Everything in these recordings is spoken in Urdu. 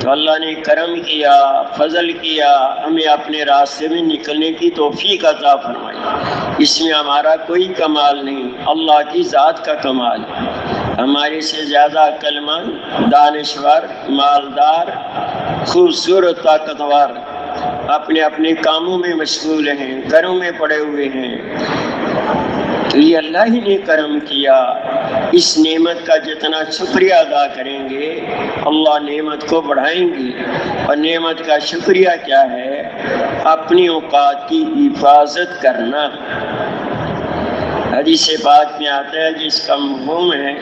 تو اللہ نے کرم کیا، فضل کیا، ہمیں اپنے راستے میں نکلنے کی توفیق عطا فرمائی۔ اس میں ہمارا کوئی کمال نہیں، اللہ کی ذات کا کمال ہے۔ ہمارے سے زیادہ عقل مند، دانشور، مالدار، خوبصورت، طاقتور اپنے اپنے کاموں میں مشغول ہیں، گھروں میں پڑے ہوئے ہیں۔ تو یہ اللہ ہی نے کرم کیا۔ اس نعمت کا جتنا شکریہ ادا کریں گے اللہ نعمت کو بڑھائیں گے۔ اور نعمت کا شکریہ کیا ہے؟ اپنی اوقات کی حفاظت کرنا۔ حدیث پاک میں آتا ہے جس کا مفہوم ہے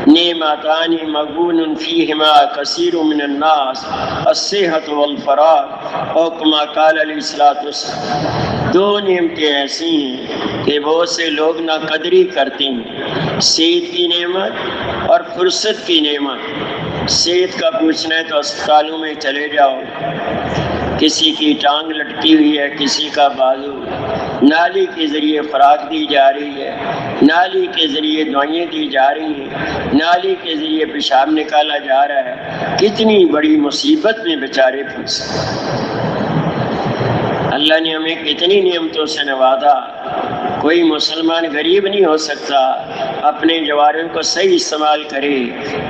نعمتان مغبون فیہما کثیر من الناس الصحۃ والفراغ، اور کما قال علیہ الصلوۃ والسلام، دو نعمتیں ایسی ہیں کہ بہت سے لوگ ناقدری کرتے ہیں، صحت کی نعمت اور فرصت کی نعمت۔ صحت کا پوچھنا ہے تو اسپتالوں میں چلے جاؤ، کسی کی ٹانگ لٹکی ہوئی ہے، کسی کا بازو، نالی کے ذریعے خوراک دی جا رہی ہے، نالی کے ذریعے دوائیں دی جا رہی ہیں، نالی کے ذریعے پیشاب نکالا جا رہا ہے۔ کتنی بڑی مصیبت میں بیچارے پھنسے۔ اللہ نے ہمیں کتنی نعمتوں سے نوازا۔ کوئی مسلمان غریب نہیں ہو سکتا، اپنے جوارحوں کو صحیح استعمال کرے،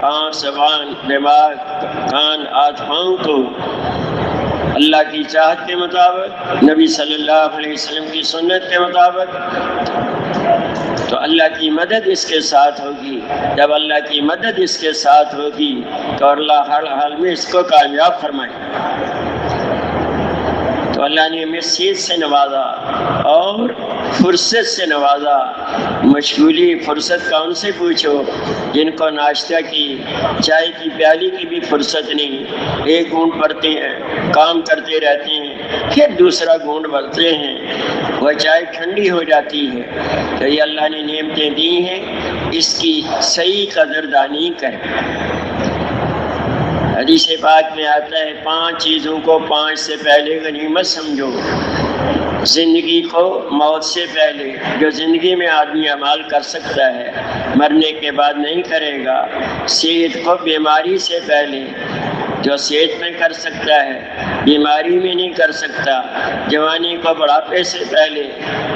آنکھ، زبان، دماغ، کان، ہاتھ، پاؤں کو اللہ کی چاہت کے مطابق، نبی صلی اللہ علیہ وسلم کی سنت کے مطابق، تو اللہ کی مدد اس کے ساتھ ہوگی۔ جب اللہ کی مدد اس کے ساتھ ہوگی تو اللہ ہر حال میں اس کو کامیاب فرمائے۔ تو اللہ نے ہمیں صحت سے نوازا اور فرصت سے نوازا۔ مشغولی فرصت کا ان سے پوچھو جن کو ناشتہ کی، چائے کی پیالی کی بھی فرصت نہیں، ایک گھونٹ بھرتے ہیں، کام کرتے رہتے ہیں، پھر دوسرا گھونٹ بھرتے ہیں، وہ چائے ٹھنڈی ہو جاتی ہے۔ تو یہ اللہ نے نعمتیں دی ہیں، اس کی صحیح قدردانی کریں۔ حدیث پاک میں آتا ہے 5 چیزوں کو 5 سے پہلے غنیمت سمجھو۔ زندگی کو موت سے پہلے، جو زندگی میں آدمی اعمال کر سکتا ہے مرنے کے بعد نہیں کرے گا۔ صحت کو بیماری سے پہلے، جو صحت میں کر سکتا ہے بیماری میں نہیں کر سکتا۔ جوانی کو بڑھاپے سے پہلے،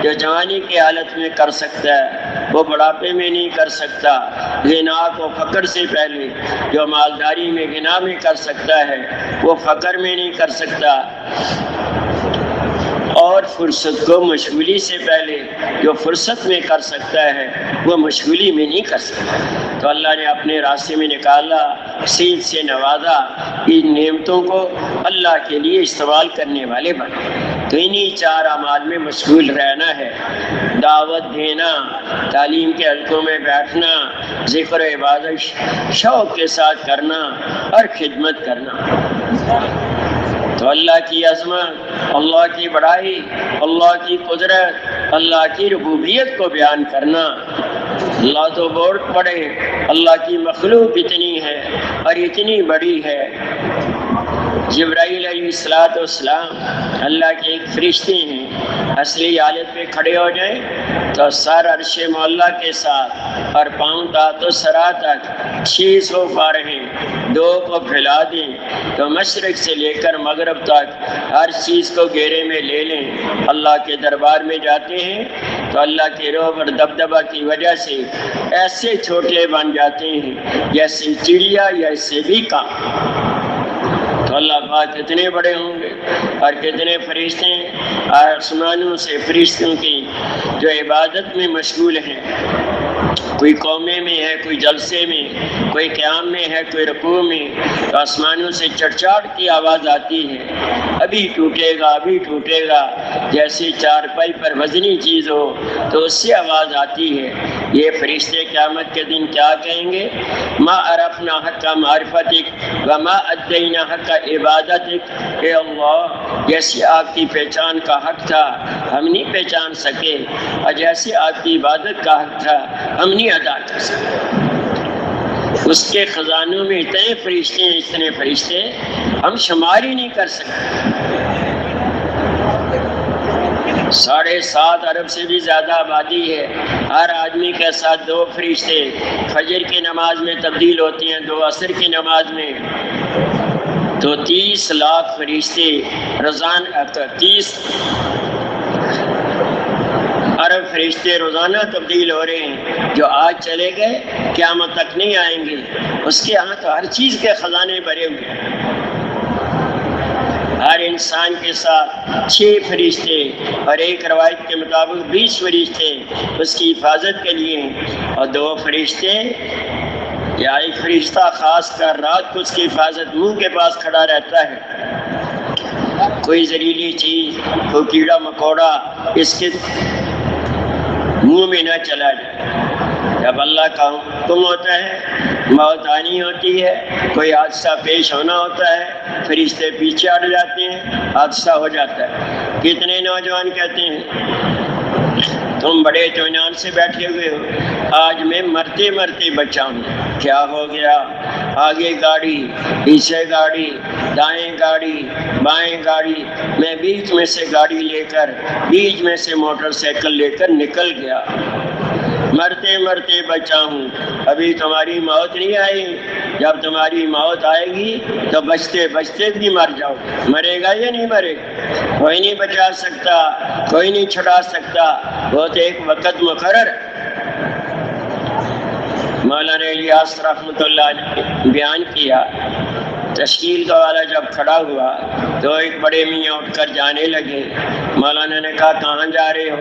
جو جوانی کی حالت میں کر سکتا ہے وہ بڑھاپے میں نہیں کر سکتا۔ غنا کو فقر سے پہلے، جو مالداری میں غنا میں کر سکتا ہے وہ فقر میں نہیں کر سکتا۔ اور فرصت کو مشغولی سے پہلے، جو فرصت میں کر سکتا ہے وہ مشغولی میں نہیں کر سکتا۔ تو اللہ نے اپنے راستے میں نکالا، صحت سے نوازا، ان نعمتوں کو اللہ کے لیے استعمال کرنے والے بنے۔ تو انہی 4 اعمال میں مشغول رہنا ہے، دعوت دینا، تعلیم کے حلقوں میں بیٹھنا، ذکر و عبادت شوق کے ساتھ کرنا اور خدمت کرنا۔ تو اللہ کی عظمت، اللہ کی بڑائی، اللہ کی قدرت، اللہ کی ربوبیت کو بیان کرنا۔ اللہ تو بہت بڑے، اللہ کی مخلوق اتنی ہے اور اتنی بڑی ہے۔ جبرائیل علیہ السلام اللہ کے ایک فرشتے ہیں، اصلی حالت پہ کھڑے ہو جائیں تو سر عرش معلیٰ کے ساتھ اور پاؤں تحت و سرا تک 600 فارہیں 2 کو پھیلا دیں تو مشرق سے لے کر مغرب تک ہر چیز کو گھیرے میں لے لیں۔ اللہ کے دربار میں جاتے ہیں تو اللہ کے رعب اور دبدبہ کی وجہ سے ایسے چھوٹے بن جاتے ہیں جیسے چڑیا یا اس سے بھی کم۔ تو اللہ پاک کتنے بڑے ہوں گے اور کتنے فرشتے ہیں آسمانوں سے فرشتوں کی جو عبادت میں مشغول ہیں۔ کوئی قومے میں ہے، کوئی جلسے میں، کوئی قیام میں ہے، کوئی رکوع میں، تو آسمانوں سے چڑچاڑ کی آواز آتی ہے، ابھی ٹوٹے گا، ابھی ٹوٹے گا۔ جیسے چارپائی پر وزنی چیز ہو تو اس سے آواز آتی ہے۔ یہ فرشتے قیامت کے دن کیا کہیں گے؟ ما عرفنا حق معرفتک وما ادینا حق عبادتک۔ اے اللہ، جیسے آپ کی پہچان کا حق تھا ہم نہیں پہچان سکے، اور جیسے آپ کی عبادت کا حق تھا ہم نہیں ادا کر سکے۔ اس کے خزانوں میں اتنے فرشتے ہیں، اتنے فرشتے ہم شمار ہی نہیں کر سکتے۔ 7.5 ارب سے بھی زیادہ آبادی ہے، ہر آدمی کے ساتھ 2 فرشتے فجر کی نماز میں تبدیل ہوتی ہیں، 2 عصر کی نماز میں۔ تو 30 لاکھ فرشتے روزانہ 30 ارب فرشتے روزانہ تبدیل ہو رہے ہیں، جو آج چلے گئے قیامت تک نہیں آئیں گے۔ اس کے ہاں تو ہر چیز کے خزانے بھرے ہوئے ہیں۔ ہر انسان کے ساتھ 6 فرشتے اور ایک روایت کے مطابق 20 فرشتے اس کی حفاظت کے لیے ہیں، اور 2 فرشتے یا ایک فرشتہ خاص کر رات کو اس کی حفاظت منہ کے پاس کھڑا رہتا ہے، کوئی زہریلی چیز، کوئی کیڑا مکوڑا اس کے منہ میں نہ چلا جائے۔ جب اللہ کا حکم ہوتا ہے، موت آنی ہوتی ہے، کوئی حادثہ پیش ہونا ہوتا ہے، فرشتے پیچھے ہٹ جاتے ہیں، حادثہ ہو جاتا ہے۔ کتنے نوجوان کہتے ہیں تم بڑے اطمینان سے بیٹھے ہوئے ہو، آج میں مرتے مرتے بچا ہوں، کیا ہو گیا؟ آگے گاڑی، پیچھے گاڑی، دائیں گاڑی، بائیں گاڑی، میں بیچ میں سے گاڑی لے کر، بیچ میں سے موٹر سائیکل لے کر نکل گیا، مرتے مرتے بچا ہوں، ابھی تمہاری موت نہیں آئی۔ جب تمہاری موت آئے گی تو بچتے بچتے بھی مر جاؤ۔ مرے گا یا نہیں مرے گا؟ کوئی نہیں بچا سکتا، کوئی نہیں چھڑا سکتا، وہ تو ایک وقت مقرر۔ مولانا الیاس رحمۃ اللہ علیہ بیان کیا، تشکیل کا والا جب کھڑا ہوا تو ایک بڑے میاں اٹھ کر جانے لگے۔ مولانا نے کہا کہاں جا رہے ہو؟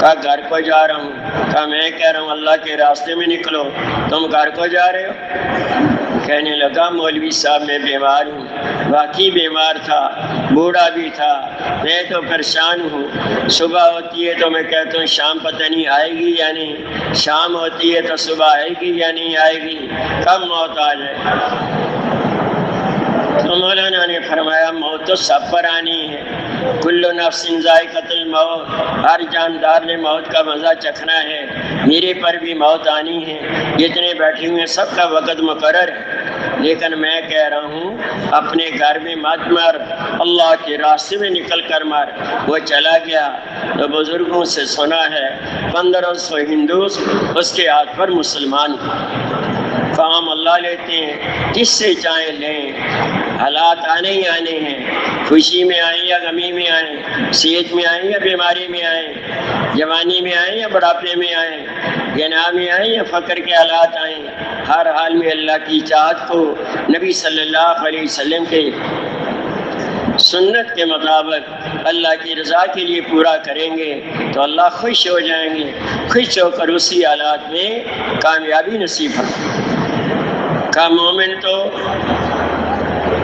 کہا گھر کو جا رہا ہوں۔ کہا میں کہہ رہا ہوں اللہ کے راستے میں نکلو، تم گھر کو جا رہے ہو؟ کہنے لگا مولوی صاحب میں بیمار ہوں۔ واقعی بیمار تھا، بوڑھا بھی تھا، میں تو پریشان ہوں۔ صبح ہوتی ہے تو میں کہتا ہوں شام پتہ نہیں آئے گی یا نہیں، شام ہوتی ہے تو صبح آئے گی یا نہیں آئے گی، کب موت آ جائے۔ تو مولانا نے فرمایا موت تو سب پر آنی ہے، کل نفس ذائقۃ الموت، ہر جاندار نے موت کا مزہ چکھنا ہے، میرے پر بھی موت آنی ہے، جتنے بیٹھے ہوئے سب کا وقت مقرر ہے۔ لیکن میں کہہ رہا ہوں اپنے گھر میں مت مر، اللہ کے راستے میں نکل کر مر۔ وہ چلا گیا تو بزرگوں سے سنا ہے 1500 ہندو اس کے ہاتھ پر مسلمان ہوئے۔ کام اللہ لیتے ہیں، کس سے چاہیں لیں، حالات آنے ہی آنے ہیں، خوشی میں آئیں یا غمی میں آئیں، صحت میں آئیں یا بیماری میں آئیں، جوانی میں آئیں یا بڑھاپے میں آئیں، غنا میں آئیں یا فقر کے حالات آئیں، ہر حال میں اللہ کی چاہت کو نبی صلی اللہ علیہ وسلم کے سنت کے مطابق اللہ کی رضا کے لیے پورا کریں گے تو اللہ خوش ہو جائیں گے، خوش ہو کر اسی حالات میں کامیابی نصیب فرمائیں۔ کا مومن تو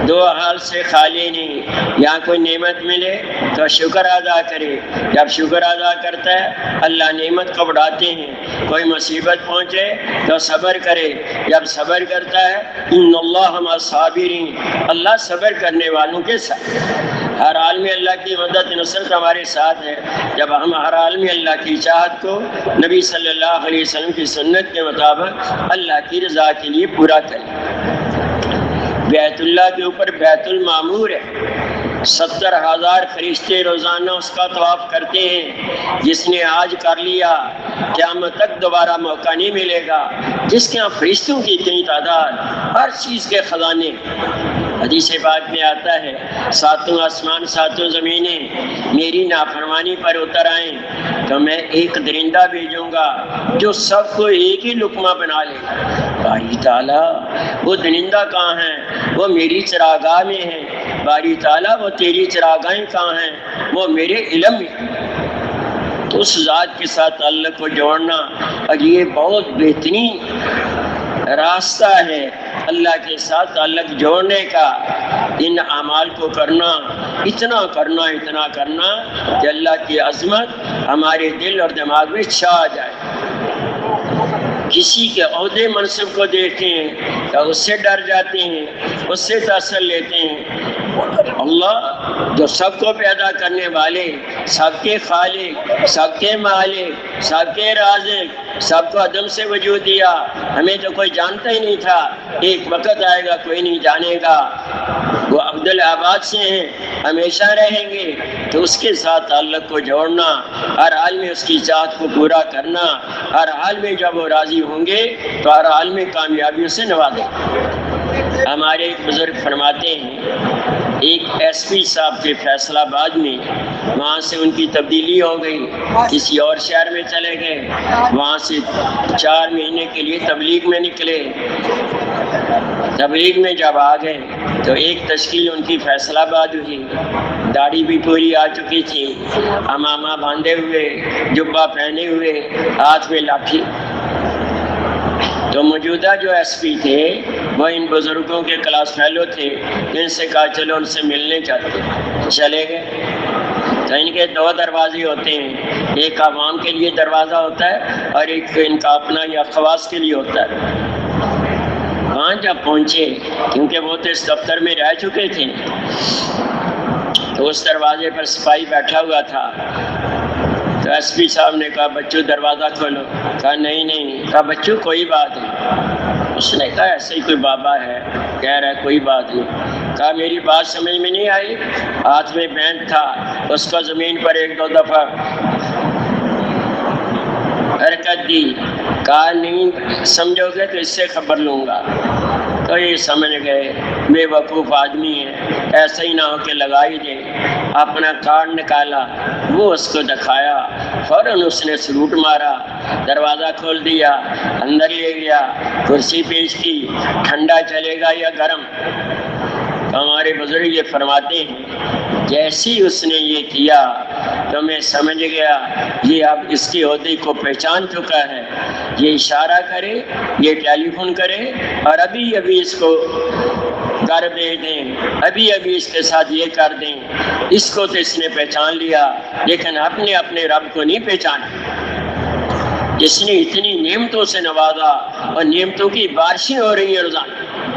2 حال سے خالی نہیں، یا کوئی نعمت ملے تو شکر ادا کرے، جب شکر ادا کرتا ہے اللہ نعمت کو بڑھاتے ہیں، کوئی مصیبت پہنچے تو صبر کرے، جب صبر کرتا ہے ان اللہ مع الصابرین، اللہ صبر کرنے والوں کے ساتھ، ہر حال میں اللہ کی مدد نصرت ہمارے ساتھ ہے، جب ہم ہر حال میں اللہ کی چاہت کو نبی صلی اللہ علیہ وسلم کی سنت کے مطابق اللہ کی رضا کے لیے پورا کریں۔ بیت اللہ کے اوپر بیت المعمور ہے، 70,000 فرشتے روزانہ اس کا طواف کرتے ہیں، جس نے آج کر لیا قیامت تک دوبارہ موقع نہیں ملے گا۔ جس کے ہاں فرشتوں کی اتنی تعداد، ہر چیز کے خزانے، حدیث پاک میں آتا ہے 7 آسمان 7 زمینیں میری نافرمانی پر اتر آئیں تو میں ایک درندہ بھیجوں گا جو سب کو ایک ہی لقمہ بنا لے گا۔ باری تعالیٰ وہ درندہ کہاں ہیں؟ وہ میری چراگاہ میں ہیں۔ باری تعالیٰ وہ تیری چراگاہیں کہاں ہیں؟ وہ میرے علم میں۔ تو اس ذات کے ساتھ تعلق کو جوڑنا، اور یہ بہت بہترین راستہ ہے اللہ کے ساتھ تعلق جوڑنے کا، ان اعمال کو کرنا، اتنا کرنا کہ اللہ کی عظمت ہمارے دل اور دماغ میں چھا جائے۔ کسی کے عہدے منصب کو دیکھتے ہیں تو اس سے ڈر جاتے ہیں، اس سے تاثر لیتے ہیں۔ اللہ جو سب کو پیدا کرنے والے، سب کے خالق، سب کے مالک، سب کے رازق، سب کو عدم سے وجود دیا، ہمیں تو کوئی جانتا ہی نہیں تھا، ایک وقت آئے گا کوئی نہیں جانے گا، وہ عبدالآباد سے ہیں، ہمیشہ رہیں گے۔ تو اس کے ساتھ تعلق کو جوڑنا، ہر حال میں اس کی چاہت کو پورا کرنا، ہر حال میں جب وہ راضی ہوں گے تو ہر حال میں کامیابیوں سے نوازیں۔ ہمارے ایک بزرگ فرماتے ہیں ایک ایس پی صاحب تھے فیصل آباد میں، وہاں سے ان کی تبدیلی ہو گئی، کسی اور شہر میں چلے گئے، وہاں سے 4 مہینے کے لیے تبلیغ میں نکلے۔ تبلیغ میں جب آ گئے تو ایک تشکیل ان کی فیصل آباد ہوئی، داڑھی بھی پوری آ چکی تھی، امامہ باندھے ہوئے، جبہ پہنے ہوئے، ہاتھ میں لاٹھی۔ تو موجودہ جو ایس پی تھے وہ ان بزرگوں کے کلاس فیلو تھے، ان سے کہا چلو ان سے ملنے چاہتے، چلے گئے۔ تو ان کے 2 دروازے ہوتے ہیں، ایک عوام کے لیے دروازہ ہوتا ہے اور ایک ان کا اپنا یا خواص کے لیے ہوتا ہے۔ وہاں جب پہنچے، کیونکہ وہ تو اس دفتر میں رہ چکے تھے، تو اس دروازے پر سپاہی بیٹھا ہوا تھا۔ تو ایس پی صاحب نے کہا بچوں دروازہ کھولو، کہا نہیں، کہا بچوں کوئی بات نہیں۔ اس نے کہا ایسے ہی کوئی بابا ہے کہہ رہا ہے کوئی بات نہیں۔ کہا میری بات سمجھ میں نہیں آئی؟ ہاتھ میں بینڈ تھا، اس کو زمین پر 1-2 دفعہ حرکت دی۔ کہا نہیں سمجھو گے تو اس سے خبر لوں گا۔ تو یہ سمجھ گئے بے وقوف آدمی ہے، ایسا ہی نہ ہو کہ لگا ہی دیں۔ اپنا کارڈ نکالا، وہ اس کو دکھایا، فوراً اس نے سلوٹ مارا، دروازہ کھول دیا، اندر لے گیا، کرسی پیش کی، ٹھنڈا چلے گا یا گرم؟ ہمارے بزرگ یہ فرماتے ہیں جیسی اس نے یہ کیا تو میں سمجھ گیا یہ اب اس کی عہدے کو پہچان چکا ہے، یہ اشارہ کرے، یہ ٹیلی فون کرے اور ابھی اس کو گھر دے دیں، ابھی اس کے ساتھ یہ کر دیں، اس کو تو اس نے پہچان لیا، لیکن اپنے رب کو نہیں پہچانا جس نے اتنی نعمتوں سے نوازا اور نعمتوں کی بارشیں ہو رہی ہیں روزانہ۔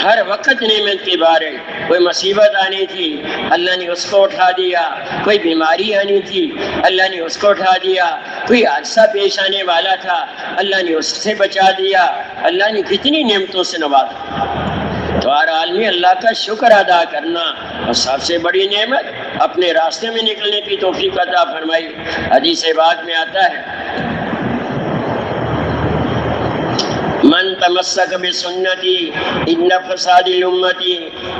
ہر وقت نعمت کے بارے، کوئی مصیبت آنی تھی اللہ نے اس کو اٹھا دیا، کوئی بیماری آنی تھی اللہ نے اس کو اٹھا دیا، کوئی حادثہ پیش آنے والا تھا اللہ نے اس سے بچا دیا۔ اللہ نے کتنی نعمتوں سے نوازا، تو ہر حال میں اللہ کا شکر ادا کرنا، اور سب سے بڑی نعمت اپنے راستے میں نکلنے کی توفیق عطا فرمائی۔ حدیث پاک میں آتا ہے من تمسک بسنتی ان فساد الامتی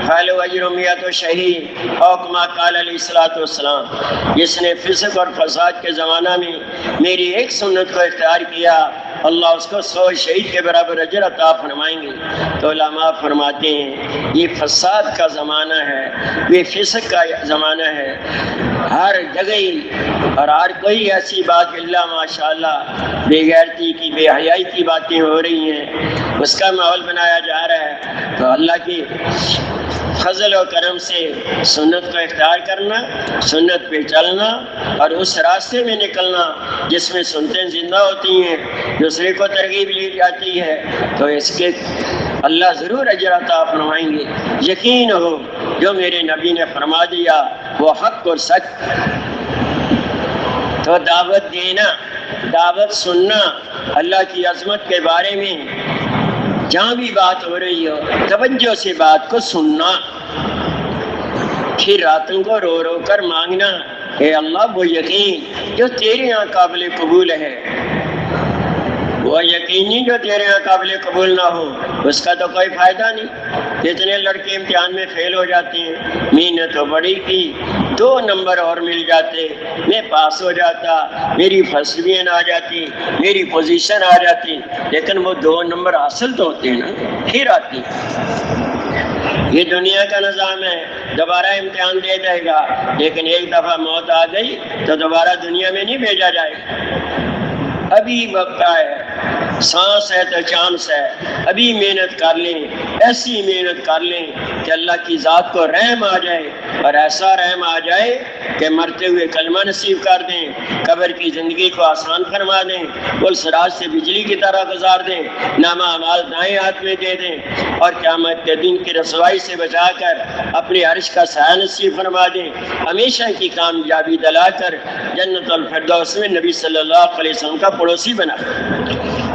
فلو اجر 100 شہید، او کما قال علیہ الصلوۃ والسلام، جس نے فسق اور فساد کے زمانہ میں میری ایک سنت کو اختیار کیا اللہ اس کو 100 شہید کے برابر اجر عطا فرمائیں گے۔ تو علماء فرماتے ہیں یہ فساد کا زمانہ ہے، یہ فسق کا زمانہ ہے، ہر جگہ اور ہر کوئی ایسی بات اللہ ماشاءاللہ بے غیرتی کی، بے حیائی کی باتیں ہو رہی ہیں، اس کا ماحول بنایا جا رہا ہے۔ تو اللہ کی فضل و کرم سے سنت کو اختیار کرنا، سنت پہ چلنا اور اس راستے میں نکلنا جس میں سنتیں زندہ ہوتی ہیں، دوسرے کو ترغیب لی جاتی ہے، تو اس کے اللہ ضرور اجر عطا فرمائیں گے۔ یقین ہو جو میرے نبی نے فرما دیا وہ حق اور سچ۔ تو دعوت دینا، دعوت سننا، اللہ کی عظمت کے بارے میں جہاں بھی بات ہو رہی ہو توجہ سے بات کو سننا، پھر راتوں کو رو رو کر مانگنا اے اللہ وہ یقین جو تیرے یہاں قابل قبول ہے، وہ یقینی جو تیرے یہاں قابل قبول نہ ہو اس کا تو کوئی فائدہ نہیں۔ کتنے لڑکے امتحان میں فیل ہو جاتے ہیں، محنت تو بڑی کی، 2 نمبر اور مل جاتے، میں پاس ہو جاتا، میری فرسٹ ڈویژن آ جاتی، میری پوزیشن آ جاتی، لیکن وہ 2 نمبر حاصل تو ہوتے ہیں نا، پھر آتی۔ یہ دنیا کا نظام ہے، دوبارہ امتحان دے جائے گا، لیکن ایک دفعہ موت آ گئی تو دوبارہ دنیا میں نہیں بھیجا جائے گا۔ ابھی وقت ہے، سانس ہے تو چانس ہے، ابھی محنت کر لیں، ایسی محنت کر لیں کہ اللہ کی ذات کو رحم آ جائے، اور ایسا رحم آ جائے کہ مرتے ہوئے کلمہ نصیب کر دیں، قبر کی زندگی کو آسان فرما دیں، پل صراط سے بجلی کی طرح گزار دیں، نامہ اعمال دائیں ہاتھ میں دے دیں، اور قیامت کے دن کی رسوائی سے بچا کر اپنے عرش کا سایہ نصیب فرما دیں، ہمیشہ کی کامیابی دلا کر جنت الفردوس میں نبی صلی اللہ علیہ وسلم کا پڑوسی بنا۔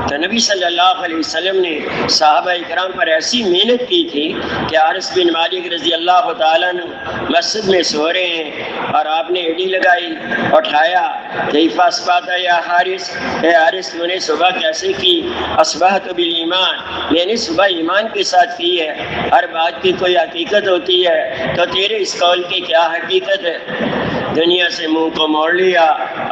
تو نبی صلی اللہ علیہ وسلم نے صحابہ اکرام پر ایسی محنت کی تھی کہ حارث بن مالک رضی اللہ تعالیٰ عنہ مسجد میں سو رہے ہیں اور آپ نے ایڈی لگائی، اٹھایا، کیف اصبحت یا حارث، اے حارث تو نے صبح کیسے کی؟ اصبحت بالایمان، میں نے صبح ایمان کے ساتھ کی ہے۔ ہر بات کی کوئی حقیقت ہوتی ہے، تو تیرے اس قول کی کیا حقیقت ہے؟ دنیا سے منہ کو موڑ لیا،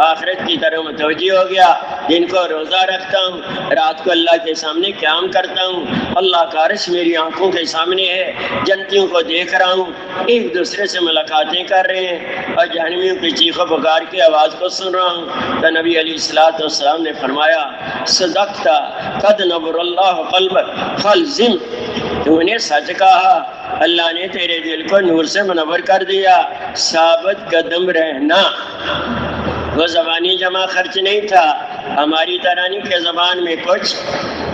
آخرت کی طرف متوجہ ہو گیا، دن کو روزہ رکھتا ہوں، رات کو اللہ کے سامنے قیام کرتا ہوں، اللہ کا عرش میری آنکھوں کے سامنے ہے، جنتیوں کو دیکھ رہا ہوں، ایک دوسرے سے ملاقاتیں کر رہے ہیں اور جہنمیوں کی چیخ و پکار کی آواز کو سن رہا ہوں۔ تو نبی علیہ الصلوۃ والسلام نے فرمایا صدقت قد نور اللہ قلبک فالزم، تو نے سچ کہا، اللہ نے تیرے دل کو نور سے منور کر دیا، ثابت قدم رہنا۔ وہ زبانی جمع خرچ نہیں تھا، ہماری طرح نہیں کہ زبان میں کچھ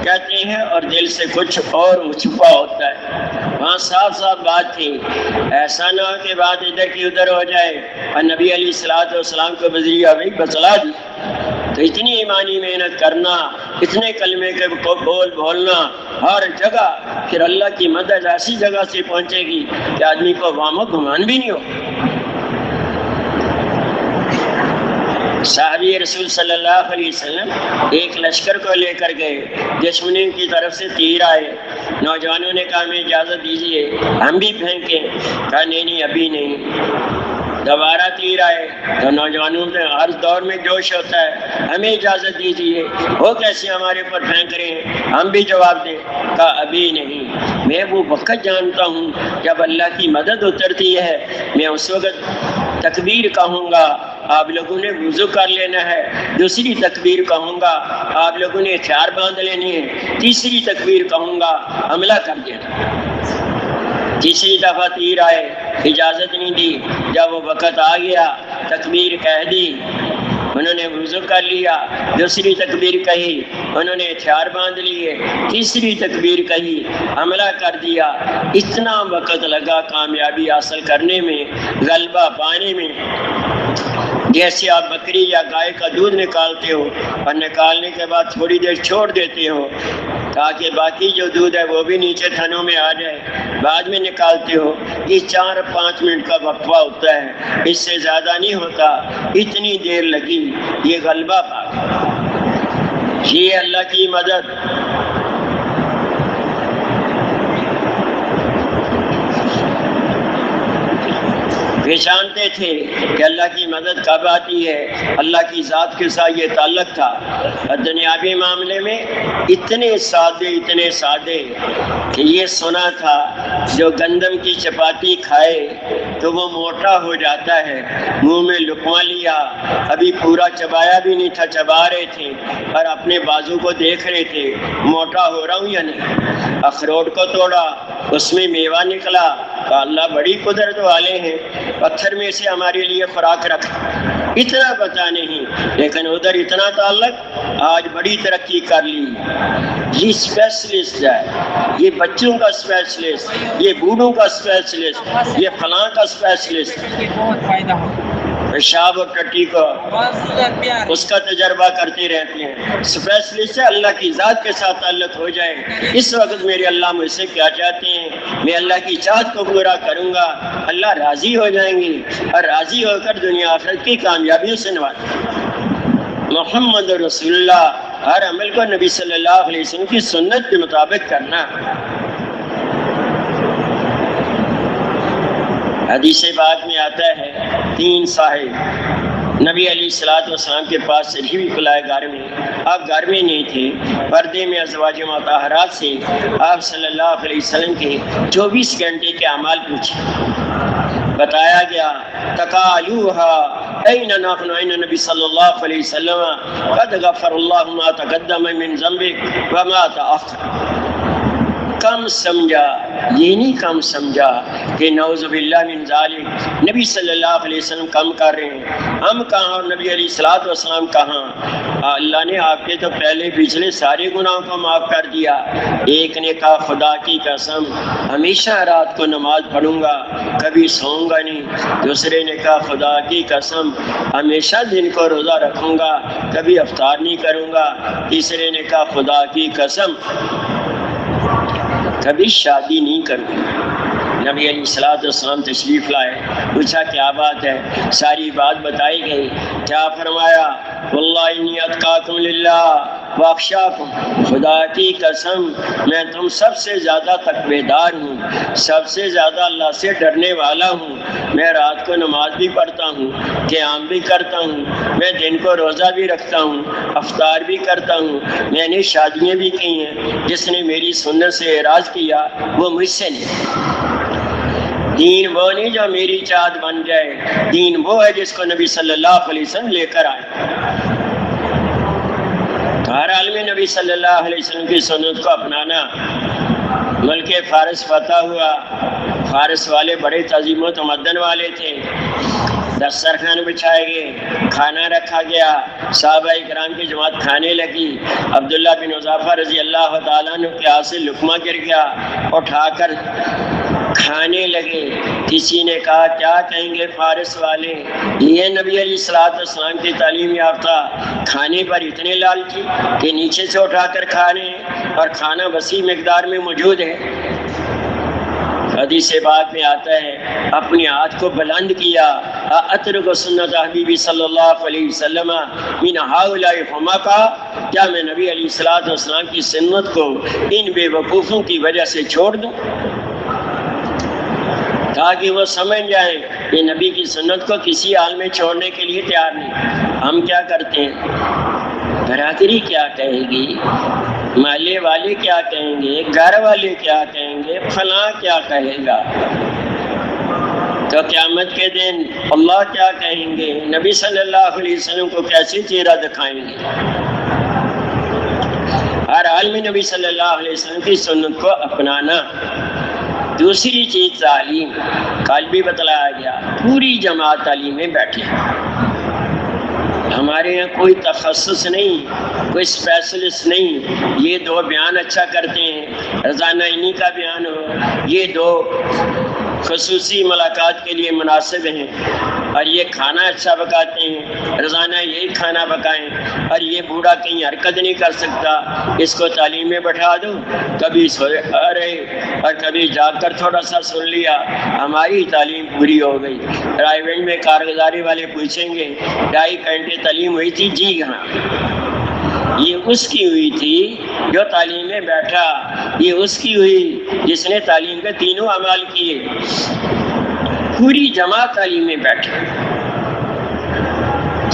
کہتے ہیں اور دل سے کچھ اور چھپا ہوتا ہے۔ وہاں صاف صاف بات تھی، ایسا نہ ہو کہ بات ادھر کی ادھر ہو جائے اور نبی علیہ الصلوۃ والسلام کو بذریعہ وحی بتلا دی۔ تو اتنی ایمانی محنت کرنا، اتنے کلمے کے بول بولنا ہر جگہ، پھر اللہ کی مدد ایسی جگہ سے پہنچے گی کہ آدمی کو وام و گمان بھی نہیں ہو۔ صحابی رسول صلی اللہ علیہ وسلم ایک لشکر کو لے کر گئے، دشمنوں کی طرف سے تیر آئے، نوجوانوں نے کہا ہمیں اجازت دیجیے ہم بھی پھینکیں، کہا نہیں ابھی نہیں۔ دوبارہ تیر آئے تو نوجوانوں میں ہر دور میں جوش ہوتا ہے، ہمیں اجازت دیجیے، وہ کیسے ہمارے اوپر پھینک رہے ہیں، ہم بھی جواب دیں، کہا ابھی نہیں۔ میں وہ وقت جانتا ہوں جب اللہ کی مدد اترتی ہے، میں اس وقت تکبیر کہوں گا، آپ لوگوں نے وضو کر لینا ہے، دوسری تکبیر کہوں گا، آپ لوگوں نے ہتھیار باندھ لینے ہیں، تیسری تکبیر کہوں گا، حملہ کر دینا۔ تیسری دفعہ تیر آئے، اجازت نہیں دی، جب وہ وقت آ گیا تکبیر کہہ دی، انہوں نے وضو کر لیا، دوسری تکبیر کہی، انہوں نے ہتھیار باندھ لیے، تیسری تکبیر کہی، حملہ کر دیا۔ اتنا وقت لگا کامیابی حاصل کرنے میں، غلبہ پانے میں۔ جیسے آپ بکری یا گائے کا دودھ نکالتے ہو اور نکالنے کے بعد تھوڑی دیر چھوڑ دیتے ہو تاکہ باقی جو دودھ ہے وہ بھی نیچے تھنوں میں آ جائے، بعد میں نکالتے ہو، یہ 4-5 منٹ کا وقفہ ہوتا ہے، اس سے زیادہ نہیں ہوتا۔ اتنی دیر لگی، یہ غلبہ پا گیا، یہ اللہ کی مدد۔ پہچانتے تھے کہ اللہ کی مدد کب آتی ہے، اللہ کی ذات کے ساتھ یہ تعلق تھا۔ اور دنیاوی معاملے میں اتنے سادے کہ یہ سنا تھا جو گندم کی چپاتی کھائے تو وہ موٹا ہو جاتا ہے، منہ میں لقمہ لیا، ابھی پورا چبایا بھی نہیں تھا، چبا رہے تھے اور اپنے بازو کو دیکھ رہے تھے موٹا ہو رہا ہوں یا نہیں۔ اخروٹ کو توڑا، اس میں میوہ نکلا، تو اللہ بڑی قدرت والے ہیں، پتھر میں سے ہمارے لیے خوراک رکھ، اتنا پتہ نہیں، لیکن ادھر اتنا تعلق، آج بڑی ترقی کر لی، یہ اسپیشلسٹ ہے، یہ بچوں کا اسپیشلسٹ، یہ بوڑھوں کا اسپیشلسٹ، یہ فلاں کا اسپیشلسٹ، پیشاب اور ٹٹی کو اس کا تجربہ کرتے رہتے ہیں۔ اسپیشلسٹ ہے، اللہ کی ذات کے ساتھ تعلق ہو جائے۔ اس وقت میرے اللہ مجھ سے کیا چاہتے ہیں، میں اللہ کی چاہت کو پورا کروں گا، اللہ راضی ہو جائیں گے اور راضی ہو کر دنیا آخرت کی کامیابیوں سے نوازیں۔ محمد رسول اللہ، ہر عمل کو نبی صلی اللہ علیہ وسلم کی سنت کے مطابق کرنا۔ حدیث پاک میں آتا ہے 3 صاحب نبی علیہ السلام کے پاس تشریف لائے گھر میں، آپ گھر میں نہیں تھے، پردے میں ازواج مطہرات سے آپ صلی اللہ علیہ وسلم کے 24 گھنٹے کے اعمال پوچھے، بتایا گیا تقالوہا این نحن این نبی صلی اللہ علیہ وسلم قد غفر اللہ ما تقدم من ذنبک وما تأخر۔ کم سمجھا، یہ نہیں کم سمجھا کہ نعوذ باللہ من ذالک نبی صلی اللہ علیہ وسلم کم کر رہے ہیں، ہم کہاں اور نبی علیہ الصلوۃ والسلام کہاں؟ اللہ نے آپ کے تو پہلے پچھلے سارے گناہوں کو معاف کر دیا۔ ایک نے کہا خدا کی قسم ہمیشہ رات کو نماز پڑھوں گا، کبھی سوؤں گا نہیں۔ دوسرے نے کہا خدا کی قسم ہمیشہ دن کو روزہ رکھوں گا، کبھی افطار نہیں کروں گا۔ تیسرے نے کہا خدا کی قسم کبھی شادی نہیں کروں گا۔ نبی علیہ الصلوۃ والسلام تشریف لائے، پوچھا کیا بات ہے؟ ساری بات بتائی گئی۔ کیا فرمایا؟ واللہ انی اتقاکم للہ واخشاکم، خدا کی قسم میں تم سب سے زیادہ تقوی دار ہوں، سب سے زیادہ اللہ سے ڈرنے والا ہوں۔ میں رات کو نماز بھی پڑھتا ہوں، قیام بھی کرتا ہوں، میں دن کو روزہ بھی رکھتا ہوں، افطار بھی کرتا ہوں، میں نے شادیاں بھی کی ہیں۔ جس نے میری سنت سے اعراض کیا وہ مجھ سے نہیں۔ دین وہ نہیں جو میری چاہت بن جائے، دین وہ ہے جس کو نبی صلی اللہ علیہ وسلم لے کر آئے۔ ہر حال میں نبی صلی اللہ علیہ وسلم کی سنت کو اپنانا۔ ملک فارس فتح ہوا، فارس والے بڑے تعظیم و تمدن والے تھے۔ دسترخوان بچھائے گئے، کھانا رکھا گیا، صحابہ اکرام کی جماعت کھانے لگی۔ عبداللہ بن حذیفہ رضی اللہ تعالیٰ عنہ کے ہاتھ سے لقمہ گر گیا، اٹھا کر کھانے لگے۔ کسی نے کہا کیا کہیں گے فارس والے، یہ نبی علیہ الصلوۃ والسلام کی تعلیم یافتہ کھانے پر اتنے لالچی کہ نیچے سے اٹھا کر کھا رہے ہیں، اور کھانا وسیع مقدار میں موجود ہے۔ حدیث پاک میں آتا ہے اپنے ہاتھ کو بلند کیا، اترک سنت حبیبی صلی اللہ علیہ وسلم من ہؤلاء حمقاء، کیا میں نبی علیہ الصلوۃ والسلام کی سنت کو ان بے وقوفوں کی وجہ سے چھوڑ دوں؟ تاکہ وہ سمجھ جائیں کہ نبی کی سنت کو کسی حال میں چھوڑنے کے لیے تیار نہیں۔ ہم کیا کرتے ہیں؟ برادری کیا کہے گی، محلے والے کیا کہیں گے، گھر والے کیا کہیں گے، فلاں کیا کہے گا، تو قیامت کے دن اللہ کیا کہیں گے، نبی صلی اللہ علیہ وسلم کو کیسی چہرہ دکھائیں گے؟ ہر حال میں نبی صلی اللہ علیہ وسلم کی سنت کو اپنانا۔ دوسری چیز تعلیم، کل بھی بتلایا گیا، پوری جماعت تعلیم میں بیٹھے۔ ہمارے یہاں کوئی تخصص نہیں، کوئی اسپیشلسٹ نہیں۔ یہ دو بیان اچھا کرتے ہیں، رضانہ انہی کا بیان ہو، یہ دو خصوصی ملاقات کے لیے مناسب ہیں، اور یہ کھانا اچھا پکاتے ہیں، روزانہ یہی کھانا پکائیں، اور یہ بوڑھا کہیں حرکت نہیں کر سکتا، اس کو تعلیم میں بٹھا دو، کبھی سوئے رہے اور کبھی جاگ کر تھوڑا سا سن لیا، ہماری تعلیم پوری ہو گئی۔ پرائیویٹ میں کارگزاری والے پوچھیں گے 2.5 گھنٹے تعلیم ہوئی تھی؟ جی ہاں۔ یہ اس کی ہوئی تھی جو تعلیم میں بیٹھا، یہ اس کی ہوئی جس نے تعلیم کے تینوں اعمال کیے۔ پوری جماعت تعلیم میں بیٹھے۔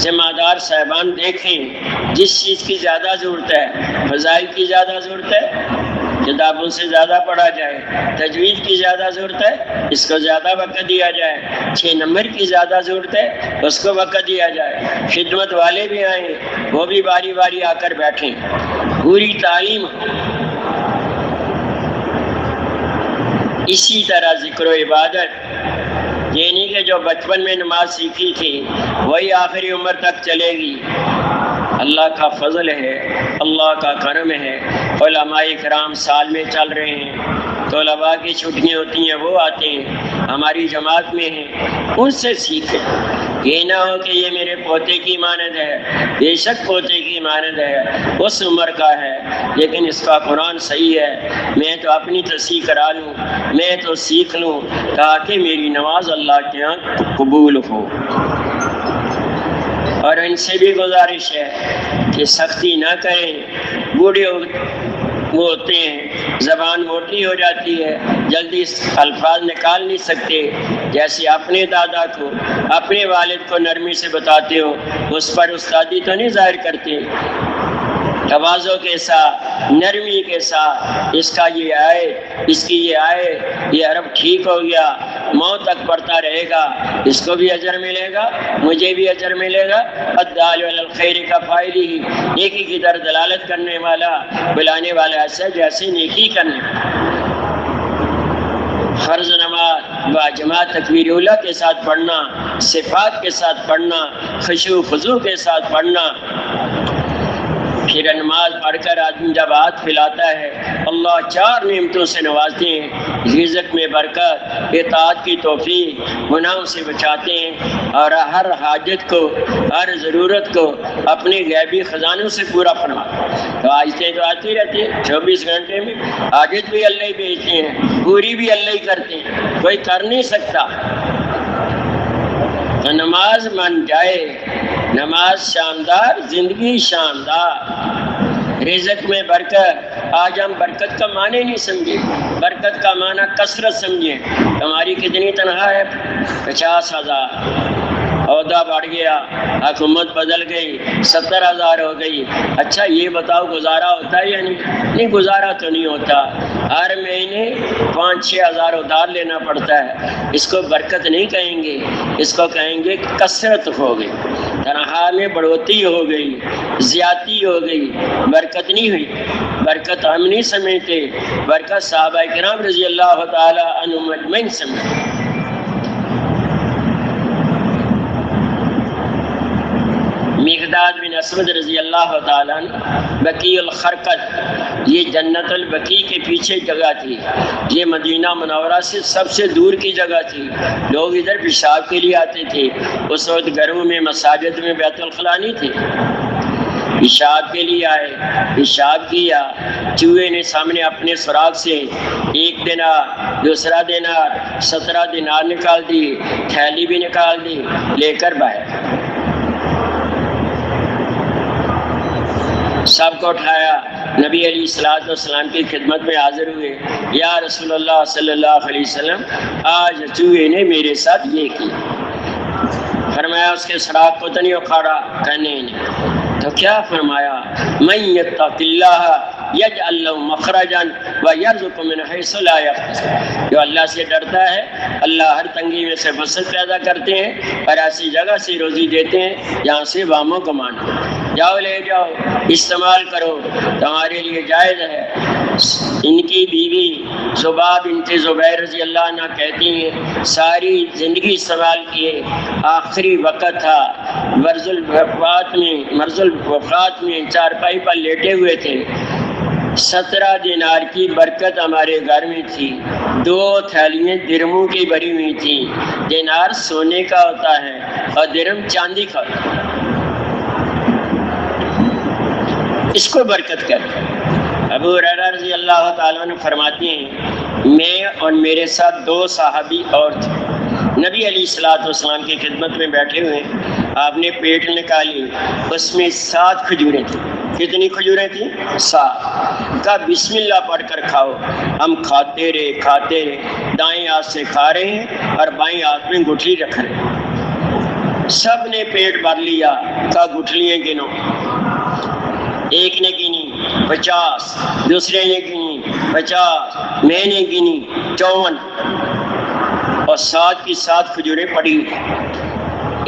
ذمہ دار صاحبان دیکھیں، جس چیز کی زیادہ ضرورت ہے، فضائل کی زیادہ ضرورت ہے، کتابوں سے زیادہ پڑھا جائے، تجوید کی زیادہ ضرورت ہے، اس کو زیادہ وقت دیا جائے، 6 نمبر کی زیادہ ضرورت ہے، اس کو وقت دیا جائے، خدمت والے بھی آئیں، وہ بھی باری باری آ کر بیٹھیں، پوری تعلیم۔ اسی طرح ذکر و عبادت، یہ نہیں کہ جو بچپن میں نماز سیکھی تھی وہی آخری عمر تک چلے گی۔ اللہ کا فضل ہے، اللہ کا کرم ہے، علماء کرام سال میں چل رہے ہیں، طلباء کی چھٹیاں ہوتی ہیں وہ آتے ہیں، ہماری جماعت میں ہیں، ان سے سیکھیں۔ یہ نہ ہو کہ یہ میرے پوتے کی مانند ہے، بے شک پوتے کی مانند ہے، اس عمر کا ہے، لیکن اس کا قرآن صحیح ہے، میں تو اپنی تصحیح کرا لوں، میں تو سیکھ لوں تاکہ میری نماز اللہ کے ہاں قبول ہو۔ اور ان سے بھی گزارش ہے کہ سختی نہ کریں، بوڑھے وہ ہوتے ہیں، زبان موٹی ہو جاتی ہے، جلدی الفاظ نکال نہیں سکتے، جیسے اپنے دادا کو، اپنے والد کو نرمی سے بتاتے ہو، اس پر استادی تو نہیں ظاہر کرتے، تواضع کے ساتھ، نرمی کے ساتھ، اس کا یہ آئے، اس کی یہ آئے، یہ حرف ٹھیک ہو گیا، موت تک پڑھتا رہے گا، اس کو بھی اجر ملے گا، مجھے بھی اجر ملے گا۔ الدال علی الخیر کا فاعل ہی، نیکی کی طرف دلالت کرنے والا، بلانے والا ایسا جیسے نیکی کرنے۔ باجماعت تکبیر اولیٰ کے ساتھ پڑھنا، صفات کے ساتھ پڑھنا، خشوع خضوع کے ساتھ پڑھنا۔ پھر نماز پڑھ کر آدمی جب ہاتھ پھیلاتا ہے، اللہ 4 نعمتوں سے نوازتے ہیں، رزق میں برکت، اطاعت کی توفیق، گناہوں سے بچاتے ہیں، اور ہر حاجت کو، ہر ضرورت کو اپنے غیبی خزانوں سے پورا فرماتے ہیں۔ تو آجتیں تو آتی رہتی ہیں 24 گھنٹے میں، حاجت بھی اللہ ہی بھیجتے ہیں، پوری بھی اللہ ہی کرتے ہیں، کوئی کر نہیں سکتا۔ تو نماز من جائے، نماز شاندار، زندگی شاندار، رزق میں برکت۔ آج ہم برکت کا معنی نہیں سمجھے، برکت کا معنی کثرت سمجھیں۔ ہماری کتنی تنخواہ ہے؟ 50,000۔ عہدہ بڑھ گیا، حکومت بدل گئی، 70,000 ہو گئی۔ اچھا یہ بتاؤ گزارا ہوتا ہے یا نہیں؟ گزارا تو نہیں ہوتا، ہر مہینے 5-6 ہزار ادھار لینا پڑتا ہے۔ اس کو برکت نہیں کہیں گے، اس کو کہیں گے کثرت ہو گئی، تنخواہ میں بڑھوتری ہو گئی، زیادتی ہو گئی، برکت نہیں ہوئی۔ برکت ہم نہیں سمجھتے، برکت صحابہ کرام رضی اللہ تعالی عنہم اجمعین سمجھتے۔ مقداد بن اسود رضی اللہ تعالیٰ عنہ، بقیع الخرقد، یہ جنت البقیع کے پیچھے جگہ تھی، یہ مدینہ منورہ سے سب سے دور کی جگہ تھی۔ لوگ ادھر پیشاب کے لیے آتے تھے، اس وقت گھروں میں مساجد میں بیت الخلاء نہیں تھی، پیشاب کے لیے آئے، پیشاب کیا، چوہے نے سامنے اپنے سراغ سے 1 دینار، دوسرا دینار، 17 دینار نکال دی، تھیلی بھی نکال دی، لے کر باہر سب کو اٹھایا، نبی علیہ الصلوۃ والسلام کی خدمت میں حاضر ہوئے۔ یا رسول اللہ صلی اللہ علیہ وسلم، آج چوہے نے میرے ساتھ یہ کیا۔ فرمایا اس کے سراغ کو تو نہیں اکھاڑا؟ کہنے نہیں۔ تو کیا فرمایا؟ من یتق اللہ یجعل له مخرجا ویرزقه من حیث لا یحتسب، جو اللہ سے ڈرتا ہے اللہ ہر تنگی میں سے وسعت پیدا کرتے ہیں اور ایسی جگہ سے روزی دیتے ہیں جہاں سے واموں کمانا۔ جاؤ لے جاؤ، استعمال کرو، تمہارے لیے جائز ہے۔ ان کی بیوی زبا بنت زبیر رضی اللہ عنہ کہتی ہیں ساری زندگی استعمال کیے، آخری وقت تھا، مرض الوفات میں چارپائی پر لیٹے ہوئے تھے۔ 17 دینار کی برکت ہمارے گھر میں تھی، 2 تھیلیاں درہموں کی بھری ہوئی تھی۔ دینار سونے کا ہوتا ہے اور درہم چاندی کا ہوتا ہے، اس کو برکت کرتے ہیں۔ ابو ہریرہ رضی اللہ تعالیٰ عنہ فرماتے ہیں میں اور میرے ساتھ 2 صحابی اور تھے، نبی علیہ الصلوۃ والسلام کی خدمت میں بیٹھے ہوئے، آپ نے پیٹ نکالی، اس میں 7 کھجوریں تھیں۔ کتنی کھجوریں تھیں؟ 7۔ کہا بسم اللہ پڑھ کر کھاؤ۔ ہم کھاتے رہے، دائیں ہاتھ سے کھا رہے ہیں اور بائیں ہاتھ میں گٹھلی رکھ رہے ہیں۔ سب نے پیٹ بھر لیا۔ کہا گٹھلیاں گنو۔ ایک نے گنی 50، دوسرے نے گنی 50، میں نے گنی 54، اور 7 کی 7 کھجوریں پڑی۔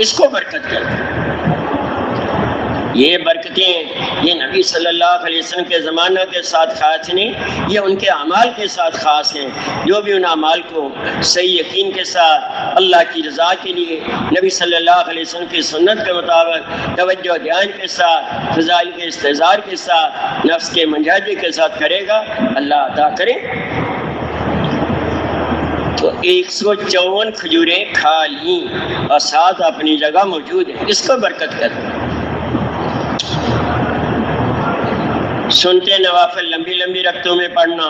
اس کو برکت کرتے ہیں۔ یہ برکتیں یہ نبی صلی اللہ علیہ وسلم کے زمانہ کے ساتھ خاص نہیں، یہ ان کے اعمال کے ساتھ خاص ہیں۔ جو بھی ان اعمال کو صحیح یقین کے ساتھ اللہ کی رضا کے لیے نبی صلی اللہ علیہ وسلم کی سنت کے مطابق توجہ دھیان کے ساتھ، فضائل کے استحضار کے ساتھ، نفس کے منجاجے کے ساتھ کرے گا، اللہ عطا کرے۔ تو 154 کھجوریں کھا لیں اور 7 اپنی جگہ موجود ہیں، اس کو برکت کرتے ہیں۔ سنتے نوافل لمبی لمبی رکعتوں میں پڑھنا،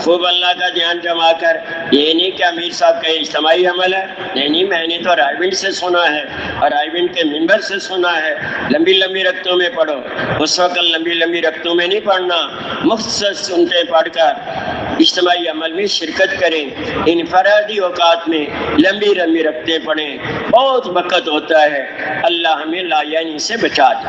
خوب اللہ کا دھیان جما کر، یہ نہیں کہ امیر صاحب کا اجتماعی عمل ہے، نہیں، میں نے تو رائے سے سنا ہے اور رائے کے ممبر سے سنا ہے، لمبی لمبی رکعتوں میں پڑھو۔ اس وقت لمبی لمبی رکعتوں میں نہیں پڑھنا، مختصر سنتے پڑھ کر اجتماعی عمل میں شرکت کریں، انفرادی اوقات میں لمبی لمبی رکعتیں پڑھیں، بہت برکت ہوتا ہے، اللہ ہمیں لایعنی سے بچا دے۔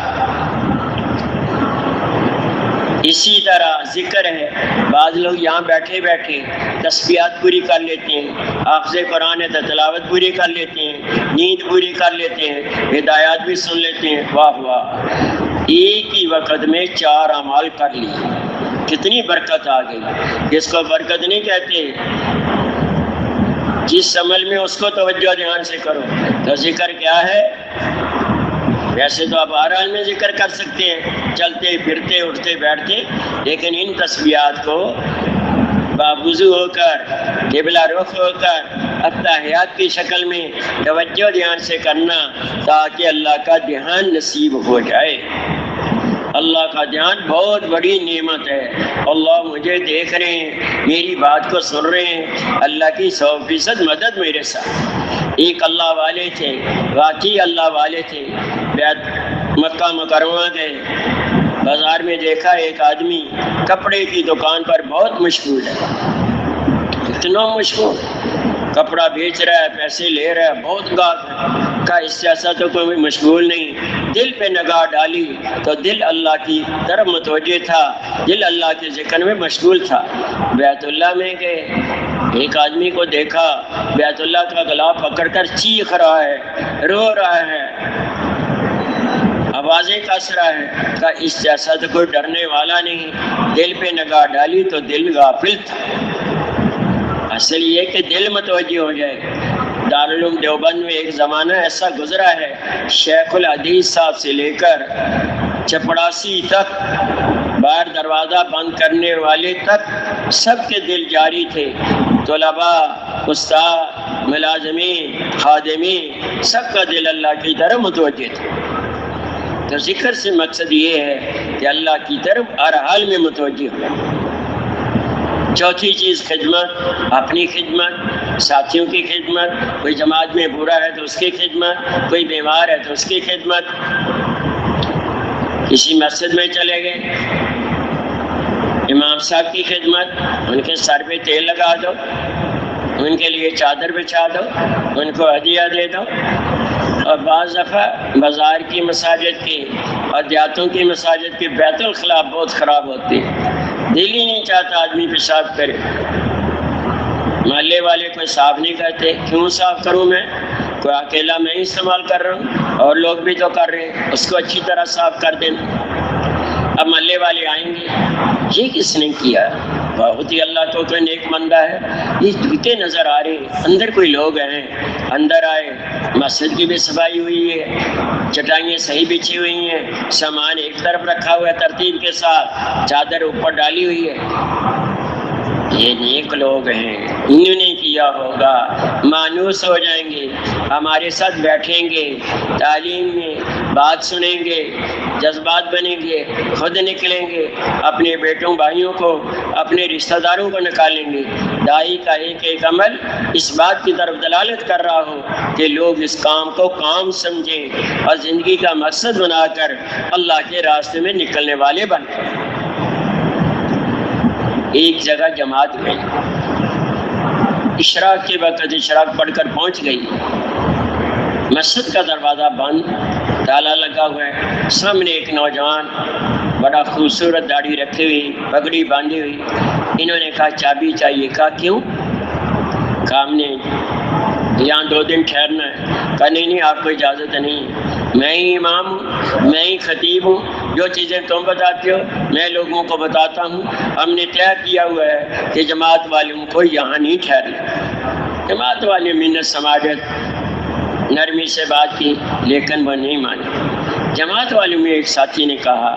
اسی طرح ذکر ہے، بعض لوگ یہاں بیٹھے بیٹھے تسبیحات پوری کر لیتے ہیں، حافظ قرآن ہے تو تلاوت پوری کر لیتے ہیں، نیند پوری کر لیتے ہیں، ہدایات بھی سن لیتے ہیں۔ واہ واہ، ایک ہی وقت میں 4 اعمال کر لیے، کتنی برکت آ گئی۔ جس کو برکت نہیں کہتے، جس عمل میں اس کو توجہ دھیان سے کرو. تو ذکر کیا ہے؟ ویسے تو آپ ہر حال میں ذکر کر سکتے ہیں، چلتے پھرتے اٹھتے بیٹھتے، لیکن ان تسبیحات کو باوضو ہو کر، قبلہ رخ ہو کر، التحیات کی شکل میں توجہ دھیان سے کرنا، تاکہ اللہ کا دھیان نصیب ہو جائے. اللہ کا دھیان بہت بڑی نعمت ہے. اللہ مجھے دیکھ رہے ہیں، میری بات کو سن رہے ہیں، اللہ کی 100% مدد میرے ساتھ. ایک اللہ والے تھے، واقعی اللہ والے تھے. مکہ مکرمہ گئے، بازار میں دیکھا ایک آدمی کپڑے کی دکان پر بہت مشغول ہے. اتنا مشغول، کپڑا بیچ رہا ہے، پیسے لے رہا ہے، بہت گاہک ہے. کا اس سے ایسا تو کوئی مشغول نہیں. دل پہ نگاہ ڈالی تو دل اللہ کی طرف متوجہ تھا، دل اللہ کے ذکر میں مشغول تھا. بیت اللہ میں گئے، ایک آدمی کو دیکھا بیت اللہ کا گلا پکڑ کر چیخ رہا ہے، رو رہا ہے، آوازیں کس رہا ہے. کہ اس سے ایسا تو کوئی ڈرنے والا نہیں. دل پہ نگاہ ڈالی تو دل غافل تھا. اصل یہ کہ دل متوجہ ہو جائے. دارالعلوم دیوبند میں ایک زمانہ ایسا گزرا ہے، شیخ الحدیث صاحب سے لے کر چپڑاسی تک، باہر دروازہ بند کرنے والے تک سب کے دل جاری تھے. طلباء، استاد، ملازمین، خادمین، سب کا دل اللہ کی طرف متوجہ تھا. تو ذکر سے مقصد یہ ہے کہ اللہ کی طرف ہر حال میں متوجہ ہو. چوتھی چیز خدمت، اپنی خدمت، ساتھیوں کی خدمت. کوئی جماعت میں برا ہے تو اس کی خدمت، کوئی بیمار ہے تو اس کی خدمت. کسی مسجد میں چلے گئے، امام صاحب کی خدمت، ان کے سر پہ تیل لگا دو، ان کے لیے چادر بچھا دو، ان کو ہدیہ دے دو. اور بعض دفعہ بازار کی مساجد کی اور دیہاتوں کی مساجد کی بیت الخلاء بہت خراب ہوتی ہے. دل ہی نہیں چاہتا آدمی پیشاب کرے. محلے والے کوئی صاف نہیں کرتے. کیوں صاف کروں میں؟ کوئی اکیلا میں ہی استعمال کر رہا ہوں اور لوگ بھی تو کر رہے ہیں، اس کو اچھی طرح صاف کر دینا. اب محلے والے آئیں گے، یہ کس نے کیا؟ بہت ہی اللہ تو کوئی نیک بندہ ہے. یہ جوتے نظر آ رہے ہیں، اندر کوئی لوگ ہیں. اندر آئے، مسجد کی بھی صفائی ہوئی ہے، چٹائیاں صحیح بچھی ہوئی ہیں، سامان ایک طرف رکھا ہوا ہے ترتیب کے ساتھ، چادر اوپر ڈالی ہوئی ہے. یہ نیک لوگ ہیں، انہوں نے کیا ہوگا. مانوس ہو جائیں گے، ہمارے ساتھ بیٹھیں گے، تعلیم میں بات سنیں گے، جذبات بنیں گے، خود نکلیں گے، اپنے بیٹوں بھائیوں کو، اپنے رشتہ داروں کو نکالیں گے. دائی کا ایک ایک عمل اس بات کی طرف دلالت کر رہا ہو کہ لوگ اس کام کو کام سمجھیں اور زندگی کا مقصد بنا کر اللہ کے راستے میں نکلنے والے بنیں. ایک جگہ جماعت گئی، اشراق کے وقت اشراق پڑھ کر پہنچ گئی. مسجد کا دروازہ بند، تالا لگا ہوا ہے. سامنے ایک نوجوان، بڑا خوبصورت داڑھی رکھی ہوئی، پگڑی باندھی ہوئی. انہوں نے کہا چابی چاہیے. کہا کیوں؟ کہا ہم نے یہاں 2 دن ٹھہرنا ہے. کہا نہیں آپ کو اجازت نہیں. میں ہی امام ہوں، میں ہی خطیب ہوں. جو چیزیں تم بتاتے ہو میں لوگوں کو بتاتا ہوں. ہم نے طے کیا ہوا ہے کہ جماعت والوں کو یہاں نہیں ٹھہرنا. جماعت والے منت سماجت نرمی سے بات کی، لیکن وہ نہیں مانے. جماعت والوں میں ایک ساتھی نے کہا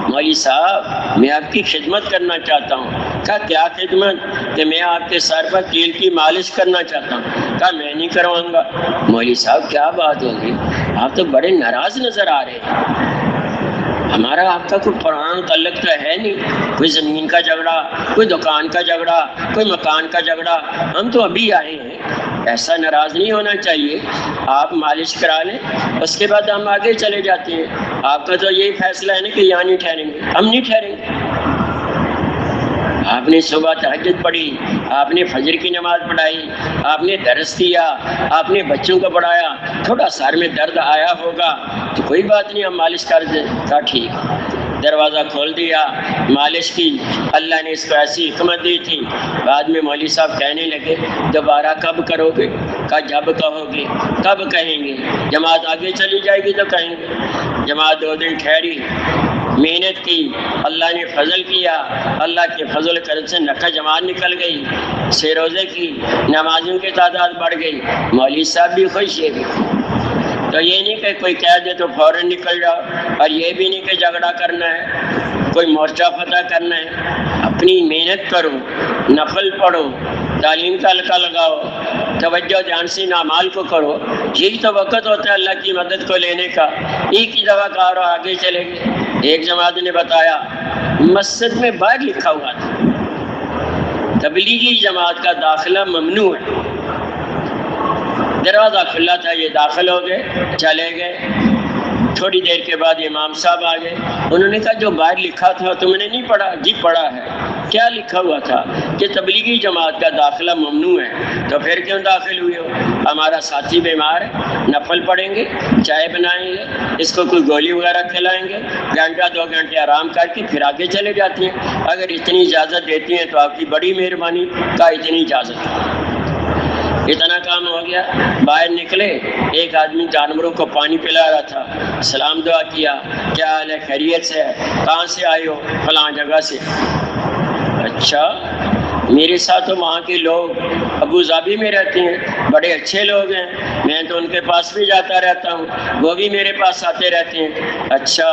مولوی صاحب میں آپ کی خدمت کرنا چاہتا ہوں. کہا کیا خدمت؟ کہ میں آپ کے سر پر تیل کی مالش کرنا چاہتا ہوں. کہا میں نہیں کرواؤں گا. مولوی صاحب کیا بات ہوگی، آپ تو بڑے ناراض نظر آ رہے ہیں. ہمارا آپ کا کوئی پرانا تعلق تو ہے نہیں، کوئی زمین کا جھگڑا، کوئی دکان کا جھگڑا، کوئی مکان کا جھگڑا. ہم تو ابھی آئے ہیں، ایسا ناراض نہیں ہونا چاہیے. آپ مالش کرا لیں، اس کے بعد ہم آگے چلے جاتے ہیں. آپ کا تو یہی فیصلہ ہے نا کہ یہاں نہیں ٹھہریں گے. ہم نہیں ٹھہریں گے. آپ نے صبح تہجد پڑھی، آپ نے فجر کی نماز پڑھائی، آپ نے درس دیا، آپ نے بچوں کو پڑھایا. تھوڑا سر میں درد آیا ہوگا تو کوئی بات نہیں، ہم مالش کر دیں. کہا ٹھیک. دروازہ کھول دیا، مالش کی. اللہ نے اس کو ایسی حکمت دی تھی. بعد میں مولوی صاحب کہنے لگے دوبارہ کب کرو گے؟ کہا جب کہو گے. کب کہیں گے؟ جماعت آگے چلی جائے گی تو کہیں گے. جماعت 2 دن ٹھہری. محنت کی، اللہ نے فضل کیا، اللہ کے فضل کرم سے نقہ جماعت نکل گئی، 6 روزے کی، نمازوں کی تعداد بڑھ گئی، مولوی صاحب بھی خوش، یہ بھی۔ تو یہ نہیں کہ کوئی کہہ دے تو فوراً نکل جاؤ، اور یہ بھی نہیں کہ جھگڑا کرنا ہے، کوئی مورچہ فتح کرنا ہے۔ اپنی محنت کرو، نفل پڑھو، تعلیم کا حلقہ لگاؤ، توجہ دھیان سے اعمال کو کرو، یہی تو وقت ہوتا ہے اللہ کی مدد کو لینے کا۔ ایک ہی دفعہ کہا اور آگے چلے گئے۔ ایک جماعت نے بتایا مسجد میں باہر لکھا ہوا تھا تبلیغی جماعت کا داخلہ ممنوع ہے، دروازہ کھلا تھا، یہ داخل ہو گئے، چلے گئے۔ تھوڑی دیر کے بعد امام صاحب آ گئے، انہوں نے کہا جو باہر لکھا تھا تم نے نہیں پڑھا؟ جی پڑھا ہے۔ کیا لکھا ہوا تھا؟ کہ تبلیغی جماعت کا داخلہ ممنوع ہے۔ تو پھر کیوں داخل ہوئے ہو؟ ہمارا ساتھی بیمار ہے، نفل پڑھیں گے، چائے بنائیں گے، اس کو کوئی گولی وغیرہ کھلائیں گے، گھنٹہ 2 گھنٹے آرام کر کے پھر آگے چلے جاتی ہیں۔ اگر اتنی اجازت دیتی ہیں تو آپ کی بڑی مہربانی کا اتنی اجازت ہے۔ اتنا کام ہو گیا، باہر نکلے، ایک آدمی جانوروں کو پانی پلا رہا تھا، سلام دعا کیا، کیا حال ہے، خیریت سے ہے، کہاں سے آئے ہو؟ فلاں جگہ سے۔ اچھا، میرے ساتھ تو وہاں کے لوگ ابو ظبی میں رہتے ہیں، بڑے اچھے لوگ ہیں، میں تو ان کے پاس بھی جاتا رہتا ہوں، وہ بھی میرے پاس آتے رہتے ہیں۔ اچھا،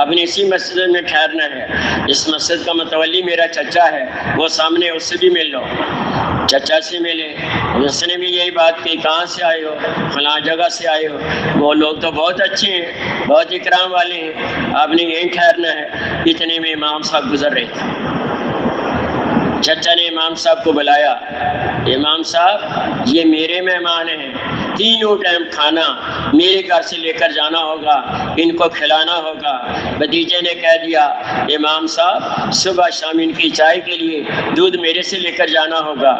آپ نے اسی مسجد میں ٹھہرنا ہے؟ اس مسجد کا متولی میرا چچا ہے، وہ سامنے، اس سے بھی مل لو۔ چچا سے ملے، اس نے بھی یہی بات کی، کہاں سے آئے ہو؟ فلاں جگہ سے آئے ہو۔ وہ لوگ تو بہت اچھے ہیں، بہت اکرام والے ہیں، آپ نے یہیں ٹھہرنا ہے۔ اتنے میں امام صاحب گزر رہے تھے، چچا نے امام صاحب کو بلایا، امام صاحب یہ میرے مہمان ہیں، تینوں ٹائم کھانا میرے گھر سے لے کر جانا ہوگا، ان کو کھلانا ہوگا۔ بھتیجے نے کہہ دیا امام صاحب صبح شام ان کی چائے کے لیے دودھ میرے سے لے کر جانا ہوگا۔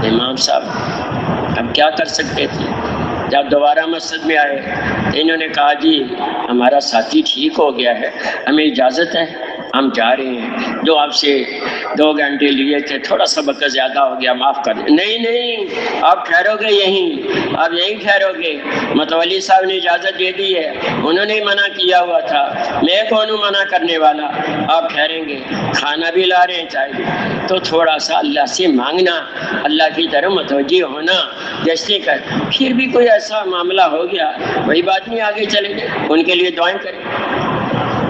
امام صاحب اب کیا کر سکتے تھے؟ جب دوبارہ مسجد میں آئے انہوں نے کہا جی ہمارا ساتھی ٹھیک ہو گیا ہے، ہمیں اجازت ہے، ہم جا رہے ہیں، جو آپ سے 2 گھنٹے لیے تھے تھوڑا سا وقت زیادہ ہو گیا، معاف کر دیں۔ نہیں، آپ ٹھہرو گے یہیں، آپ یہیں ٹھہرو گے، متولی صاحب نے اجازت دے دی ہے، انہوں نے منع کیا ہوا تھا، میں کون ہوں منع کرنے والا؟ آپ ٹھہریں گے، کھانا بھی لا رہے ہیں، چائے بھی۔ تو تھوڑا سا اللہ سے مانگنا، اللہ کی طرف متوجہ ہونا، جیسے کر پھر بھی کوئی ایسا معاملہ ہو گیا وہی بات نہیں، آگے چلیں گے، ان کے لیے دعائیں کریں۔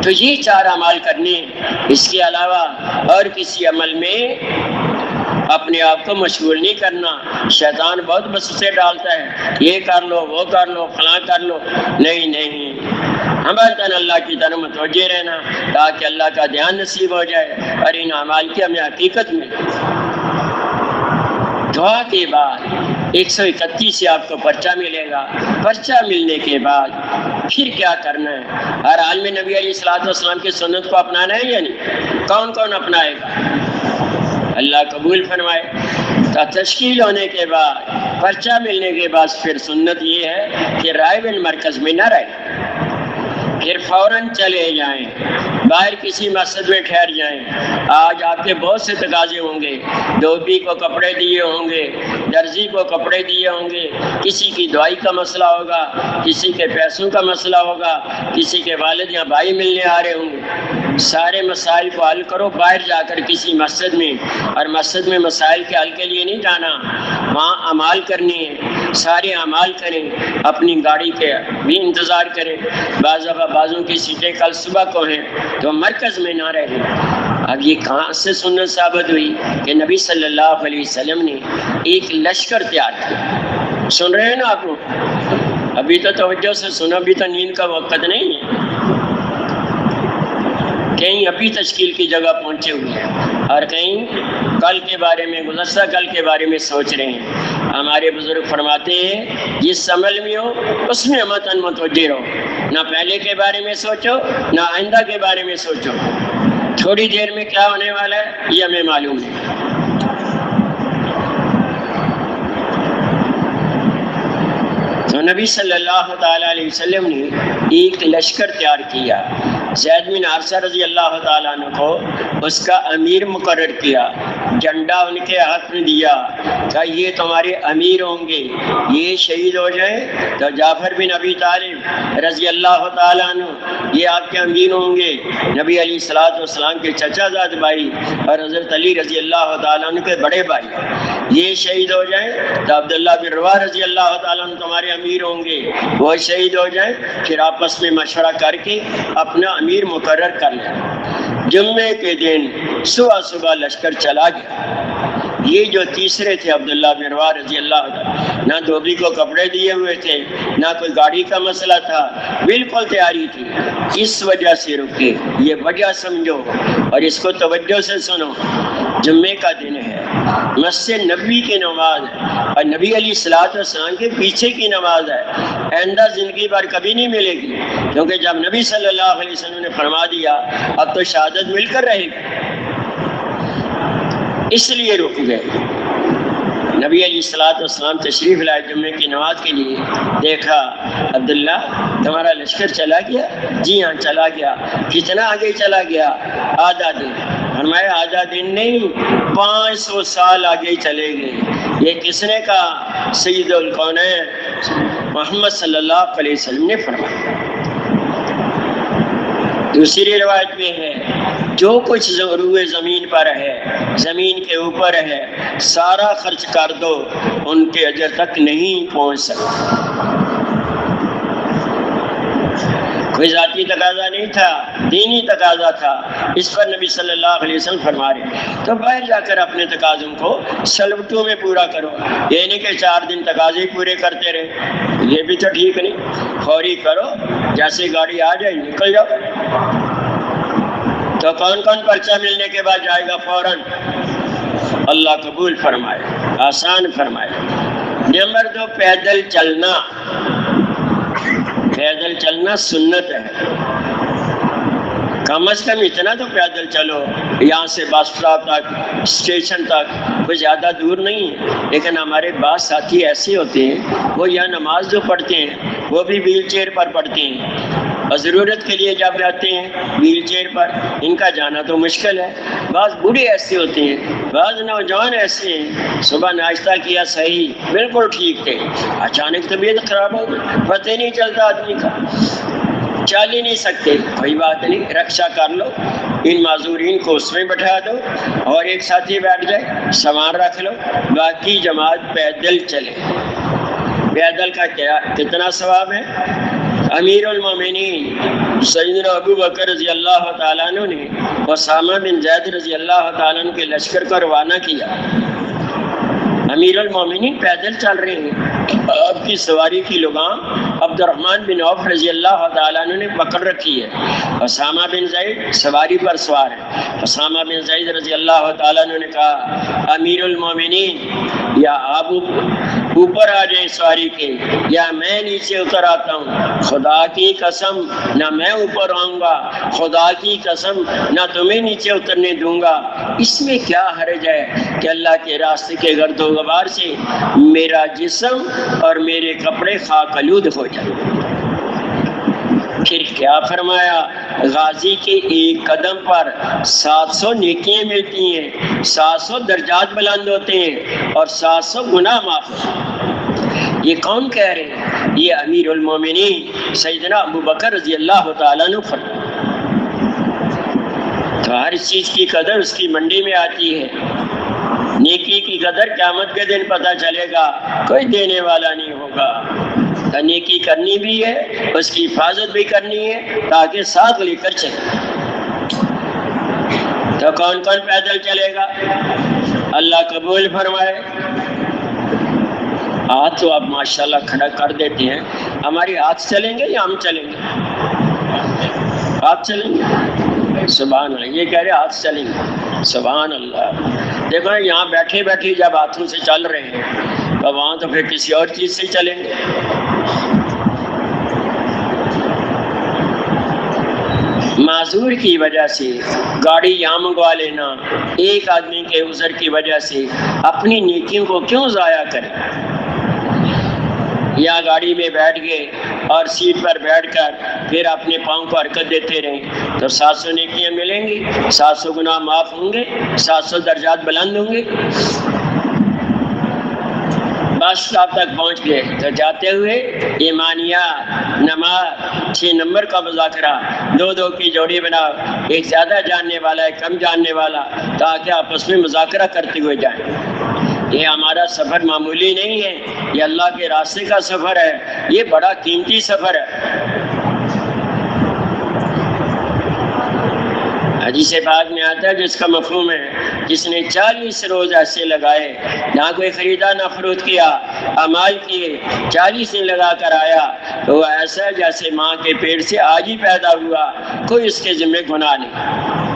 تو یہ 4 اعمال کرنے، اس کے علاوہ اور کسی عمل میں اپنے آپ کو مشغول نہیں کرنا۔ شیطان بہت وسوسے ڈالتا ہے، یہ کر لو، وہ کر لو، فلاں کر لو۔ نہیں، ہمارا اللہ کی طرف متوجہ رہنا تاکہ اللہ کا دھیان نصیب ہو جائے اور ان اعمال کی ہمیں حقیقت ملے۔ دعا کے بعد 131 سے آپ کو پرچہ ملے گا، پرچہ ملنے کے بعد پھر کیا کرنا ہے؟ ہر حال میں نبی علیہ الصلوۃ والسلام کی سنت کو اپنانا ہے یا نہیں؟ کون کون اپنائے گا؟ اللہ قبول فرمائے۔ تو تشکیل ہونے کے بعد، پرچہ ملنے کے بعد پھر سنت یہ ہے کہ رائے بن مرکز میں نہ رہے، پھر فوراً چلے جائیں، باہر کسی مسجد میں ٹھہر جائیں۔ آج آپ کے بہت سے تقاضے ہوں گے، دھوبی کو کپڑے دیے ہوں گے، درزی کو کپڑے دیے ہوں گے، کسی کی دوائی کا مسئلہ ہوگا، کسی کے پیسوں کا مسئلہ ہوگا، کسی کے والد یا بھائی ملنے آ رہے ہوں گے۔ سارے مسائل کو حل کرو باہر جا کر کسی مسجد میں، اور مسجد میں مسائل کے حل کے لیے نہیں جانا، وہاں اعمال کرنی ہے، سارے اعمال کریں، اپنی گاڑی کے بھی انتظار کریں۔ بعض دفعہ بعضوں کی سیٹیں کل صبح کو ہیں تو مرکز میں نہ رہیں۔ اب یہ کہاں سے سنت ثابت ہوئی کہ نبی صلی اللہ علیہ وسلم نے ایک لشکر تیار کیا؟ سن رہے ہیں نا آپ لوگ؟ ابھی تو توجہ سے سنو، ابھی تو نیند کا وقت نہیں ہے، کہیں ابھی تشکیل کی جگہ پہنچے ہوئے ہیں اور کہیں کل کے بارے میں، گزشتہ کل کے بارے میں سوچ رہے ہیں۔ ہمارے بزرگ فرماتے ہیں جس عمل میں ہو اس میں متن متوجہ رہو، نہ پہلے کے بارے میں سوچو نہ آئندہ کے بارے میں سوچو۔ تھوڑی دیر میں کیا ہونے والا ہے یہ ہمیں معلوم ہے۔ تو نبی صلی اللہ تعالیٰ علیہ وسلم نے ایک لشکر تیار کیا، زید بن حارثہ رضی اللہ تعالیٰ عنہ کو اس کا امیر مقرر کیا، جھنڈا ان کے ہاتھ میں دیا کہ یہ تمہارے امیر ہوں گے، یہ شہید ہو جائیں تو جعفر بن ابی طالب رضی اللہ تعالیٰ عنہ یہ آپ کے امیر ہوں گے، نبی علیہ الصلوۃ والسلام کے چچا زاد بھائی اور حضرت علی رضی اللہ تعالیٰ عنہ کے بڑے بھائی یہ شہید ہو جائیں تو عبداللہ بن رواحہ رضی اللہ تعالیٰ عنہ تمہارے امیر ہوں گے، وہ شہید ہو جائیں، پھر آپس میں مشورہ کر کے اپنا امیر مقرر کر لیں۔ جمعے کے دن صبح لشکر چلا گیا۔ یہ جو تیسرے تھے عبداللہ بن رواحہ رضی اللہ عنہ، نہ دھوبی کو کپڑے دیے ہوئے تھے، نہ کوئی گاڑی کا مسئلہ تھا، بالکل تیاری تھی، اس وجہ سے رکے۔ یہ وجہ سمجھو اور اس کو توجہ سے سنو۔ جمعے کا دن ہے، مسجد نبوی کی نماز ہے اور نبی علیہ الصلوۃ والسلام کے پیچھے کی نماز ہے، آئندہ زندگی بھر کبھی نہیں ملے گی، کیونکہ جب نبی صلی اللہ علیہ وسلم نے فرما دیا اب تو شہادت مل کر رہے گی، اس لیے رک گئے۔ نبی علیہ الصلوۃ والسلام تشریف لائے جمعے کی نماز کے لیے، دیکھا عبداللہ تمہارا لشکر چلا گیا؟ جی ہاں چلا گیا۔ کتنا آگے چلا گیا؟ آدھا دن۔ فرمایا آدھا دن نہیں، 500 سال آگے چلے گئے۔ یہ کس نے کہا؟ سید الکونین محمد صلی اللہ علیہ وسلم نے فرمایا۔ دوسری روایت میں ہے جو کچھ روئے زمین پر ہے، زمین کے اوپر ہے، سارا خرچ کر دو، ان کے اجر تک نہیں پہنچ سکتا۔ کوئی ذاتی تقاضا نہیں تھا، دینی تقاضا تھا، اس پر نبی صلی اللہ علیہ وسلم فرما رہے تو باہر جا کر اپنے تقاضوں کو سلوٹوں میں پورا کرو، یہ نہیں کہ 4 دن تقاضے پورے کرتے رہے، یہ بھی تو ٹھیک نہیں۔ فوری کرو، جیسے گاڑی آ جائے نکل جاؤ۔ تو کون کون پرچہ ملنے کے بعد جائے گا فوراً؟ اللہ قبول فرمائے، آسان فرمائے۔ نمبر 2 پیدل چلنا۔ پیدل چلنا سنت ہے، کم از کم اتنا تو پیدل چلو، یہاں سے بس اسٹاپ تک، اسٹیشن تک، کوئی زیادہ دور نہیں ہے۔ لیکن ہمارے بعض ساتھی ایسے ہوتے ہیں وہ یہاں نماز جو پڑھتے ہیں وہ بھی ویل چیئر پر پڑھتے ہیں، اور ضرورت کے لیے جب رہتے ہیں ویل چیئر پر، ان کا جانا تو مشکل ہے۔ بعض بوڑھے ایسے ہوتے ہیں، بعض نوجوان ایسے ہیں، صبح ناشتہ کیا صحیح بالکل ٹھیک تھے، اچانک طبیعت خراب ہو گئی، پتہ نہیں چلتا آدمی کا، چل ہی نہیں سکتے۔ کوئی بات نہیں، رکشا کر لو، ان معذورین کو اس میں بٹھا دو اور ایک ساتھی بیٹھ جائے، سامان رکھ لو، باقی جماعت پیدل چلے۔ پیدل کا کتنا ثواب ہے؟ امیر المومنین سیدنا ابو بکر رضی اللہ تعالیٰ عنہ نے اسامہ بن زید رضی اللہ تعالیٰ عنہ کے لشکر کو روانہ کیا۔ امیر المومنین پیدل چل رہے ہیں، آپ کی سواری کی لگام عبد الرحمن بن عوف رضی اللہ تعالیٰ عنہ نے پکڑ رکھی ہے، اسامہ بن زید سواری پر سوار ہے۔ اسامہ بن زید رضی اللہ تعالیٰ عنہ نے کہا امیر المومنین یا آپ اوپر آ جائیں سواری کے یا میں نیچے اتر آتا ہوں، خدا کی قسم نہ میں اوپر آؤں گا، خدا کی قسم نہ تمہیں نیچے اترنے دوں گا۔ اس میں کیا حرج ہے کہ اللہ کے راستے کے گرد و غبار سے میرا جسم اور میرے کپڑے خاک آلود ہو جائیں۔ پھر کیا فرمایا؟ غازی کے ایک قدم پر 700 نیکیاں ملتی ہیں، 700 درجات بلند ہوتے ہیں اور 700 گناہ معاف ہوتے ہیں۔ یہ کون کہہ رہے ہیں؟ یہ امیر المومنین سیدنا ابو بکر رضی اللہ تعالیٰ عنہ فرماتے ہیں۔ تو ہر چیز کی قدر اس کی منڈی میں آتی ہے، نیکی کی قدر قیامت کے دن پتہ چلے گا، کوئی دینے والا نہیں ہوگا۔ نیکی کرنی بھی ہے، اس کی حفاظت بھی کرنی ہے تاکہ ساتھ لے کر چلے۔ تو کون کون پیدل چلے گا؟ اللہ قبول فرمائے۔ ہاتھ تو آپ ماشاءاللہ کھڑا کر دیتے ہیں، ہماری ہاتھ چلیں گے یا ہم چلیں گے؟ ہاتھ چلیں گے؟ سبحان اللہ، یہ کہہ رہے ہاتھ چلیں گے، سبحان اللہ۔ دیکھو یہاں بیٹھے بیٹھے جب ہاتھوں سے چل رہے ہیں تو وہاں تو پھر کسی اور چیز سے چلیں گے۔ معذور کی وجہ سے گاڑی یہاں منگوا لینا، ایک آدمی کے عذر کی وجہ سے اپنی نیکیوں کو کیوں ضائع کریں؟ یا گاڑی میں بیٹھ گئے اور سیٹ پر بیٹھ کر پھر اپنے پاؤں کو حرکت دیتے رہیں تو 700 نیکیاں ملیں گی، 700 گناہ معاف ہوں گے، 700 درجات بلند ہوں گے۔ بس اسٹاپ تک پہنچ گئے تو جاتے ہوئے ایمانیات، نماز، 6 نمبر کا مذاکرہ، 2 کی جوڑی بناؤ، ایک زیادہ جاننے والا ہے کم جاننے والا، تاکہ آپس میں مذاکرہ کرتے ہوئے جائیں۔ یہ ہمارا سفر معمولی نہیں ہے، یہ اللہ کے راستے کا سفر ہے، یہ بڑا قیمتی سفر ہے۔ حدیث پاک میں آتا ہے جس کا مفہوم ہے جس نے 40 روز ایسے لگائے، نہ کوئی خریدا نہ فروخت کیا، اعمال کیے، 40 دن لگا کر آیا تو وہ ایسا ہے جیسے ماں کے پیٹ سے آج ہی پیدا ہوا، کوئی اس کے ذمہ گناہ نہیں۔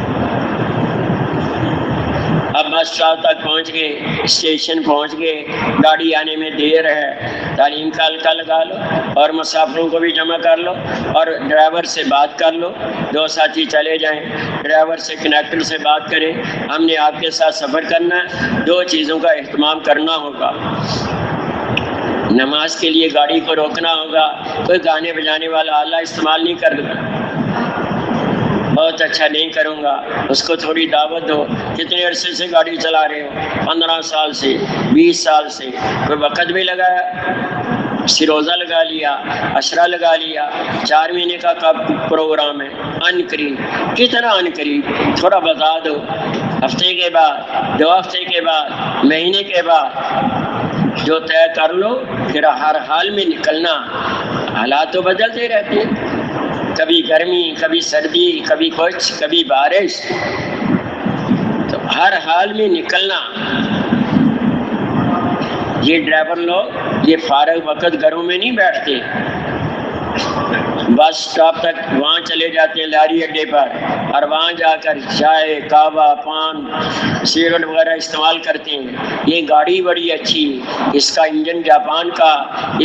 اب بس اسٹاپ تک پہنچ گئے، اسٹیشن پہنچ گئے، گاڑی آنے میں دیر ہے، تعلیم کا حلقہ لگا لو اور مسافروں کو بھی جمع کر لو اور ڈرائیور سے بات کر لو، 2 ساتھی چلے جائیں، ڈرائیور سے کنیکٹر سے بات کریں، ہم نے آپ کے ساتھ سفر کرنا ہے، 2 چیزوں کا اہتمام کرنا ہوگا۔ نماز کے لیے گاڑی کو روکنا ہوگا، کوئی گانے بجانے والا آلہ استعمال نہیں کرنا، بہت اچھا نہیں کروں گا، اس کو تھوڑی دعوت دو۔ کتنے عرصے سے گاڑی چلا رہے ہو؟ 15 سال سے، 20 سال سے، کوئی وقت بھی لگایا، سروزہ لگا لیا، عشرہ لگا لیا، 4 مہینے کا کب پروگرام ہے، ان قریب، کتنا ان قریب تھوڑا بتا دو، ہفتے کے بعد، 2 ہفتے کے بعد، مہینے کے بعد، جو طے کر لو، پھر ہر حال میں نکلنا۔ حالات تو بدلتے رہتے ہیں، کبھی گرمی، کبھی سردی، کبھی کچھ، کبھی بارش، تو ہر حال میں نکلنا۔ یہ ڈرائیور لوگ یہ فارغ وقت گھروں میں نہیں بیٹھتے، بس اسٹاپ تک وہاں چلے جاتے ہیں لاری اڈے پر، اور وہاں جا کر چائے، کعوہ، پان، سگریٹ وغیرہ استعمال کرتے ہیں۔ یہ گاڑی بڑی اچھی، اس کا انجن جاپان کا،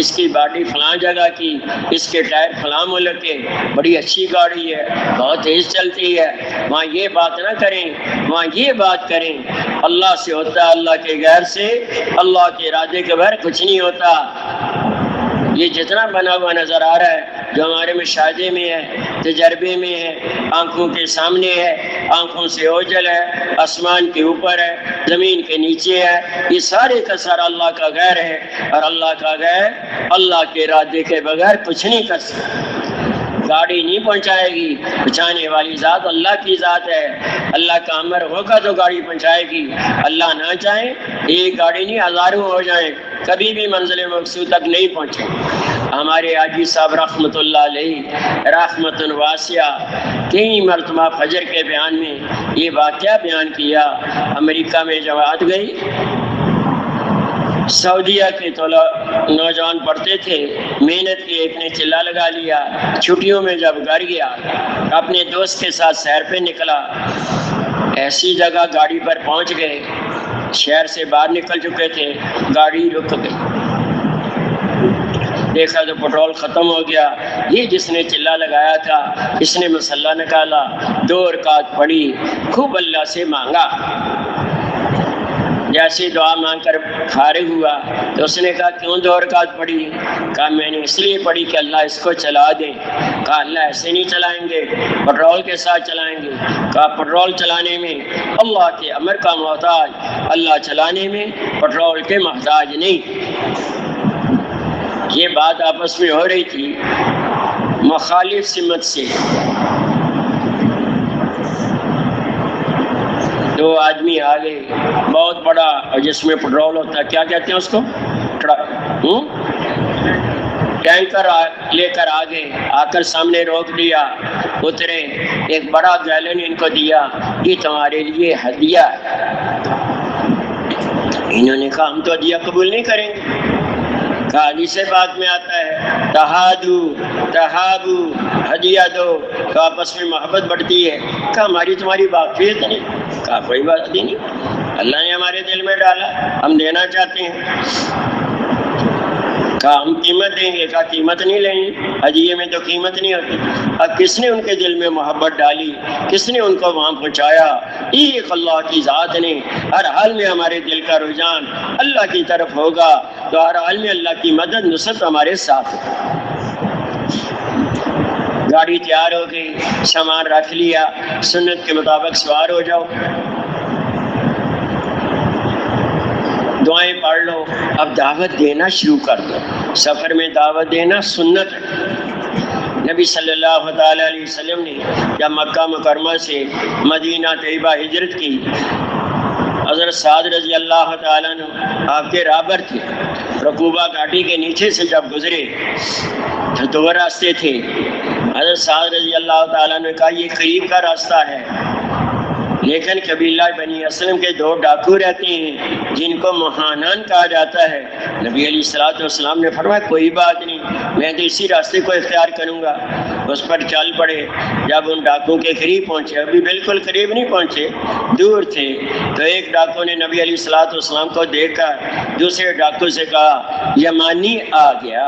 اس کی باڈی فلاں جگہ کی، اس کے ٹائر فلاں ملک کے، بڑی اچھی گاڑی ہے، بہت تیز چلتی ہے۔ وہاں یہ بات نہ کریں، وہاں یہ بات کریں، اللہ سے ہوتا ہے، اللہ کے غیر سے، اللہ کے ارادے کے بغیر کچھ نہیں ہوتا۔ یہ جتنا بنا ہوا نظر آ رہا ہے، جو ہمارے مشاہدے میں ہے، تجربے میں ہے، آنکھوں کے سامنے ہے، آنکھوں سے اوجھل ہے، آسمان کے اوپر ہے، زمین کے نیچے ہے، یہ سارے کا سارا اللہ کا غیر ہے، اور اللہ کا غیر اللہ کے ارادے کے بغیر کچھ نہیں کر سکتا۔ گاڑی نہیں پہنچائے گی، پہنچانے والی ذات اللہ کی ذات ہے، اللہ کا امر ہوگا تو گاڑی پہنچائے گی، اللہ نہ چاہے ایک گاڑی نہیں ہزاروں ہو جائیں، کبھی بھی منزل مقصود تک نہیں پہنچے۔ ہمارے حاجی صاحب رحمۃ اللہ علیہ رحمت واسعہ کئی مرتبہ فجر کے بیان میں یہ واقعہ بیان کیا۔ امریکہ میں جماعت گئی، سعودیہ کے نوجوان پڑھتے تھے، محنت کی، ایک نے چلا لگا لیا، چھٹیوں میں جب گھر گیا اپنے دوست کے ساتھ سیر پہ نکلا، ایسی جگہ گاڑی پر پہنچ گئے، شہر سے باہر نکل چکے تھے، گاڑی رک گئی، دیکھا تو پیٹرول ختم ہو گیا۔ یہ جس نے چلا لگایا تھا، اس نے مسلح نکالا، 2 رکعت پڑھی، خوب اللہ سے مانگا، جیسے دعا مانگ کر فارغ ہوا تو اس نے کہا کیوں 2 رکعت پڑھی؟ کہا میں نے اس لیے پڑھی کہ اللہ اس کو چلا دے۔ کہا اللہ ایسے نہیں چلائیں گے، پیٹرول کے ساتھ چلائیں گے۔ کہا پیٹرول چلانے میں اللہ کے امر کا محتاج، اللہ چلانے میں پیٹرول کے محتاج نہیں۔ یہ بات آپس میں ہو رہی تھی مخالف سمت سے، 2 آدمی آ گئے، بہت بڑا جس میں پیٹرول ہوتا ہے، کیا کہتے ہیں اس کو، ٹینکر لے کر آ گئے، آ کر سامنے روک دیا، اترے، ایک بڑا گیلن ان کو دیا، یہ تمہارے لیے ہدیہ ہے۔ انہوں نے کہا ہم تو ہدیہ قبول نہیں کریں گے۔ کہا حدیث پاک میں آتا ہے تہادو تہابو، ہدیہ دو تو آپس میں محبت بڑھتی ہے۔ کہا ہماری تمہاری واقفیت نہیں۔ کہا کوئی بات نہیں، اللہ نے ہمارے دل میں ڈالا، ہم دینا چاہتے ہیں۔ کہا ہم قیمت دیں گے، کہا قیمت نہیں لیں گے، ہدیے میں تو قیمت نہیں ہوتی۔ اب کس نے ان کے دل میں محبت ڈالی، کس نے ان کو وہاں پہنچایا؟ ایک اللہ کی ذات نے۔ ہر حال میں ہمارے دل کا رجحان اللہ کی طرف ہوگا تو ہر حال میں اللہ کی مدد نصرت ہمارے ساتھ ہے۔ گاڑی تیار ہو گئی، سامان رکھ لیا، سنت کے مطابق سوار ہو جاؤ، دعائیں پڑھ لو، اب دعوت دینا شروع کر دو۔ سفر میں دعوت دینا سنت ہے۔ نبی صلی اللہ تعالیٰ علیہ وسلم نے جب مکہ مکرمہ سے مدینہ طیبہ ہجرت کی، حضرت سعد رضی اللہ تعالیٰ عنہ آپ کے رابر تھے، رکوبہ گھاٹی کے نیچے سے جب گزرے تو دو راستے تھے۔ حضرت سعد رضی اللہ تعالیٰ نے کہا یہ قریب کا راستہ ہے، لیکن قبیلہ بنی اسلم کے دو ڈاکو رہتے ہیں جن کو مہانان کہا جاتا ہے۔ نبی علیہ الصلوۃ والسلام نے فرمایا کوئی بات نہیں، میں تو اسی راستے کو اختیار کروں گا۔ اس پر چل پڑے۔ جب ان ڈاکو کے قریب پہنچے، ابھی بالکل قریب نہیں پہنچے، دور تھے، تو ایک ڈاکو نے نبی علیہ الصلوۃ والسلام کو دیکھ کر دوسرے ڈاکو سے کہا یمانی آ گیا۔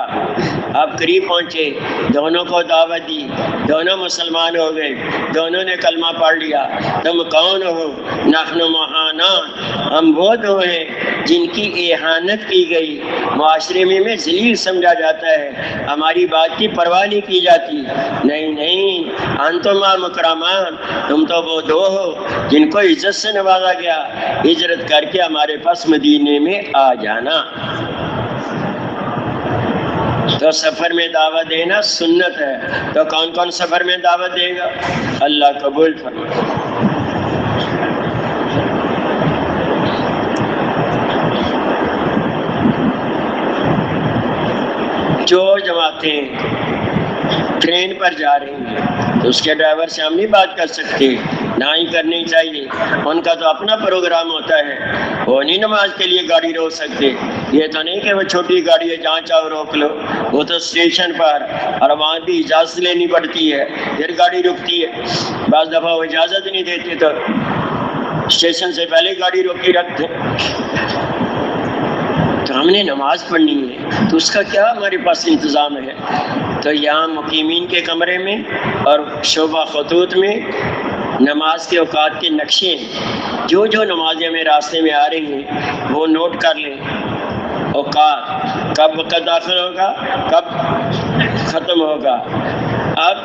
اب قریب پہنچے، دونوں کو دعوت دی، دونوں مسلمان ہو گئے، دونوں نے کلمہ پڑھ لیا۔ تم کون ہو؟ نحن مہانان، ہم وہ دو ہیں جن کی اہانت کی گئی، معاشرے میں ذلیل سمجھا جاتا ہے، ہماری بات کی پرواہ نہیں کی جاتی۔ نہیں نہیں، انتما مکرمان، تم تو وہ دو ہو جن کو عزت سے نوازا گیا، ہجرت کر کے ہمارے پاس مدینے میں آ جانا۔ تو سفر میں دعوت دینا سنت ہے۔ تو کون کون سفر میں دعوت دے گا؟ اللہ قبول فرمائے۔ جو جماعتیں ٹرین پر جا رہی ہیں تو اس کے ڈرائیور سے ہم نہیں بات کر سکتے، نہ ہی کرنی چاہیے، ان کا تو اپنا پروگرام ہوتا ہے، وہ نہیں نماز کے لیے گاڑی روک سکتے۔ یہ تو نہیں کہ وہ چھوٹی گاڑی ہے جہاں چاہو روک لو، وہ تو اسٹیشن پر، اور وہاں بھی اجازت لینی پڑتی ہے، پھر گاڑی رکتی ہے۔ بعض دفعہ وہ اجازت نہیں دیتے تو اسٹیشن سے پہلے گاڑی روکی رکھتے۔ تو ہم نے نماز پڑھنی ہے تو اس کا کیا ہمارے پاس انتظام ہے؟ تو یہاں مقیمین کے کمرے میں اور شعبہ خطوط میں نماز کے اوقات کے نقشے ہیں، جو جو نمازیں ہمیں راستے میں آ رہی ہیں وہ نوٹ کر لیں۔ اوقات، کب وقت داخل ہوگا، کب ختم ہوگا۔ اب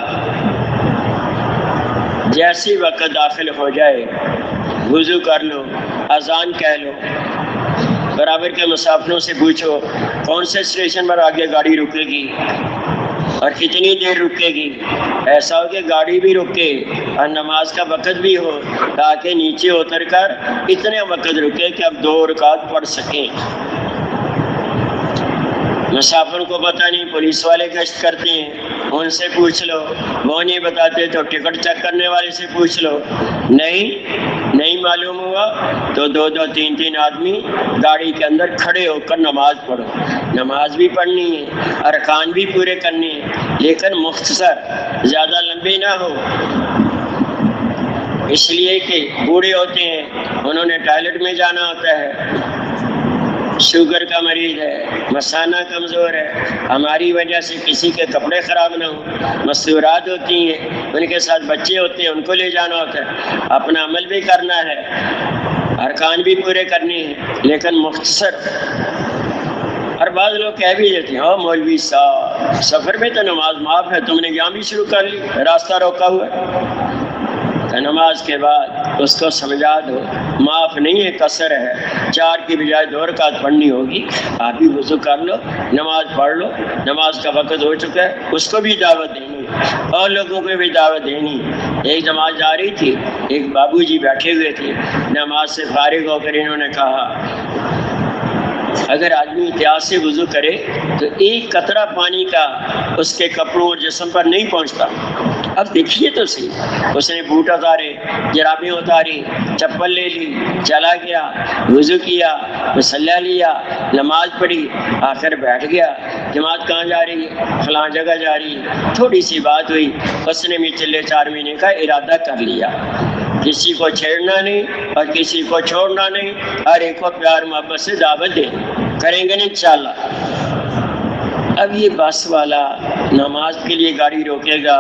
جیسی وقت داخل ہو جائے وضو کر لو، اذان کہہ لو، برابر کے مسافروں سے پوچھو کون سے اسٹیشن پر آگے گاڑی رکے گی اور کتنی دیر رکے گی۔ ایسا ہو کہ گاڑی بھی رکے اور نماز کا وقت بھی ہو، تاکہ نیچے اتر کر اتنے وقت رکے کہ اب 2 رکعت پڑھ سکیں۔ مسافر کو پتہ نہیں، پولیس والے گشت کرتے ہیں، ان سے پوچھ لو، وہ نہیں بتاتے تو ٹکٹ چیک کرنے والے سے پوچھ لو۔ نہیں معلوم ہوا تو 2 3 آدمی گاڑی کے اندر کھڑے ہو کر نماز پڑھو۔ نماز بھی پڑھنی ہے، ارکان بھی پورے کرنے ہیں، لیکن مختصر، زیادہ لمبے نہ ہو، اس لیے کہ بوڑھے ہوتے ہیں، انہوں نے ٹوائلٹ میں جانا ہوتا ہے، شوگر کا مریض ہے، مثانہ کمزور ہے، ہماری وجہ سے کسی کے کپڑے خراب نہ ہوں، مستورات ہوتی ہیں، ان کے ساتھ بچے ہوتے ہیں، ان کو لے جانا ہوتا ہے، اپنا عمل بھی کرنا ہے، ارکان بھی پورے کرنے ہیں، لیکن مختصر۔ اور بعض لوگ کہہ بھی دیتے ہیں مولوی صاحب سفر میں تو نماز معاف ہے، تم نے یہاں بھی شروع کر لی، راستہ روکا ہوا ہے۔ تو نماز کے بعد اس کو سمجھا دو معاف نہیں ہے، قصر ہے، 4 کی بجائے 2 رکعت پڑھنی ہوگی، آپ بھی وضو کر لو، نماز پڑھ لو، نماز کا وقت ہو چکا ہے۔ اس کو بھی دعوت دینی اور لوگوں کو بھی دعوت دینی۔ ایک نماز جا رہی تھی، ایک بابو جی بیٹھے ہوئے تھے، نماز سے فارغ ہو کر انہوں نے کہا اگر آدمی احتیاط سے وضو کرے تو ایک قطرہ پانی کا اس کے کپڑوں اور جسم پر نہیں پہنچتا۔ اب دیکھیے تو صحیح، اس نے بوٹ اتارے، جرابیں اتاری، چپل لے لی، چلا گیا، وضو کیا، مصلی لیا، نماز پڑھی، آخر بیٹھ گیا۔ جماعت کہاں جا رہی ہے؟ فلاں جگہ جا رہی ہے۔ تھوڑی سی بات ہوئی، اس نے بھی چلے 4 مہینے کا ارادہ کر لیا، کسی کو چھیڑنا نہیں اور کسی کو چھوڑنا نہیں، ہر ایک کو پیار محبت سے دعوت دے، کریں گے انشاءاللہ۔ اب یہ بس والا نماز کے لیے گاڑی روکے گا،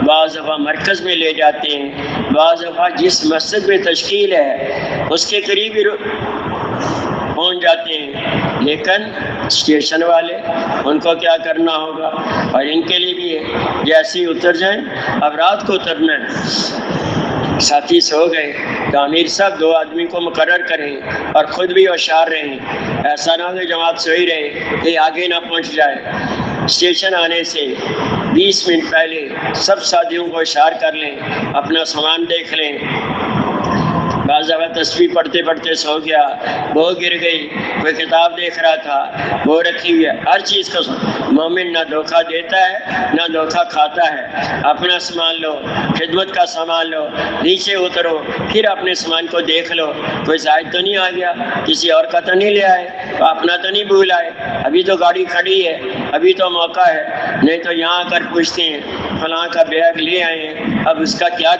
بعض دفعہ مرکز میں لے جاتے ہیں، بعض دفعہ جس مسجد میں تشکیل ہے اس کے قریب ہی پہنچ جاتے ہیں، لیکن اسٹیشن والے ان کو کیا کرنا ہوگا؟ اور ان کے لیے بھی ہے، جیسے ہی اتر جائیں، اب رات کو اترنا ہے، ساتھی سو گئے تو امیر صاحب 2 آدمی کو مقرر کریں اور خود بھی ہوشیار رہیں، ایسا نہ ہو کہ جماعت سوئی رہے کہ آگے نہ پہنچ جائے۔ اسٹیشن آنے سے 20 منٹ پہلے سب ساتھیوں کو ہوشیار کر لیں، اپنا سامان دیکھ لیں۔ بعض دفعہ تسبیح پڑھتے پڑھتے سو گیا، وہ گر گئی، کوئی کتاب دیکھ رہا تھا وہ رکھی ہوئی ہے، ہر چیز کو مومن نہ دھوکہ دیتا ہے نہ دھوکہ کھاتا ہے۔ اپنا سامان لو، خدمت کا سامان لو، نیچے اترو، پھر اپنے سامان کو دیکھ لو، کوئی زائد تو نہیں آ گیا، کسی اور کا تو نہیں لے آئے، اپنا تو نہیں بھول آئے، ابھی تو گاڑی کھڑی ہے، ابھی تو موقع ہے، نہیں تو یہاں آ کر پوچھتے ہیں فلاں کا بیگ لے آئے ہیں، اب اس کا کیا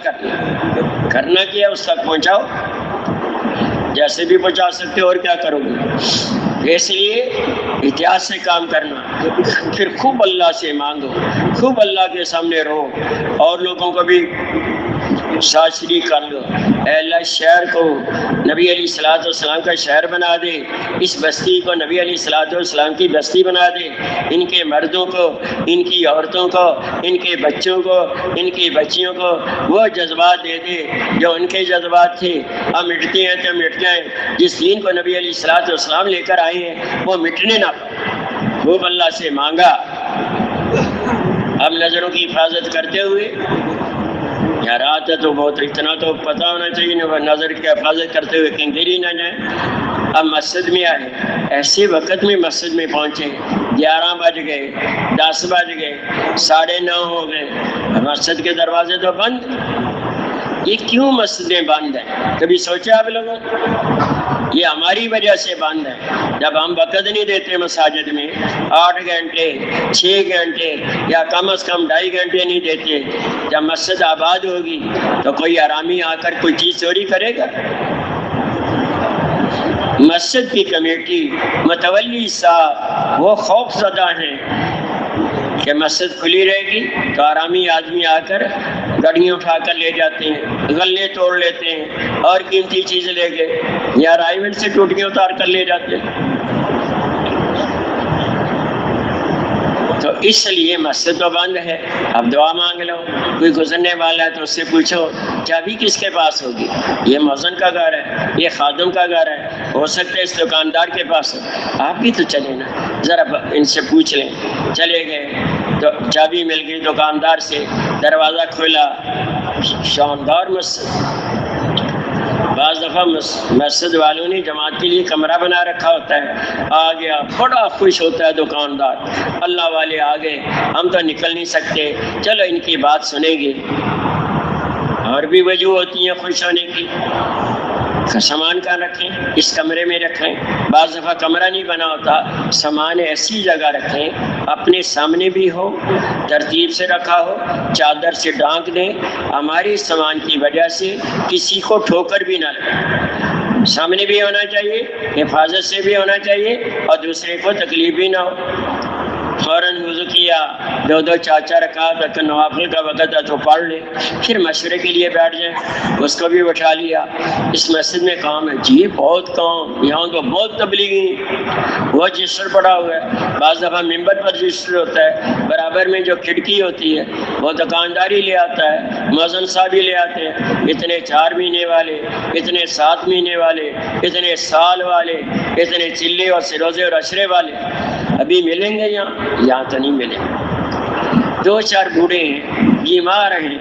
کرنا کیا، اس تک پہنچاؤ، جیسے بھی پہنچا سکتے اور کیا کرو گے۔ اس لیے احتیاط سے کام کرنا، پھر خوب اللہ سے مانگو، خوب اللہ کے سامنے رو، اور لوگوں کو بھی ساتھ شریک کر لو۔ اے اللہ شہر کو نبی علیہ الصلوۃ والسلام کا شہر بنا دے، اس بستی کو نبی علیہ الصلوۃ والسلام کی بستی بنا دے، ان کے مردوں کو، ان کی عورتوں کو، ان کے بچوں کو، ان کی بچیوں کو وہ جذبات دے دے جو ان کے جذبات تھے، اب مٹتے ہیں تو مٹ جائیں، جس دین کو نبی علیہ الصلوۃ والسلام لے کر آئے ہیں وہ مٹنے نہ پائے۔ خوب اللہ سے مانگا۔ اب نظروں کی حفاظت کرتے ہوئے، یا رات ہے تو بہت اتنا تو پتہ ہونا چاہیے، نظر کی حفاظت کرتے ہوئے کہیں گری نہ جائیں۔ اب مسجد میں آئے، ایسے وقت میں مسجد میں پہنچے، 11 بج گئے، 10 بج گئے، 9:30 ہو گئے، مسجد کے دروازے تو بند۔ یہ کیوں مسجدیں بند ہیں؟ کبھی سوچا آپ لوگوں؟ یہ ہماری وجہ سے بند ہے۔ جب ہم وقت نہیں دیتے مساجد میں، 8 گھنٹے 6 گھنٹے یا کم از کم 2.5 گھنٹے نہیں دیتے، جب مسجد آباد ہوگی تو کوئی حرامی آ کر کوئی چیز چوری کرے گا؟ مسجد کی کمیٹی، متولی صاحب وہ خوف زدہ ہیں کہ مسجد کھلی رہے گی تو حرامی آدمی آ کر گاڑیاں اٹھا کر لے جاتے ہیں، غلے توڑ لیتے ہیں اور قیمتی چیزیں لے گئے، یا رائیوٹ سے ٹوٹیاں اتار کر لے جاتے ہیں۔ تو اس لیے مسجد تو بند ہے۔ اب دعا مانگ لو، کوئی گزرنے والا ہے تو اس سے پوچھو چابی کس کے پاس ہوگی؟ یہ مؤذن کا گھر ہے، یہ خادم کا گھر ہے، ہو سکتا ہے اس دکاندار کے پاس ہو، آپ بھی تو چلے نا، ذرا ان سے پوچھ لیں۔ چلے گئے تو چابی مل گئی دکاندار سے، دروازہ کھولا، شاندار مسجد۔ بعض دفعہ مسجد والوں نے جماعت کے لیے کمرہ بنا رکھا ہوتا ہے، آ گیا بڑا خوش ہوتا ہے دکاندار، اللہ والے آ گئے، ہم تو نکل نہیں سکتے، چلو ان کی بات سنیں گے۔ اور بھی وجہ ہوتی ہیں خوش ہونے کی۔ سامان کہاں رکھیں؟ اس کمرے میں رکھیں۔ بعض دفعہ کمرہ نہیں بنا ہوتا، سامان ایسی جگہ رکھیں اپنے سامنے بھی ہو، ترتیب سے رکھا ہو، چادر سے ڈھانک دیں، ہماری سامان کی وجہ سے کسی کو ٹھوکر بھی نہ لگے۔ سامنے بھی ہونا چاہیے، حفاظت سے بھی ہونا چاہیے، اور دوسرے کو تکلیف بھی نہ ہو۔ فوراً وضو کیا، 2 4 رکعت نوافل کا وقت ہے تو پڑھ لیں، پھر مشورے کے لیے بیٹھ جائیں، اس کو بھی اٹھا لیا۔ اس مسجد میں کام ہے جی، بہت کام، یہاں تو بہت تبلیغی، وہ رجسٹر پڑا ہوا ہے، بعض دفعہ ممبر پر رجسٹر ہوتا ہے، برابر میں جو کھڑکی ہوتی ہے وہ دکانداری لے آتا ہے، مؤذن صاحب ہی لے آتے ہیں، اتنے 4 مہینے والے، اتنے 7 مہینے والے، اتنے سال والے، اتنے چلے اور سروزے اور عشرے والے۔ ابھی ملیں گے یہاں تو نہیں ملیں گے۔ 2 4 بوڑھے ہیں، بیمار ہیں،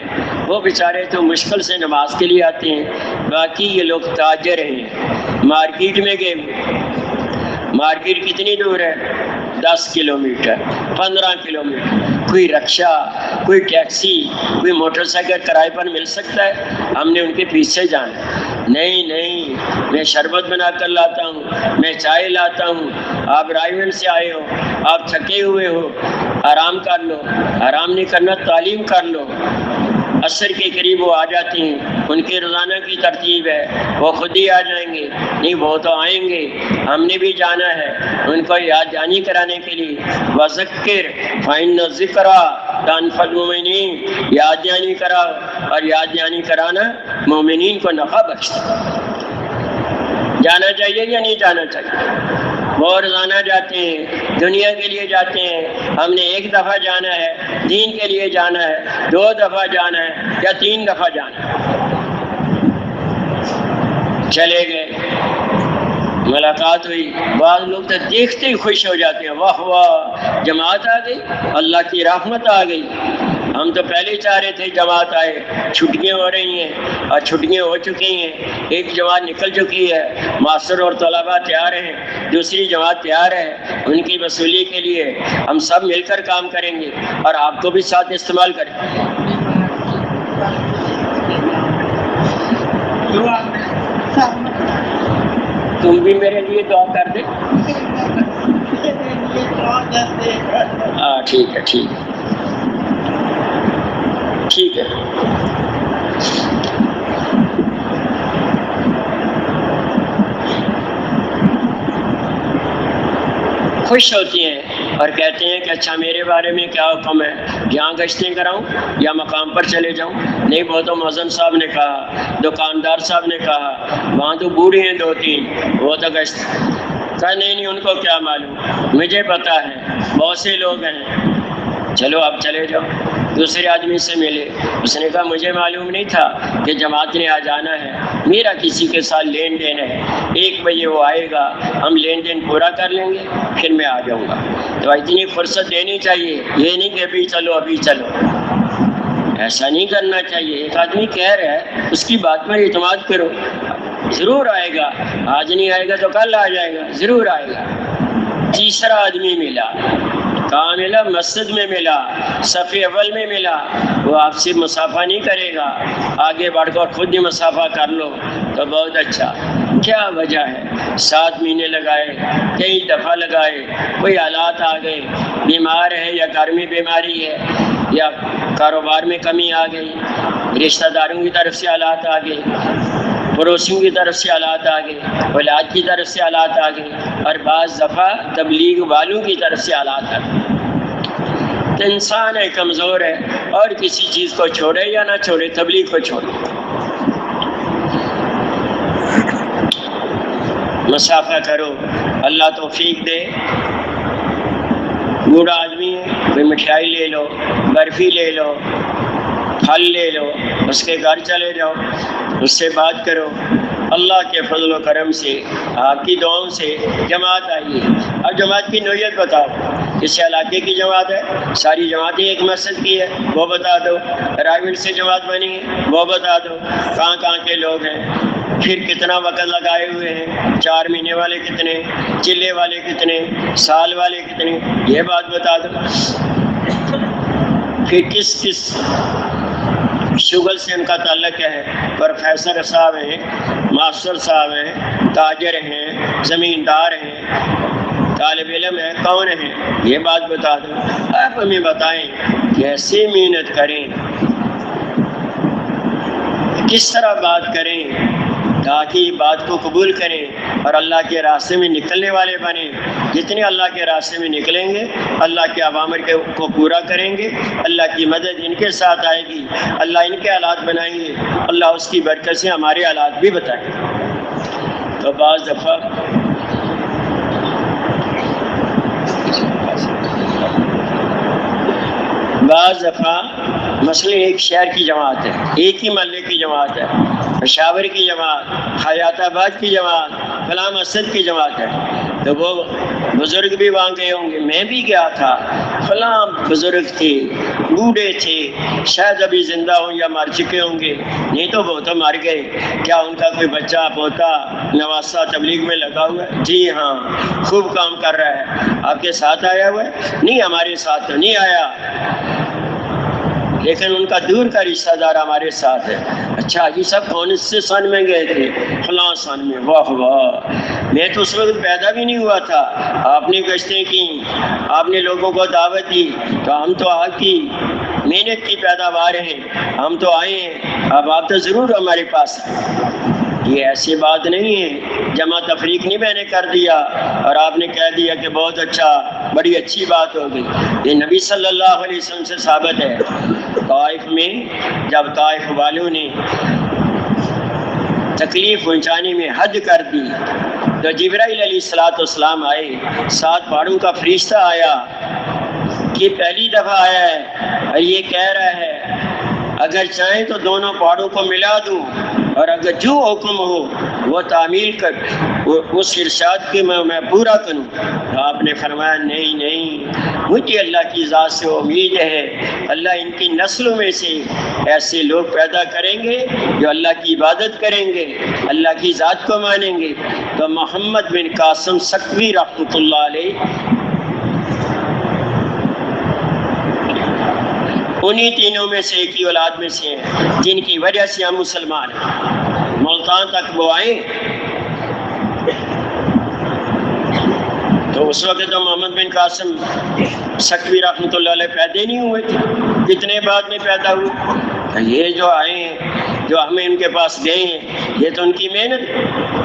وہ بیچارے تو مشکل سے نماز کے لیے آتے ہیں، باقی یہ لوگ تاجر ہیں، مارکیٹ میں گئے۔ مارکیٹ کتنی دور ہے؟ 10 کلومیٹر، 15 کلومیٹر۔ کوئی رکشہ، کوئی ٹیکسی، کوئی موٹر سائیکل کرائے پر مل سکتا ہے؟ ہم نے ان کے پیچھے جانا، نہیں، میں شربت بنا کر لاتا ہوں، میں چائے لاتا ہوں، آپ رائیون سے آئے ہو، آپ تھکے ہوئے ہو، آرام کر لو۔ آرام نہیں کرنا، تعلیم کر لو، عصر کے قریب وہ آ جاتی ہیں، ان کی روزانہ کی ترتیب ہے، وہ خود ہی آ جائیں گے، نہیں وہ تو آئیں گے، ہم نے بھی جانا ہے ان کو یاد دہانی کرانے کے لیے۔ وذکر فإن الذکریٰ تنفع المؤمنین، یاد دہانی کراؤ، اور یاد دہانی کرانا مومنین کو نفع بخشتا ہے۔ جانا چاہیے یا نہیں جانا چاہیے؟ وہ روزانہ جاتے ہیں، دنیا کے لیے جاتے ہیں، ہم نے ایک دفعہ جانا ہے، دین کے لیے جانا ہے، 2 دفعہ جانا ہے یا 3 دفعہ جانا ہے؟ چلے گئے، ملاقات ہوئی، بعض لوگ تو دیکھتے ہی خوش ہو جاتے ہیں، واہ واہ جماعت آ گئی، اللہ کی رحمت آ گئی۔ ہم تو پہلے ہی چاہ رہے تھے جماعت آئے، چھٹیاں ہو رہی ہیں اور چھٹیاں ہو چکی ہیں، ایک جماعت نکل چکی ہے، ماسٹر اور طلباء تیار ہیں، دوسری جماعت تیار ہے، ان کی وصولی کے لیے ہم سب مل کر کام کریں گے اور آپ کو بھی ساتھ استعمال کریں گے۔ تم بھی میرے لیے دعا کر دے۔ ہاں ٹھیک ہے، ٹھیک ہے، ٹھیک ہے۔ خوش ہوتی ہیں اور کہتے ہیں کہ اچھا میرے بارے میں کیا حکم ہے، یہاں گشتیں کراؤں یا مقام پر چلے جاؤں؟ نہیں، وہ تو مؤذن صاحب نے کہا، دکاندار صاحب نے کہا، وہاں تو بوڑھے ہیں 2-3، وہ تو گشت کہا نہیں ان کو کیا معلوم، مجھے پتا ہے بہت سے لوگ ہیں، چلو آپ چلے جاؤ۔ دوسرے آدمی سے ملے، اس نے کہا مجھے معلوم نہیں تھا کہ جماعت نے آ جانا ہے، میرا کسی کے ساتھ لین دین ہے، 1 بجے وہ آئے گا، ہم لین دین پورا کر لیں گے، پھر میں آ جاؤں گا۔ تو اتنی فرصت دینی چاہیے، یہ نہیں کہ ابھی چلو ابھی چلو، ایسا نہیں کرنا چاہیے۔ ایک آدمی کہہ رہا ہے، اس کی بات پر اعتماد کرو، ضرور آئے گا، آج نہیں آئے گا تو کل آ جائے گا، ضرور آئے گا۔ تیسرا آدمی ملا، کہاں ملا؟ مسجد میں ملا، صف اول میں ملا، وہ آپ سے مسافہ نہیں کرے گا، آگے بڑھ کر خود ہی مسافہ کر لو تو بہت اچھا۔ کیا وجہ ہے؟ 7 مہینے لگائے، کئی دفعہ لگائے، کوئی حالات آ گئے، بیمار ہے یا گھر میں بیماری ہے یا کاروبار میں کمی آ گئی، رشتہ داروں کی طرف سے حالات آ گئے، پڑوسیوں کی طرف سے حالات آ گئے، اولاد کی طرف سے حالات آ گئے، اور بعض دفعہ تبلیغ والوں کی طرف سے حالات آ گئے۔ تو انسان ہے، کمزور ہے، اور کسی چیز کو چھوڑے یا نہ چھوڑے، تبلیغ کو چھوڑے۔ مسافہ کرو، اللہ توفیق دے۔ بوڑھا آدمی ہے، کوئی مٹھائی لے لو، برفی لے لو، پھل لے لو، اس کے گھر چلے جاؤ، اس سے بات کرو، اللہ کے فضل و کرم سے، آپ کی دعاؤں سے جماعت آئی ہے۔ اب جماعت کی نوعیت بتاؤ، کس علاقے کی جماعت ہے؟ ساری جماعتیں ایک مسجد کی ہے، وہ بتا دو۔ رائے سے جماعت بنی ہے، وہ بتا دو۔ کہاں کہاں کے لوگ ہیں، پھر کتنا وقت لگائے ہوئے ہیں، 4 مہینے والے کتنے، چلے والے کتنے، سال والے کتنے، یہ بات بتا دو۔ پھر کس کس شغل سے ان کا تعلق ہے، پروفیسر صاحب ہیں، ماسٹر صاحب ہیں، تاجر ہیں، زمیندار ہیں، طالب علم ہیں، کون ہیں، یہ بات بتا دو۔ آپ ہمیں بتائیں کیسے محنت کریں، کس طرح بات کریں تاکہ بات کو قبول کریں اور اللہ کے راستے میں نکلنے والے بنیں۔ جتنے اللہ کے راستے میں نکلیں گے، اللہ کے اوامر کو پورا کریں گے، اللہ کی مدد ان کے ساتھ آئے گی، اللہ ان کے حالات بنائیں گے، اللہ اس کی برکت سے ہمارے حالات بھی بتائیں گے۔ تو بعض دفعہ مثلا ایک شہر کی جماعت ہے، ایک ہی محلے کی جماعت ہے، پشاور کی جماعت، حیات آباد کی جماعت، فلاں مسجد کی جماعت ہے، تو وہ بزرگ بھی وہاں گئے ہوں گے، میں بھی گیا تھا، فلاں بزرگ تھے، بوڑھے تھے، شاید ابھی زندہ ہوں یا مر چکے ہوں گے، نہیں تو وہ تو مر گئے، کیا ان کا کوئی بچہ پوتا نواسہ تبلیغ میں لگا ہوا ہے؟ جی ہاں، خوب کام کر رہا ہے۔ آپ کے ساتھ آیا ہوا ہے؟ نہیں، ہمارے ساتھ تو نہیں آیا، لیکن ان کا دور کا رشتہ دار ہمارے ساتھ ہے۔ اچھا یہ سب کون سے سن میں گئے تھے؟ فلاں سن میں۔ واہ واہ، میں تو اس وقت پیدا بھی نہیں ہوا تھا، آپ نے گشتیں کی، آپ نے لوگوں کو دعوت دی، تو ہم تو آپ کی محنت کی پیداوار ہیں، ہم تو آئے ہیں، اب آپ تو ضرور ہمارے پاس ہیں۔ یہ ایسی بات نہیں ہے، جمع تفریق نہیں میں نے کر دیا اور آپ نے کہہ دیا کہ بہت اچھا، بڑی اچھی بات ہو گئی۔ یہ نبی صلی اللہ علیہ وسلم سے ثابت ہے۔ طائف میں جب طائف والوں نے تکلیف پہنچانے میں حد کر دی تو جبرائیل علیہ السلام آئے، 7 پہاڑوں کا فرشتہ آیا کہ پہلی دفعہ آیا ہے اور یہ کہہ رہا ہے اگر چاہیں تو دونوں پہاڑوں کو ملا دوں اور اگر جو حکم ہو وہ تعمیل کر اس ارشاد کے میں پورا کروں۔ تو آپ نے فرمایا نہیں نہیں، مجھے اللہ کی ذات سے امید ہے، اللہ ان کی نسلوں میں سے ایسے لوگ پیدا کریں گے جو اللہ کی عبادت کریں گے، اللہ کی ذات کو مانیں گے۔ تو محمد بن قاسم سکوی رحمۃ اللہ علیہ انہی تینوں میں سے ایک ہی اولاد میں سے ہیں جن کی وجہ سے ہم مسلمان ہیں۔ ملتان تک وہ آئے تو اس وقت تو محمد بن قاسم سکوی رحمۃ اللہ علیہ پیدا نہیں ہوئے تھے، کتنے بعد میں پیدا ہوئے۔ یہ جو آئے ہیں، جو ہمیں ان کے پاس گئے ہیں، یہ تو ان کی محنت۔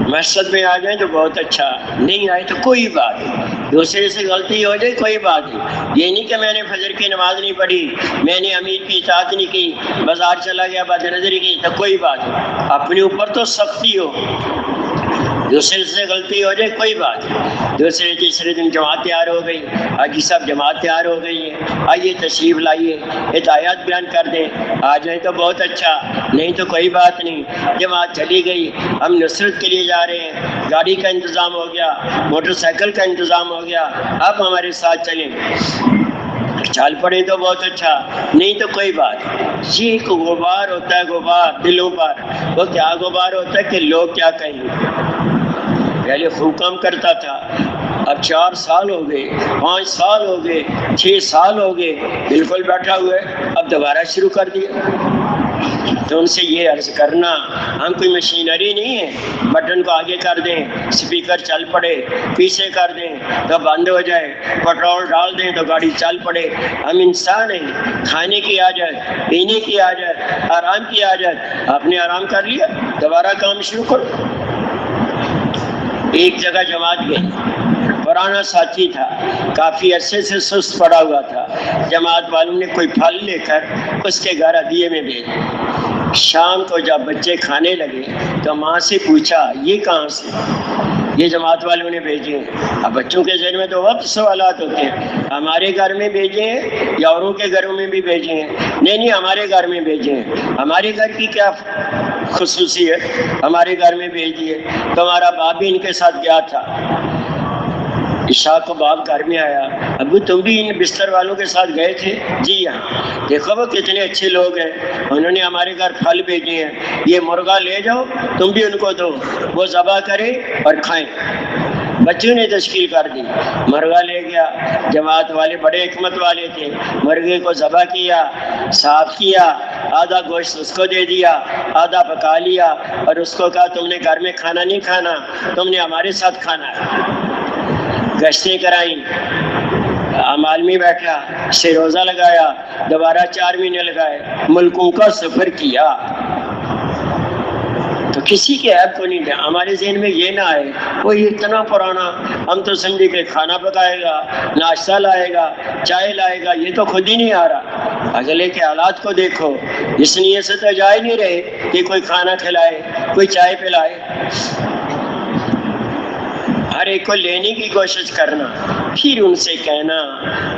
مقصد میں آ جائیں تو بہت اچھا، نہیں آئے تو کوئی بات نہیں، دوسرے سے غلطی ہو جائے کوئی بات نہیں۔ یہ نہیں کہ میں نے فجر کی نماز نہیں پڑھی، میں نے امیر کی اطاعت نہیں کی، بازار چلا گیا بد نظری کی، تو کوئی بات نہیں۔ اپنے اوپر تو سختی ہو، دوسرے سے غلطی ہو جائے کوئی بات نہیں۔ دوسرے تیسرے دن جماعت تیار ہو گئی، حاجی صاحب جماعت تیار ہو گئی ہے، آئیے تشریف لائیے، ہدایات بیان کر دیں، آ جائیں تو بہت اچھا، نہیں تو کوئی بات نہیں۔ جماعت چلی گئی، ہم نصرت کے لیے جا رہے ہیں، گاڑی کا انتظام ہو گیا، موٹر سائیکل کا انتظام ہو گیا، آپ ہمارے ساتھ چلیں، چال پڑے تو بہت اچھا، نہیں تو کوئی بات۔ یہ ایک غبار ہوتا ہے، غبار دلوں پر، وہ کیا غبار ہوتا ہے کہ لوگ کیا کہیں گے۔ پہلے خوب کام کرتا تھا، اب 4 سال ہو گئے، 5 سال ہو گئے، 6 سال ہو گئے، بالکل بیٹھا ہوا ہے، اب دوبارہ شروع کر دیا۔ تو ان سے یہ عرض کرنا، ہم کوئی مشینری نہیں ہے، بٹن کو آگے کر دیں، سپیکر چل پڑے، پیچھے کر دیں تو بند ہو جائے، پیٹرول ڈال دیں تو گاڑی چل پڑے۔ ہم انسان ہیں، کھانے کی عادت، پینے کی عادت، آرام کی عادت، آپ نے آرام کر لیا، دوبارہ کام شروع کرو۔ ایک جگہ جماعت گئی، پرانا ساتھی تھا، کافی عرصے سے سست پڑا ہوا تھا، جماعت والوں نے کوئی پھل لے کر اس کے گھر ہدیے میں بھیجا۔ شام کو جب بچے کھانے لگے تو ماں سے پوچھا یہ کہاں سے؟ یہ جماعت والوں نے بھیجے ہیں۔ اب بچوں کے ذہن میں تو وقت سوالات ہوتے ہیں، ہمارے گھر میں بھیجے ہیں یا اوروں کے گھروں میں بھی بھیجے ہیں؟ نہیں ہمارے گھر میں بھیجے ہیں۔ ہمارے گھر کی کیا خصوصیت؟ ہمارے گھر میں بھیج دیے۔ تمہارا باپ بھی ان کے ساتھ گیا تھا۔ عشاء کو باپ گھر میں آیا، ابو تم بھی ان بستر والوں کے ساتھ گئے تھے؟ جی ہاں۔ دیکھو وہ کتنے اچھے لوگ ہیں، انہوں نے ہمارے گھر پھل بھیجے ہیں، یہ مرغا لے جاؤ، تم بھی ان کو دو، وہ ذبح کریں اور کھائیں۔ بچوں نے تشکیل کر دی، مرغا لے گیا، جماعت والے بڑے حکمت والے تھے، مرغے کو ذبح کیا، صاف کیا، آدھا گوشت اس کو دے دیا، آدھا پکا لیا اور اس کو کہا تم نے گھر میں کھانا نہیں کھانا، تم نے ہمارے ساتھ کھانا ہے۔ گشتیں کرائیں، اعمال میں بیٹھا، سے روزہ لگایا، دوبارہ 4 مہینے لگائے، ملکوں کا سفر کیا۔ تو کسی کے عیب کو نہیں دیا۔ ہمارے ذہن میں یہ نہ آئے کوئی اتنا پرانا، ہم تو سمجھے کہ کھانا پکائے گا، ناشتہ لائے گا، چائے لائے گا، یہ تو خود ہی نہیں آ رہا۔ اگلے کے حالات کو دیکھو، اس نیت سے تو جا ہی نہیں رہے کہ کوئی کھانا کھلائے، کوئی چائے پلائے۔ ہر ایک کو لینے کی کوشش کرنا، پھر ان سے کہنا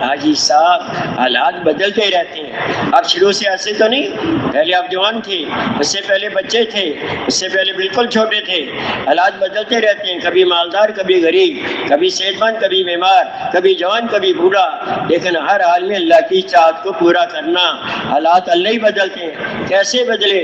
حاجی صاحب حالات بدلتے رہتے ہیں، آپ شروع سے ایسے تو نہیں، پہلے آپ جوان تھے، اس سے پہلے بچے تھے، اس سے پہلے بالکل چھوٹے تھے، حالات بدلتے رہتے ہیں، کبھی مالدار کبھی غریب، کبھی صحت مند کبھی بیمار، کبھی جوان کبھی بوڑھا، لیکن ہر حال میں اللہ کی چاہت کو پورا کرنا۔ حالات اللہ ہی بدلتے ہیں، کیسے بدلے؟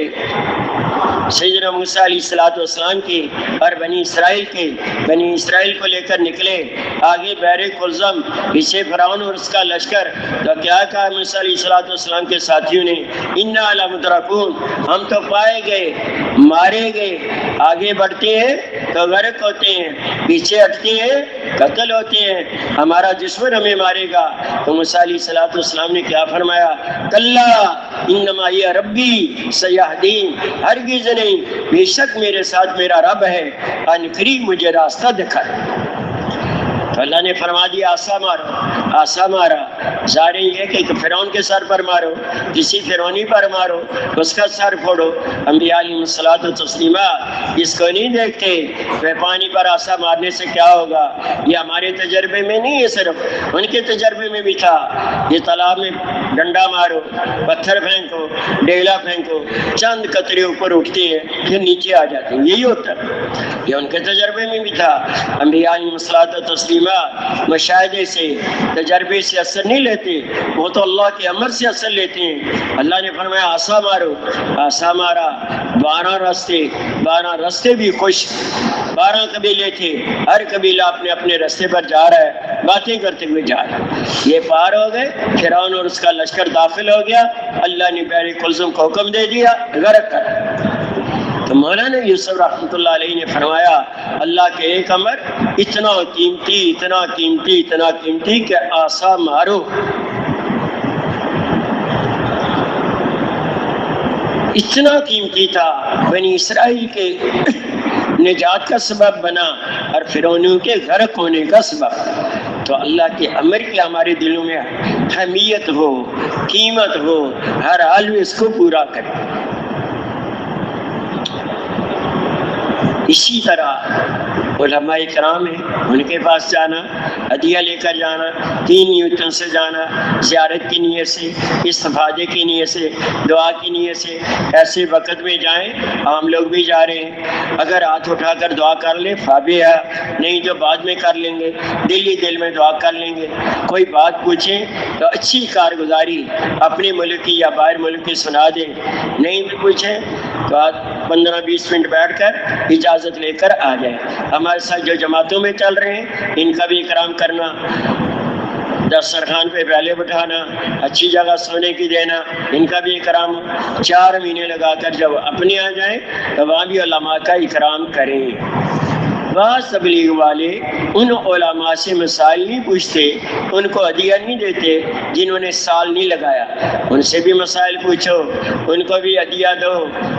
سیدنا موسیٰ علیہ السلام کی اور بنی اسرائیل کو لے کر نکلے، آگے بحر کلزم، پیچھے فرعون اور اس کا لشکر، تو کیا کہا موسیٰ علیہ السلام کے ساتھیوں نے؟ انا لمدرکون، ہم تو پائے گئے، مارے گئے، آگے بڑھتے ہیں تو غرق ہوتے ہیں، پیچھے ہٹتے ہیں قتل ہوتے ہیں، ہمارا دشمن ہمیں مارے گا۔ تو موسیٰ علیہ السلام نے کیا فرمایا؟ کلا انما یہ ربی سیہدین، ہرگز نہیں، بے شک میرے ساتھ میرا رب ہے، ان قریب مجھے راستہ دکھائے۔ تو اللہ نے فرما دیا آسا مارو، آسا مارا، ظاہر یہ کہ فرعون کے سر پر مارو، کسی فرعونی پر مارو، اس کا سر پھوڑو۔ انبیاء علیہ الصلوۃ والتسلیمہ اس کو نہیں دیکھتے کہ پانی پر آسا مارنے سے کیا ہوگا، یہ ہمارے تجربے میں نہیں ہے، صرف ان کے تجربے میں بھی تھا۔ یہ تالاب میں ڈنڈا مارو، پتھر پھینکو، ڈیلا پھینکو، چند قطرے اوپر اٹھتے ہیں پھر نیچے آ جاتے ہیں، یہی ہوتا ہے، یہ ان کے تجربے میں بھی تھا۔ انبیاء علیہ الصلوۃ والتسلیمہ مشاہدے سے، تجربے سے اثر نہیں لیتے، وہ تو اللہ کے امر سے اثر لیتے ہیں۔ اللہ نے فرمایا آسا مارو، آسا مارا، 12 رستے بھی خوش، 12 قبیلے تھے، ہر قبیلہ اپنے اپنے رستے پر جا رہا ہے، باتیں کرتے ہوئے جا رہا ہے۔ یہ پار ہو گئے، فرعون اور اس کا لشکر داخل ہو گیا، اللہ نے بحر کلزم کو حکم دے دیا غرق کر۔ تو مولانا یوسف رحمۃ اللہ علیہ نے فرمایا اللہ کے ایک امر اتنا قیمتی، اتنا قیمتی، اتنا قیمتی کہ آسا مارو، اتنا قیمتی تھا، بنی اسرائیل کے نجات کا سبب بنا اور فرعونیوں کے غرق ہونے کا سبب۔ تو اللہ کے امر کی ہمارے دلوں میں اہمیت ہو، قیمت ہو، ہر حال میں اس کو پورا کریں۔ اسی طرح علماء کرام ہیں، ان کے پاس جانا، ہدیہ لے کر جانا، 3 نیتوں سے جانا، زیارت کی نیت سے، استفادے کی نیت سے، دعا کی نیت سے، ایسے وقت میں جائیں، عام لوگ بھی جا رہے ہیں، اگر ہاتھ اٹھا کر دعا کر لیں فابیہ، نہیں تو بعد میں کر لیں گے، دل ہی دل میں دعا کر لیں گے۔ کوئی بات پوچھیں تو اچھی کارگزاری اپنے ملک کی یا باہر ملک کی سنا دیں، نہیں بھی پوچھیں تو 15-20 منٹ بیٹھ کر اجازت لے کر آ جائیں۔ ہمارے ساتھ جو جماعتوں میں چل رہے ہیں ان کا بھی اکرام کرنا، دسترخوان پہ پیالے بٹھانا، اچھی جگہ سونے کی دینا، ان کا بھی اکرام۔ 4 مہینے لگا کر جب اپنے آ جائیں تو وہاں بھی علماء کا اکرام کریں۔ بعض تبلیغ والے ان علماء سے مسائل نہیں پوچھتے، ان کو ہدیہ نہیں دیتے جنہوں نے سال نہیں لگایا، ان سے بھی مسائل پوچھو، ان کو بھی ہدیہ دو،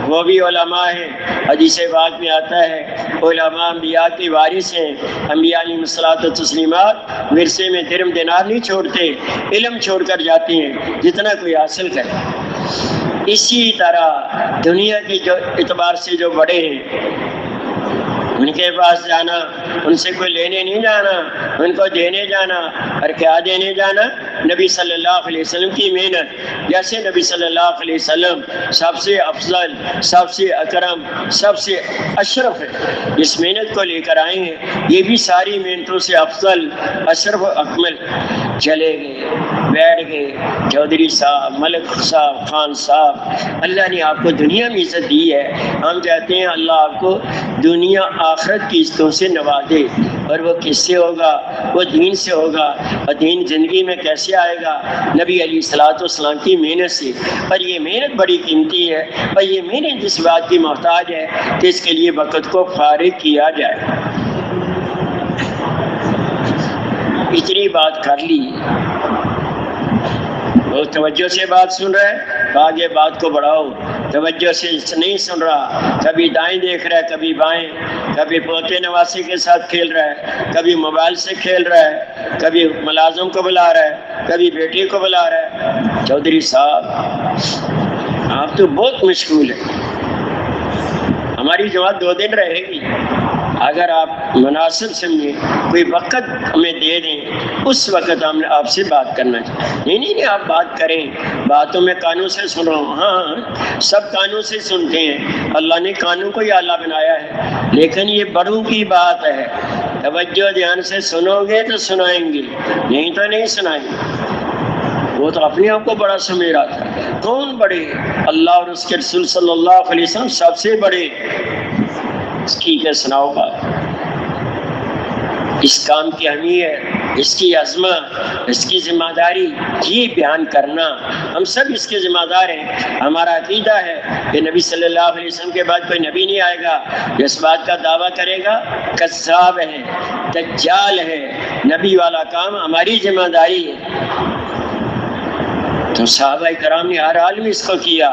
وہ بھی علماء ہیں۔ حدیث پاک میں آتا ہے علماء انبیاء کی وارث ہیں، انبیاء علیہ الصلوۃ والتسلیمات ورثے میں درم دینار نہیں چھوڑتے، علم چھوڑ کر جاتے ہیں جتنا کوئی حاصل کرے۔ اسی طرح دنیا کے جو اعتبار سے جو بڑے ہیں ان کے پاس جانا، ان سے کوئی لینے نہیں جانا، ان کو دینے جانا۔ اور کیا دینے جانا؟ نبی صلی اللہ علیہ وسلم کی محنت، جیسے نبی صلی اللہ علیہ وسلم سب سے افضل، سب سے اکرم، سب سے اشرف ہے، اس محنت کو لے کر آئے ہیں، یہ بھی ساری محنتوں سے افضل، اشرف و اکمل۔ چلے گئے، بیٹھ گئے، چودھری صاحب، ملک صاحب، خان صاحب، اللہ نے آپ کو دنیا میں عزت دی ہے، ہم چاہتے ہیں اللہ آپ کو دنیا آخرت کی عزتوں سے نوازے، اور وہ کس سے ہوگا؟ وہ دین سے ہوگا، اور دین زندگی میں کیسے آئے گا؟ نبی علیہ الصلوۃ والسلام کی محنت سے۔ اور یہ محنت بڑی قیمتی ہے، اور یہ محنت جس بات کی محتاج ہے کہ اس کے لیے وقت کو فارغ کیا جائے۔ اتنی بات کر لی، وہ توجہ سے بات سن رہا ہے تو آگے بات کو بڑھاؤ، توجہ سے نہیں سن رہا، کبھی دائیں دیکھ رہا ہے، کبھی بائیں، کبھی پوتے نواسے کے ساتھ کھیل رہا ہے، کبھی موبائل سے کھیل رہا ہے، کبھی ملازم کو بلا رہا ہے، کبھی بیٹی کو بلا رہا ہے۔ چودھری صاحب آپ تو بہت مشغول ہیں، ہماری جماعت 2 دن رہے گی، اگر آپ مناسب سمجھیں کوئی وقت ہمیں دے دیں اس وقت ہم نے آپ سے بات کرنا چاہیے. نہیں آپ بات کریں, باتوں میں کانوں سے سنو. ہاں سب کانوں سے سنتے ہیں, اللہ نے کانوں کو ہی آلہ بنایا ہے, لیکن یہ بڑوں کی بات ہے. توجہ دھیان سے سنو گے تو سنائیں گے, نہیں تو نہیں سنائیں گے. وہ تو اپنے آپ کو بڑا سمجھ رہا تھا. کون بڑے؟ اللہ اور اس کے رسول صلی اللہ علیہ وسلم سب سے بڑے. ٹھیک ہے سناؤ بات. اس کام کی اہمیت, اس کی عظمت, اس کی ذمہ داری یہ بیان کرنا, ہم سب اس کے ذمہ دار ہیں. ہمارا عقیدہ ہے کہ نبی صلی اللہ علیہ وسلم کے بعد کوئی نبی نہیں آئے گا جو اس بات کا دعویٰ کرے گا کذاب ہے, دجال ہے. نبی والا کام ہماری ذمہ داری ہے. تو صحابہ کرام نے ہر حال میں اس کو کیا.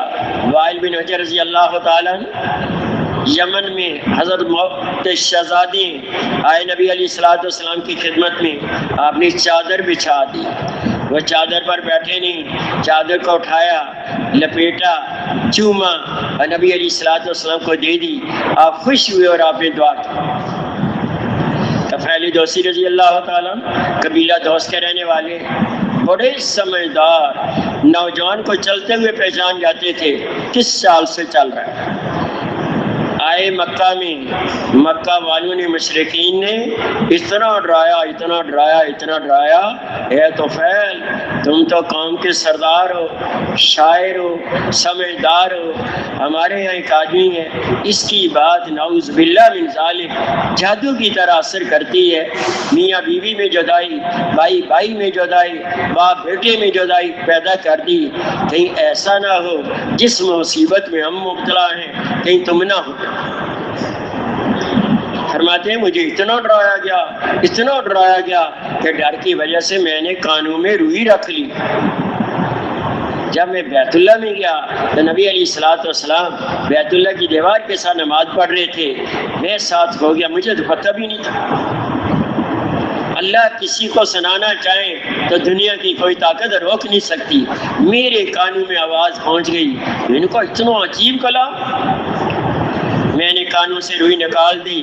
وائل بن حجر رضی اللہ تعالیٰ یمن میں حضرت موت شہزادی آئے نبی علیہ الصلوۃ والسلام کی خدمت میں, آپ نے چادر بچھا دی. وہ چادر پر بیٹھے نہیں, چادر کو اٹھایا, لپیٹا, چوما اور نبی علیہ الصلوۃ والسلام کو دے دی. آپ خوش ہوئے اور آپ نے دعا کی. طفیل دوسی رضی اللہ تعالیٰ قبیلہ دوس کے رہنے والے, بڑے سمجھدار, نوجوان کو چلتے ہوئے پہچان جاتے تھے کس چال سے چل رہا ہے. آئے مکہ میں, مکہ والوں نے مشرکین نے اتنا ڈرایا, اتنا ڈرایا, اتنا ڈرایا, اے طفیل تم تو قوم کے سردار ہو, شاعر ہو, سمجھدار ہو, ہمارے یہاں ایک آدمی ہے اس کی بات نعوذ باللہ من ذالک جادو کی طرح اثر کرتی ہے. میاں بیوی میں جدائی, بھائی بھائی میں جدائی, باپ بیٹے میں جدائی پیدا کر دی. کہیں ایسا نہ ہو جس مصیبت میں ہم مبتلا ہیں کہیں تم نہ ہو. فرماتے ہیں مجھے اتنا ڈرایا گیا, اتنا ڈرایا گیا کہ ڈر کی وجہ سے میں نے کانوں میں روئی رکھ لی. جب میں بیت اللہ میں گیا تو نبی علیہ الصلوۃ والسلام بیت اللہ کی دیوار کے ساتھ نماز پڑھ رہے تھے, میں ساتھ ہو گیا, مجھے تو پتہ بھی نہیں تھا. اللہ کسی کو سنانا چاہیں تو دنیا کی کوئی طاقت روک نہیں سکتی. میرے کانوں میں آواز پہنچ گئی, ان کو اتنا عجیب کلام. میں نے کانوں سے روئی نکال دی,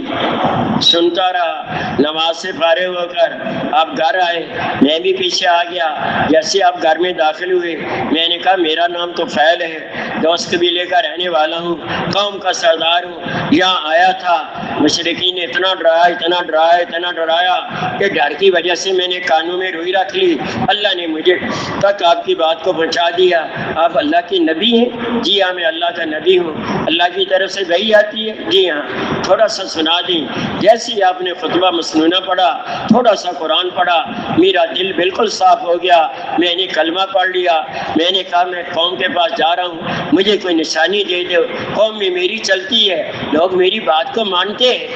سنتا رہا. نماز سے فارغ ہو کر آپ گھر آئے, میں بھی پیچھے آ گیا. جیسے آپ گھر میں داخل ہوئے میں نے کہا میرا نام تو فیل ہے, دوست قبیلے کا رہنے والا ہوں, قوم کا سردار ہوں, یہاں آیا تھا. مشرکین نے اتنا ڈرایا, اتنا ڈرایا, اتنا ڈرایا کہ ڈر کی وجہ سے میں نے کانوں میں روئی رکھ لی. اللہ نے مجھے تک آپ کی بات کو پہنچا دیا. آپ اللہ کے نبی ہیں؟ جی ہاں میں اللہ کا نبی ہوں. اللہ کی طرف سے وحی آتی ہے؟ جی ہاں. تھوڑا سا سنا دیں. جیسے ہی آپ نے خطبہ مسنونہ پڑھا, تھوڑا سا قرآن پڑھا, میرا دل بالکل صاف ہو گیا. میں نے کلمہ پڑھ لیا. میں نے کہا میں قوم کے پاس جا رہا ہوں, مجھے کوئی نشانی دے دو. قوم میں میری چلتی ہے, لوگ میری بات کو مانتے ہیں,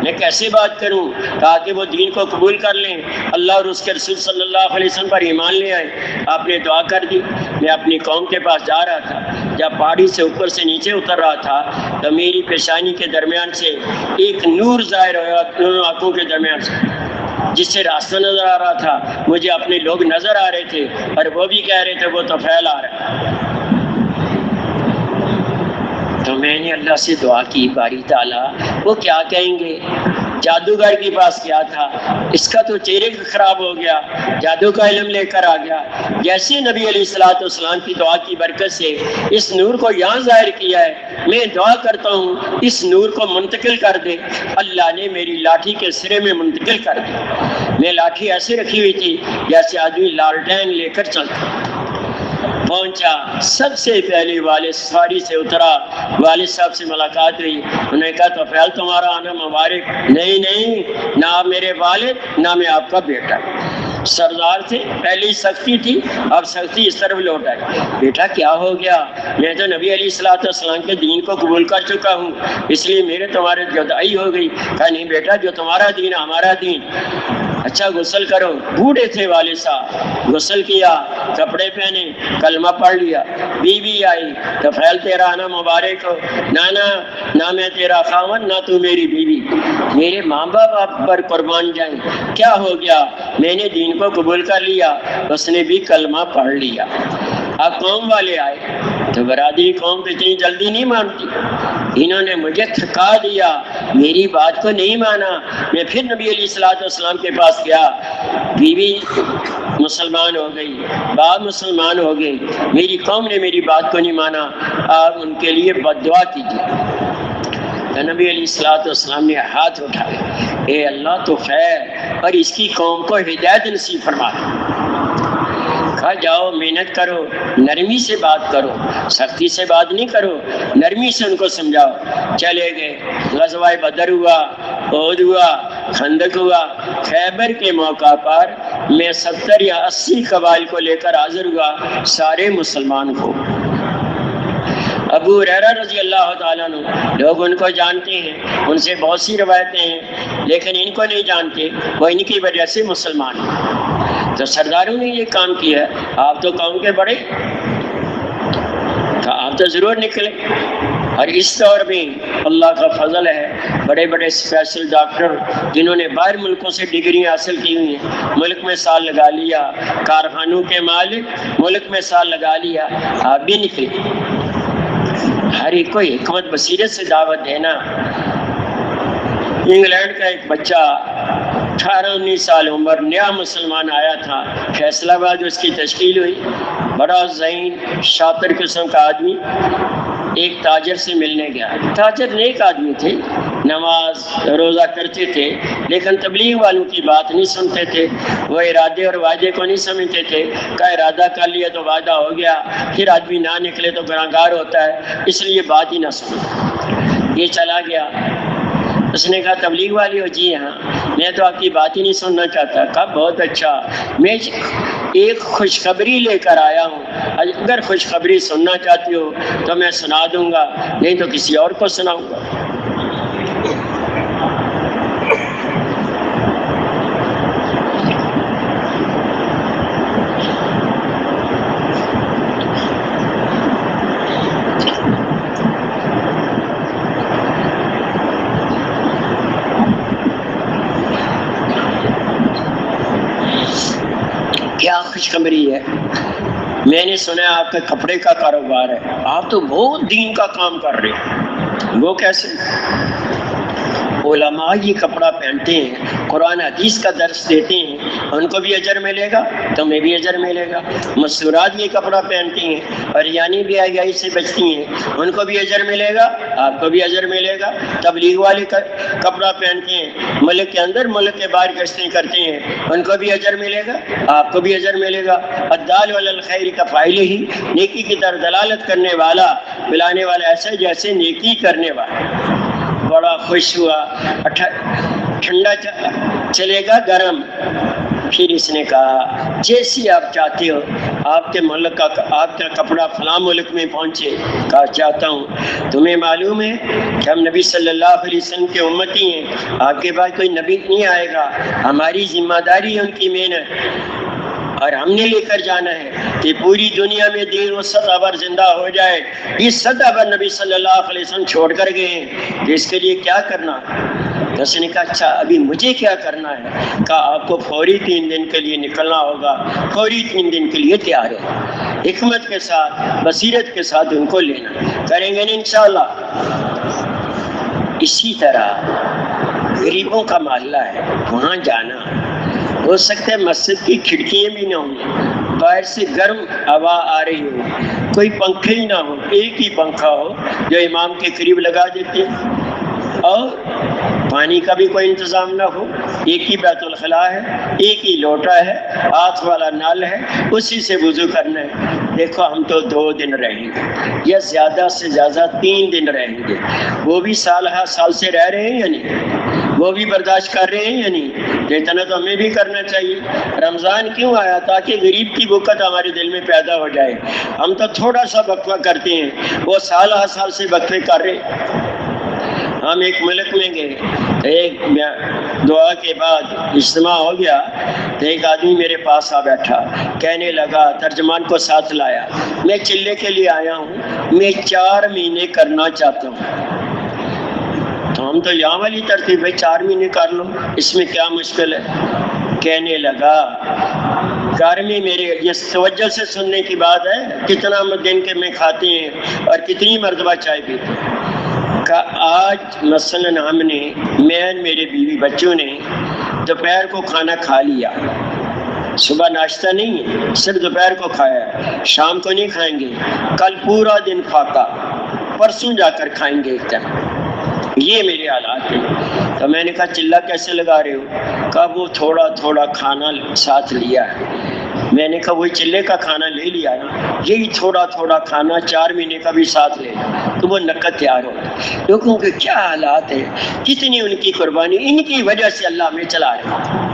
میں کیسے بات کروں تاکہ وہ دین کو قبول کر لیں, اللہ اور اس کے رسول صلی اللہ علیہ وسلم پر ایمان لے آئے. آپ نے دعا کر دی. میں اپنی قوم کے پاس جا رہا تھا. جب پہاڑی سے اوپر سے نیچے اتر رہا تھا تو میری پیشانی کے درمیان سے ایک نور ظاہر ہوا, دونوں آنکھوں کے درمیان سے, جس سے راستہ نظر آ رہا تھا. مجھے اپنے لوگ نظر آ رہے تھے اور وہ بھی کہہ رہے تھے وہ تو پھیل آ رہا ہے. تو میں نے اللہ سے دعا کی, باری تعالیٰ وہ کیا کہیں گے, جادوگر کے پاس کیا تھا, اس کا تو چہرے خراب ہو گیا, جادو کا علم لے کر آ گیا. جیسے نبی علیہ الصلوۃ والسلام کی دعا کی برکت سے اس نور کو یہاں ظاہر کیا ہے, میں دعا کرتا ہوں اس نور کو منتقل کر دے. اللہ نے میری لاٹھی کے سرے میں منتقل کر دی. میں لاٹھی ایسے رکھی ہوئی تھی جیسے آدمی لالٹین لے کر چلتا. پہنچا, سب سے پہلے والد سواری سے اترا, والد صاحب سے ملاقات ہوئی. انہوں نے کہا تو فیل تمہارا آنا مبارک. نہیں, نہ آپ میرے والد نہ میں آپ کا بیٹا. سردار تھے, پہلی سختی تھی, اب سختی اس طرف لوٹ آئی. بیٹا کیا ہو گیا؟ میں تو نبی علیہ الصلوۃ والسلام کے دین کو قبول کر چکا ہوں, اس لیے میرے تمہارے جدائی ہو گئی. کہا نہیں بیٹا, جو تمہارا دین ہمارا دین. اچھا غسل کرو. بوڑھے تھے والد صاحب, غسل کیا, کپڑے پہنے, کلمہ پڑھ لیا. بیوی آئی تو فیل تیرا آنا مبارک ہو. نانا نہ میں تیرا خاوند نہ تو میری بیوی, میرے ماں باپ آپ پر قربان جائیں. کیا ہو گیا؟ میں نے دین کو قبول کر لیا. اس نے بھی کلمہ پڑھ لیا. اب قوم والے آئے, تو برادری قوم تو اتنی جلدی نہیں مانتی. انہوں نے مجھے تھکا دیا، میری بات کو نہیں مانا. میں پھر نبی علیہ الصلوۃ والسلام کے پاس گیا، بیوی مسلمان ہو گئی، باپ مسلمان ہو گئے، میری قوم نے میری بات کو نہیں مانا، آپ ان کے لیے بد دعا کیجیے. تو نبی علیہ الصلوۃ والسلام نے ہاتھ اٹھائے، اے اللہ تو خیر اور اس کی قوم کو ہدایت نصیب فرما دے. کہا جاؤ محنت کرو، نرمی سے بات کرو، سختی سے بات نہیں کرو، نرمی سے ان کو سمجھاؤ. چلے گئے، غزوہ بدر ہوا، احد ہوا، خندق ہوا. خیبر کے موقع پر میں 70 یا 80 قبائل کو لے کر حاضر ہوا، سارے مسلمان کو. ابو ہریرہ رضی اللہ تعالیٰ عنہ، لوگ ان کو جانتے ہیں، ان سے بہت سی روایتیں ہیں، لیکن ان کو نہیں جانتے، وہ ان کی وجہ سے مسلمان ہیں. تو سرداروں نے یہ کام کیا، آپ تو قوم کے بڑے، آپ تو ضرور نکلے. اور اس دور میں اللہ کا فضل ہے، بڑے بڑے اسپیشل ڈاکٹر جنہوں نے باہر ملکوں سے ڈگریاں حاصل کی ہوئی ہیں، ملک میں سال لگا لیا، کارخانوں کے مالک ملک میں سال لگا لیا، آپ بھی نکلے. ہر ایک کو حکمت بصیرت سے دعوت دینا. انگلینڈ کا ایک بچہ 18-19 سال عمر، نیا مسلمان آیا تھا، فیصلہ آباد اس کی تشکیل ہوئی. بڑا ذہین شاطر قسم کا آدمی ایک تاجر سے ملنے گیا. تاجر نیک آدمی تھے، نماز روزہ کرتے تھے، لیکن تبلیغ والوں کی بات نہیں سنتے تھے، وہ ارادے اور وعدے کو نہیں سمجھتے تھے. کا ارادہ کر لیا تو وعدہ ہو گیا، پھر آدمی نہ نکلے تو گناہگار ہوتا ہے، اس لیے بات ہی نہ سنو. یہ چلا گیا. اس نے کہا تبلیغ والی ہو؟ جی ہاں. میں تو آپ کی بات ہی نہیں سننا چاہتا. کہا بہت اچھا، میں ایک خوشخبری لے کر آیا ہوں، اگر خوشخبری سننا چاہتی ہو تو میں سنا دوں گا، نہیں تو کسی اور کو سناؤں گا. کیا خوشخبری ہے؟ میں نے سنا آپ کا کپڑے کا کاروبار ہے، آپ تو بہت دین کا کام کر رہے ہیں. وہ کیسے؟ علماء یہ کپڑا پہنتے ہیں، قرآن حدیث کا درس دیتے ہیں، ان کو بھی اجر ملے گا، تمہیں بھی اجر ملے گا. مستورات یہ کپڑا پہنتی ہیں اور یعنی بھی حیائی سے بچتی ہیں، ان کو بھی اجر ملے گا، آپ کو بھی اجر ملے گا. تبلیغ والے کپڑا پہنتے ہیں، ملک کے اندر ملک کے باہر گشتیں کرتے ہیں، ان کو بھی اجر ملے گا، آپ کو بھی اجر ملے گا. الدال علی الخیر کا فاعل ہی، نیکی کی طرف دلالت کرنے والا، بلانے والا ایسے جیسے نیکی کرنے والا. بڑا خوش ہوا. ٹھنڈا چلے گا گرم. پھر اس نے کہا جیسی آپ چاہتے ہو، آپ کے ملک کا آپ کا کپڑا فلاں ملک میں پہنچے. کہا چاہتا ہوں. تمہیں معلوم ہے کہ ہم نبی صلی اللہ علیہ وسلم کے امتی ہیں، آپ کے بعد کوئی نبی نہیں آئے گا، ہماری ذمہ داری ہے ان کی محنت، اور ہم نے لے کر جانا ہے کہ پوری دنیا میں دین و سطح پر زندہ ہو جائے. اس سطح پر نبی صلی اللہ علیہ وسلم چھوڑ کر گئے ہیں، تو اس کے لیے کیا کرنا؟ تو اس نے کہا اچھا ابھی مجھے کیا کرنا ہے؟ کہا آپ کو فوری 3 دن کے لیے نکلنا ہوگا، فوری 3 دن کے لیے تیار ہے. حکمت کے ساتھ بصیرت کے ساتھ ان کو لینا. کریں گے نا انشاءاللہ. اسی طرح غریبوں کا محلہ ہے، وہاں جانا. ہو سکتا ہے مسجد کی کھڑکیاں بھی نہ ہوں، باہر سے گرم ہوا آ رہی ہو، کوئی پنکھے ہی نہ ہو، ایک ہی پنکھا ہو جو امام کے قریب لگا دیتے، اور پانی کا بھی کوئی انتظام نہ ہو، ایک ہی بیت الخلاء ہے، ایک ہی لوٹا ہے، ہاتھ والا نل ہے، اسی سے وضو کرنا ہے. دیکھو ہم تو 2 دن رہیں گے یا زیادہ سے زیادہ 3 دن رہیں گے. وہ بھی سال سے رہ رہے ہیں یا نہیں؟ وہ بھی برداشت کر رہے ہیں یا نہیں؟ تو اتنا تو ہمیں بھی کرنا چاہیے. رمضان کیوں آیا؟ تاکہ غریب کی بکت ہمارے دل میں پیدا ہو جائے. ہم تو تھوڑا سا وقفہ کرتے ہیں، وہ سال سے وقفے کر رہے. ہم ایک ملک میں گئے، ایک دعا کے بعد اجتماع ہو گیا تو ایک آدمی میرے پاس آ بیٹھا، کہنے لگا، ترجمان کو ساتھ لایا، میں چلے کے لیے آیا ہوں، میں 4 مہینے کرنا چاہتا ہوں. تو ہم تو یہاں والی ترتیب ہے 4 مہینے کر لو، اس میں کیا مشکل ہے؟ کہنے لگا گھر میں میرے یہ توجہ سے سننے کی بات ہے، کتنا دن کے میں کھاتے ہیں اور کتنی مرتبہ چائے پیتے ہیں، کہ آج مثلاً ہم نے، میں میرے بیوی بچوں نے دوپہر کو کھانا کھا لیا، صبح ناشتہ نہیں ہے، صرف دوپہر کو کھایا ہے، شام کو نہیں کھائیں گے، کل پورا دن فاقہ، پرسوں جا کر کھائیں گے ایک طرح، یہ میرے حالات ہیں۔ تو میں نے کہا چلہ کیسے لگا رہے ہو؟ کہا وہ تھوڑا تھوڑا کھانا ساتھ لیا ہے۔ میں نے کہا وہی چلے کا کھانا لے لیا نا، یہی تھوڑا تھوڑا کھانا 4 مہینے کا بھی ساتھ لے لیا تو وہ نقد تیار ہوتا۔ لوگوں کے کیا حالات ہیں، کتنی ان کی قربانی، ان کی وجہ سے اللہ ہمیں چلا رہا ہے۔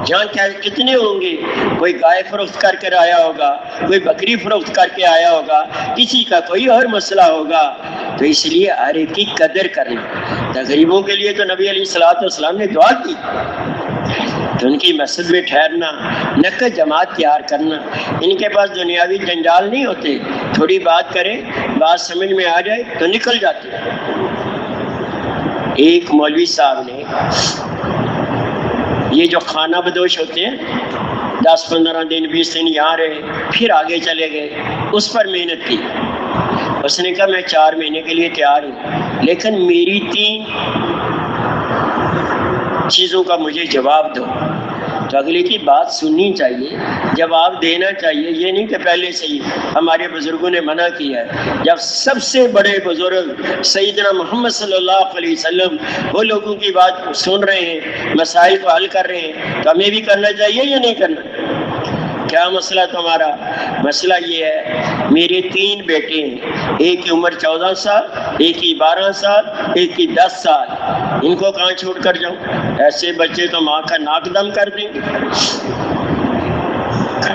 جہاں کیا کتنے ہوں گے، کوئی گائے فروخت کر کے آیا ہوگا، کوئی بکری فروخت کر کے آیا ہوگا، کسی کا کوئی اور مسئلہ ہوگا، تو اس لیے ہر ایک کی قدر کرنا۔ غریبوں کے لیے تو نبی علیہ الصلوۃ والسلام نے دعا کی، تو ان کی مسجد میں ٹھہرنا، نقد جماعت تیار کرنا، ان کے پاس دنیاوی جنجال نہیں ہوتے، تھوڑی بات کریں، بات سمجھ میں آ جائے تو نکل جاتے۔ ایک مولوی صاحب نے، یہ جو خانہ بدوش ہوتے ہیں، 10-15 دن 20 دن یہاں رہے پھر آگے چلے گئے، اس پر محنت کی۔ اس نے کہا میں 4 مہینے کے لیے تیار ہوں، لیکن میری 3 چیزوں کا مجھے جواب دو۔ تو اگلے کی بات سننی چاہیے، جواب دینا چاہیے، یہ نہیں کہ پہلے سے ہی ہمارے بزرگوں نے منع کیا ہے۔ جب سب سے بڑے بزرگ سیدنا محمد صلی اللہ علیہ وسلم وہ لوگوں کی بات سن رہے ہیں، مسائل کو حل کر رہے ہیں، تو ہمیں بھی کرنا چاہیے یا نہیں کرنا؟ کیا مسئلہ تمہارا؟ مسئلہ یہ ہے میرے 3 بیٹے ہیں، ایک کی عمر 14 سال، ایک کی 12 سال، ایک کی 10 سال، ان کو کہاں چھوڑ کر جاؤں؟ ایسے بچے تو ماں کا ناک دم کر دیں گے۔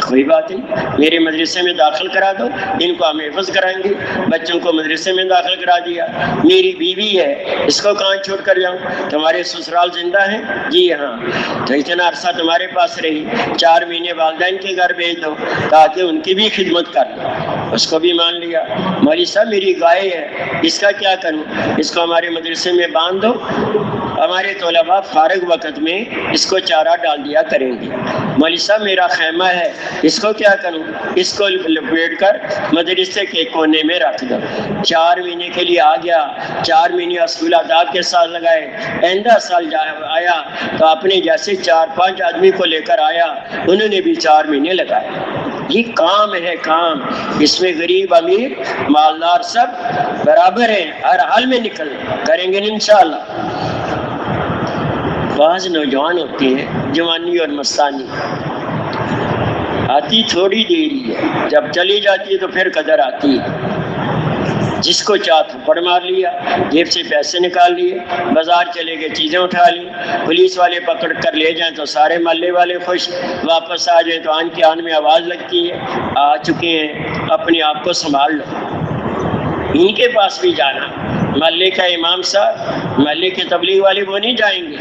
کوئی بات نہیں، میرے مدرسے میں داخل کرا دو، ان کو ہم حفظ کرائیں گے۔ بچوں کو مدرسے میں داخل کرا دیا۔ میری بیوی ہے، اس کو کہاں چھوڑ کر جاؤں؟ تمہارے سسرال زندہ ہیں؟ جی ہاں۔ تو اتنا عرصہ تمہارے پاس رہی، 4 مہینے والدین کے گھر بھیج دو تاکہ ان کی بھی خدمت کر لو۔ اس کو بھی مان لیا۔ مولوی صاحب میری گائے ہے، اس کا کیا کروں؟ اس کو ہمارے مدرسے میں باندھ دو، ہمارے طلباء فارغ وقت میں اس کو چارہ ڈال دیا کریں گے۔ مولوی صاحب میرا خیمہ ہے، اس کو کیا کروں؟ اس کو لپیٹ کر مدرسے کے کونے میں رکھ دو۔ 4 مہینے کے لیے آ گیا، 4 مہینے اسکول آداب کے ساتھ لگائے۔ آئندہ سال آیا تو اپنے جیسے 4-5 آدمی کو لے کر آیا، انہوں نے بھی 4 مہینے لگائے۔ یہ کام ہے، کام، اس میں غریب امیر مالدار سب برابر ہیں، ہر حال میں نکل کریں گے انشاءاللہ۔ بعض نوجوان ہوتے ہیں جوانی اور مستانی، آتی تھوڑی دیر ہی ہے، جب چلی جاتی ہے تو پھر قدر آتی ہے۔ جس کو چاہ تھپڑ مار لیا، جیب سے پیسے نکال لیے، بازار چلے گئے چیزیں اٹھا لی، پولیس والے پکڑ کر لے جائیں تو سارے محلے والے خوش، واپس آ جائیں تو آن کے آن میں آواز لگتی ہے آ چکے ہیں، اپنے آپ کو سنبھال لو۔ ان کے پاس بھی جانا، محلے کا امام صاحب، محلے کے تبلیغ والے وہ نہیں جائیں گے،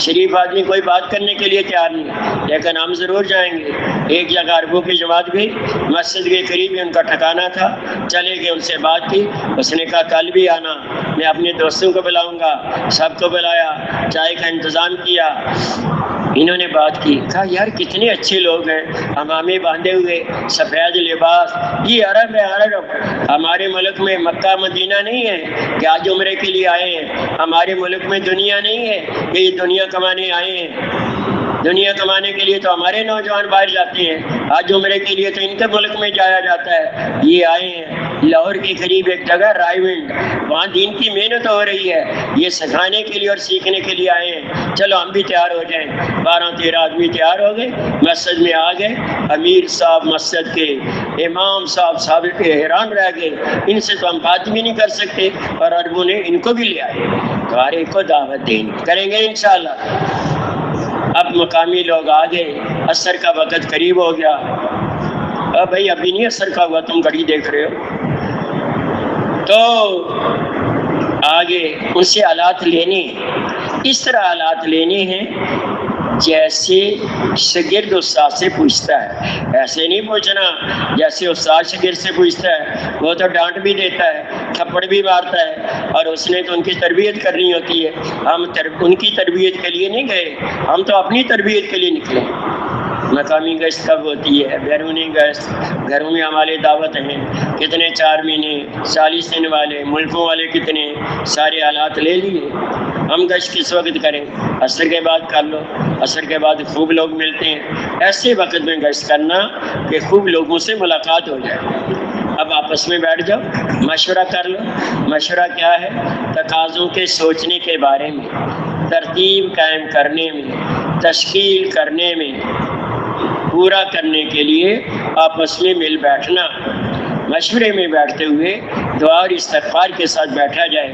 شریف آدمی کوئی بات کرنے کے لیے تیار نہیں، لیکن ہم ضرور جائیں گے۔ ایک جگہ عربوں کی جماعت گئی، مسجد کے قریب ہی ان کا ٹھکانہ تھا، چلے گئے، ان سے بات کی، اس نے کہا کل بھی آنا، میں اپنے دوستوں کو بلاؤں گا، سب کو بلایا، چائے کا انتظام کیا۔ انہوں نے بات کی، کہا یار کتنے اچھے لوگ ہیں، عمامے باندھے ہوئے، سفید لباس، یہ عرب ہے، عرب۔ ہمارے ملک میں مکہ مدینہ نہیں ہے کہ آج عمرے کے لیے آئے ہیں، ہمارے ملک میں دنیا نہیں ہے کہ یہ دنیا کمانے آئے ہیں۔ دنیا کمانے کے لیے تو ہمارے نوجوان باہر جاتے ہیں، آج عمرے کے لیے تو ان کے ملک میں جایا جاتا ہے۔ یہ آئے ہیں لاہور کے قریب ایک جگہ رائیونڈ، وہاں دین کی محنت ہو رہی ہے، یہ سکھانے کے لیے اور سیکھنے کے لیے آئے ہیں، چلو ہم بھی تیار ہو جائیں۔ 12-13 آدمی تیار ہو گئے، مسجد میں آ گئے۔ امیر صاحب مسجد کے، امام صاحب کے حیران رہ گئے، ان سے تو ہم بات بھی نہیں کر سکتے، اور عربوں نے ان کو بھی لے آئے، تو ہر ایک کو دعوت دیں کریں گے انشاءاللہ۔ اب مقامی لوگ آ گئے، عصر کا وقت قریب ہو گیا۔ اب بھائی ابھی نہیں عصر کا ہوا، تم گھڑی دیکھ رہے ہو، تو آگے ان سے آلات لینے، اس طرح آلات لینے ہیں جیسے شاگرد استاد سے پوچھتا ہے، ایسے نہیں پوچھنا جیسے استاد شاگرد سے پوچھتا ہے، وہ تو ڈانٹ بھی دیتا ہے، تھپڑ بھی مارتا ہے، اور اس نے تو ان کی تربیت کرنی ہوتی ہے۔ ہم ان کی تربیت کے لیے نہیں گئے، ہم تو اپنی تربیت کے لیے نکلے۔ مقامی گشت کب ہوتی ہے، بیرونی گشت، گھروں میں ہمارے دعوت ہیں کتنے، 4 مہینے 40 دن والے، ملکوں والے کتنے، سارے حالات لے لیے۔ ہم گشت کس وقت کریں؟ عصر کے بعد کر لو، عصر کے بعد خوب لوگ ملتے ہیں، ایسے وقت میں گشت کرنا کہ خوب لوگوں سے ملاقات ہو جائے۔ اب آپس میں بیٹھ جاؤ، مشورہ کر لو۔ مشورہ کیا ہے؟ تقاضوں کے سوچنے کے بارے میں، ترتیب قائم کرنے میں، تشکیل کرنے میں، پورا کرنے کے لیے آپس میں مل بیٹھنا۔ مشورے میں بیٹھتے ہوئے دعا اور استغفار کے ساتھ بیٹھا جائے۔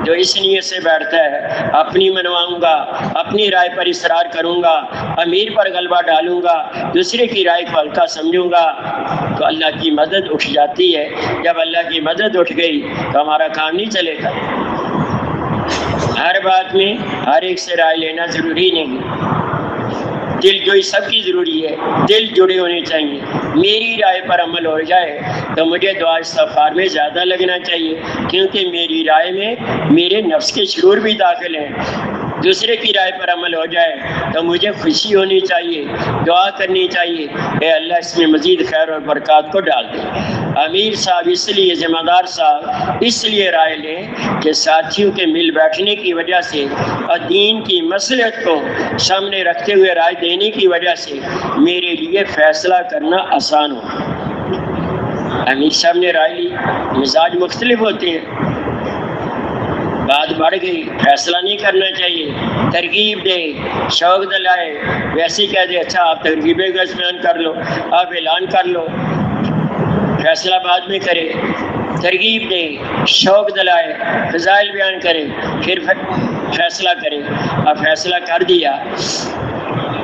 جو اس نیت سے بیٹھتا ہے اپنی منواؤں گا، اپنی رائے پر اصرار کروں گا، امیر پر غلبہ ڈالوں گا، دوسرے کی رائے کو ہلکا سمجھوں گا، تو اللہ کی مدد اٹھ جاتی ہے۔ جب اللہ کی مدد اٹھ گئی تو ہمارا کام نہیں چلے گا۔ ہر بات میں ہر ایک سے رائے لینا ضروری نہیں، دل جوئی سب کی ضروری ہے، دل جڑے ہونے چاہیے۔ میری رائے پر عمل ہو جائے تو مجھے دعا استغفار میں زیادہ لگنا چاہیے، کیونکہ میری رائے میں میرے نفس کے شرور بھی داخل ہیں۔ دوسرے کی رائے پر عمل ہو جائے تو مجھے خوشی ہونی چاہیے، دعا کرنی چاہیے، اے اللہ اس میں مزید خیر اور برکات کو ڈال دے۔ امیر صاحب اس لیے، ذمہ دار صاحب اس لیے رائے لیں کہ ساتھیوں کے مل بیٹھنے کی وجہ سے اور دین کی مصلحت کو سامنے رکھتے ہوئے رائے دینے کی وجہ سے میرے لیے فیصلہ کرنا آسان ہو۔ امیر صاحب نے رائے لی، مزاج مختلف ہوتے ہیں، بات بڑھ گئی، فیصلہ نہیں کرنا چاہیے، ترغیب دے، شوق دلائے، ویسے کہہ دے اچھا آپ ترغیب گز بیان کر لو، آپ اعلان کر لو، فیصلہ بعد میں کرے، ترغیب دے، شوق دلائے، فضائل بیان کرے، پھر فیصلہ کرے۔ اب فیصلہ کر دیا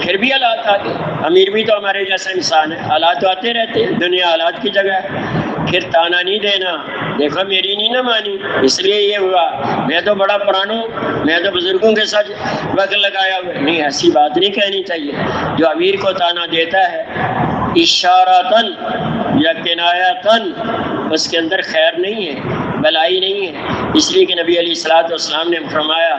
پھر بھی حالات آتے، امیر بھی تو ہمارے جیسا انسان ہے، حالات تو آتے رہتے ہیں، دنیا حالات کی جگہ ہے۔ پھر تانا نہیں دینا، دیکھو میری نہیں نہ مانی اس لیے یہ ہوا، میں تو بڑا پرانا ہوں، میں تو بزرگوں کے ساتھ وقت لگایا ہوا، نہیں ایسی بات نہیں کہنی چاہیے۔ جو امیر کو تانا دیتا ہے اشارتاً یا کنایتاً اس کے اندر خیر نہیں ہے، بلائی نہیں ہے۔ اس لیے کہ نبی علیہ الصلوۃ والسلام نے فرمایا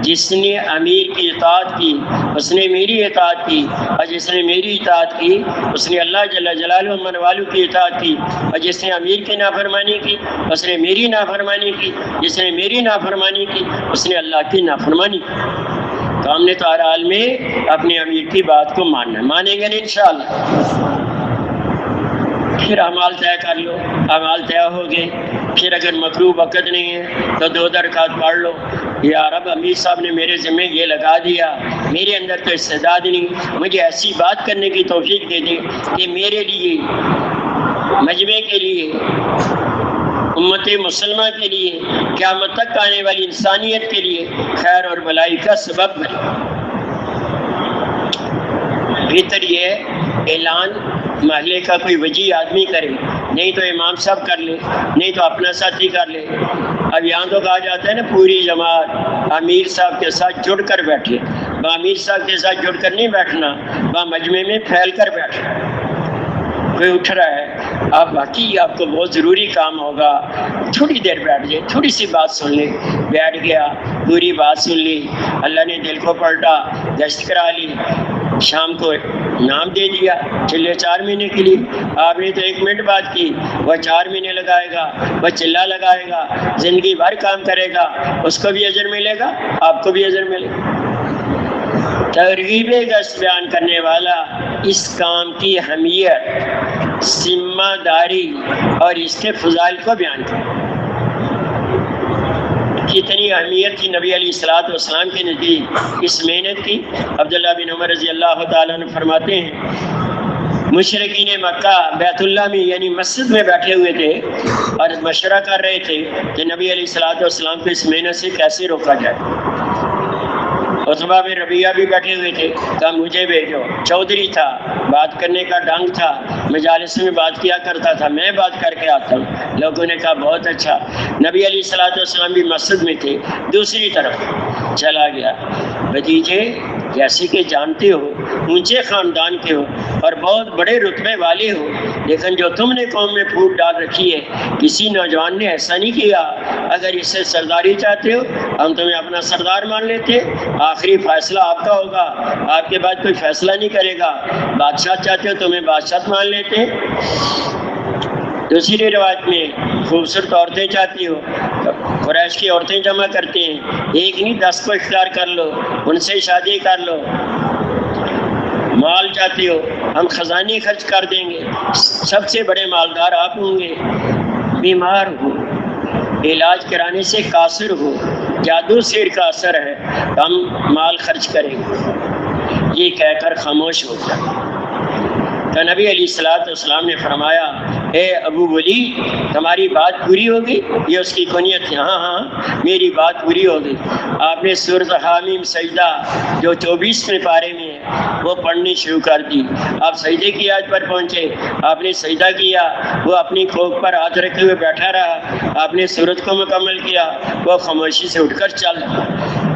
جس نے امیر کی اطاعت کی اس نے میری اطاعت کی، اور جس نے میری اطاعت کی اس نے اللہ جل جلالہ و من والو کی اطاعت کی، اور جس نے امیر کی نافرمانی کی اس نے میری نافرمانی کی، جس نے میری نافرمانی کی اس نے اللہ کی نافرمانی کی۔ تو ہم نے تو ہر حال میں اپنے امیر کی بات کو ماننا، مانیں گے انشاءاللہ۔ پھر اعمال طے کر لو، اعمال طے ہو گئے، پھر اگر مکروہ وقت نہیں ہے تو 2 رکعت پڑھ لو۔ یا رب امیر صاحب نے میرے ذمہ یہ لگا دیا، میرے اندر تو استعداد نہیں، مجھے ایسی بات کرنے کی توفیق دے دے کہ میرے لیے، مجمع کے لیے، امت مسلمہ کے لیے، قیامت تک آنے والی انسانیت کے لیے خیر اور بلائی کا سبب بنے۔ بہتر یہ اعلان محلے کا کوئی وجیح آدمی کرے، نہیں تو امام صاحب کر لے، نہیں تو اپنا ساتھی کر لے۔ اب یہاں تو کہا جاتا ہے نا پوری جماعت امیر صاحب کے ساتھ جڑ کر بیٹھے، وہ امیر صاحب کے ساتھ جڑ کر نہیں بیٹھنا، وہ مجمع میں پھیل کر بیٹھے۔ کوئی اٹھ رہا ہے، آپ باقی آپ کو بہت ضروری کام ہوگا، تھوڑی دیر بیٹھ جائے، تھوڑی سی بات سن لے، بیٹھ گیا، پوری بات سن لی، اللہ نے دل کو پلٹا، گشت کرا لی، شام کو نام دے دیا چلے 4 مہینے کے لیے۔ آپ نے تو 1 منٹ بات کی، وہ 4 مہینے لگائے گا، وہ چلہ لگائے گا، زندگی بھر کام کرے گا، اس کو بھی اجر ملے گا، آپ کو بھی اجر ملے گا۔ ترغیب گشت بیان کرنے والا اس کام کی اہمیت، ذمہ داری اور اس کے فضائل کو بیان کرے۔ کتنی اہمیت تھی نبی علیہ الصلوۃ والسلام کے نزدیک اس محنت کی۔ عبداللہ بن عمر رضی اللہ تعالیٰ عنہ فرماتے ہیں مشرکین مکہ بیت اللہ میں یعنی مسجد میں بیٹھے ہوئے تھے اور مشورہ کر رہے تھے کہ نبی علیہ الصلوۃ والسلام کو اس محنت سے کیسے روکا جائے۔ عتبہ بن ربیعہ بھی بیٹھے ہوئے تھے، کہا مجھے بھیجو، چودھری تھا، بات کرنے کا ڈنگ تھا، مجالس میں بات کیا کرتا تھا، میں بات کر کے آتا ہوں۔ لوگوں نے کہا بہت اچھا۔ نبی علیہ الصلوۃ والسلام بھی مسجد میں تھے، دوسری طرف چلا گیا۔ بھتیجے جیسے کہ جانتے ہو اونچے خاندان کے ہو اور بہت بڑے رتبے والے ہو، لیکن جو تم نے قوم میں پھوٹ ڈال رکھی ہے کسی نوجوان نے ایسا نہیں کیا، اگر اس سے سرداری چاہتے ہو ہم تمہیں اپنا سردار مان لیتے، آخری فیصلہ آپ کا ہوگا، آپ کے بعد کوئی فیصلہ نہیں کرے گا، بادشاہ چاہتے ہو تمہیں بادشاہ مان لیتے۔ دوسری روایت میں خوبصورت عورتیں چاہتی ہو، قریش کی عورتیں جمع کرتے ہیں، ایک نہیں 10 کو اختیار کر لو، ان سے شادی کر لو۔ مال چاہتے ہو، ہم خزانے خرچ کر دیں گے، سب سے بڑے مالدار آپ ہوں گے۔ بیمار ہو، علاج کرانے سے قاصر ہو، جادو سیر کا اثر ہے، ہم مال خرچ کریں گے۔ یہ کہہ کر خاموش ہو گیا۔ تو نبی علیہ السلام نے فرمایا، اے ابو ولی تمہاری بات پوری ہوگی؟ یہ اس کی کنیت تھی، ہاں ہاں میری بات پوری ہوگی۔ آپ نے سورۃ حامیم سجدہ جو 24ویں پارے میں ہے وہ پڑھنی شروع کر دی۔ آپ سجدے کی آیت پر پہنچے، آپ نے سجدہ کیا، وہ اپنی کھوپ پر ہاتھ رکھے ہوئے بیٹھا رہا، آپ نے سورت کو مکمل کیا، وہ خاموشی سے اٹھ کر چل۔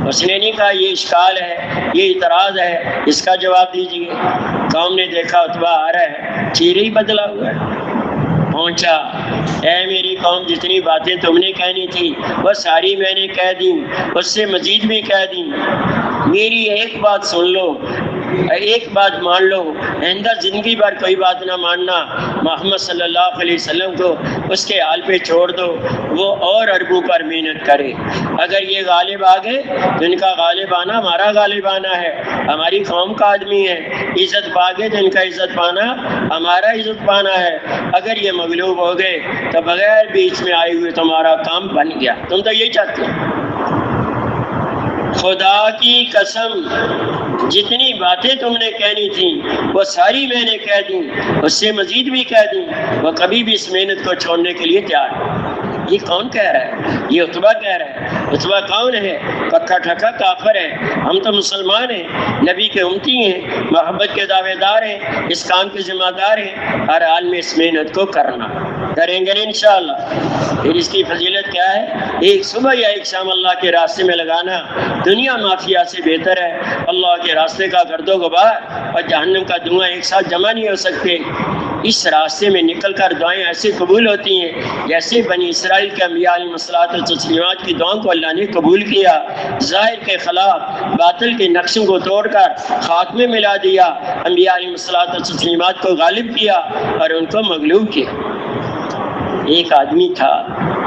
اس نے نہیں کہا یہ اشکال ہے، یہ اعتراض ہے، اس کا جواب دیجیے۔ قوم نے دیکھا عتبہ آ رہا ہے، چہرہ ہی بدلا ہوا ہے، پہنچا، اے میری قوم جتنی باتیں تم نے کہنی تھی وہ ساری میں نے کہہ دی، اس سے مزید بھی کہہ دی، میری ایک بات سن لو، ایک بات مان لو، آئندہ زندگی بھر کوئی بات نہ ماننا، محمد صلی اللہ علیہ وسلم کو اس کے حال پہ چھوڑ دو، وہ اور عربوں پر محنت کرے، اگر یہ غالب آ گئے تو ان کا غالب آنا ہمارا غالب آنا ہے، ہماری قوم کا آدمی ہے، عزت پا گئے تو ان کا عزت پانا ہمارا عزت پانا ہے، اگر یہ مغلوب ہو گئے تو بغیر بیچ میں آئے ہوئے تمہارا کام بن گیا۔ تم تو یہی چاہتے ہو۔ خدا کی قسم جتنی باتیں تم نے کہنی تھیں وہ ساری میں نے کہہ دیں، اس سے مزید بھی کہہ دیں، وہ کبھی بھی اس محنت کو چھوڑنے کے لیے تیار نہیں۔ یہ کون کہہ رہا ہے؟ یہ عتبہ کہہ رہا ہے۔ عتبہ کون ہے؟ پکا ٹھکا کافر ہے، ہم تو مسلمان ہیں، نبی کے امتی ہیں، محبت کے دعوے دار ہیں، اس کام کے ذمہ دار ہیں، ہر حال میں اس محنت کو کرنا کریں گے انشاءاللہ۔ پھر اس کی فضیلت کیا ہے؟ ایک صبح یا ایک شام اللہ کے راستے میں لگانا دنیا مافیا سے بہتر ہے۔ اللہ کے راستے کا گرد و غبار اور جہنم کا دھواں ایک ساتھ جمع نہیں ہو سکتے۔ اس راستے میں نکل کر دعائیں ایسے قبول ہوتی ہیں جیسے بنی اسرائیل کے انبیاء علیہ الصلوۃ والتسلیمات کی دعاؤں کو اللہ نے قبول کیا، ظاہر کے خلاف باطل کے نقشوں کو توڑ کر خاک میں ملا دیا، انبیاء علیہ الصلوۃ والتسلیمات کو غالب کیا اور ان کو مغلوب کیا۔ ایک آدمی تھا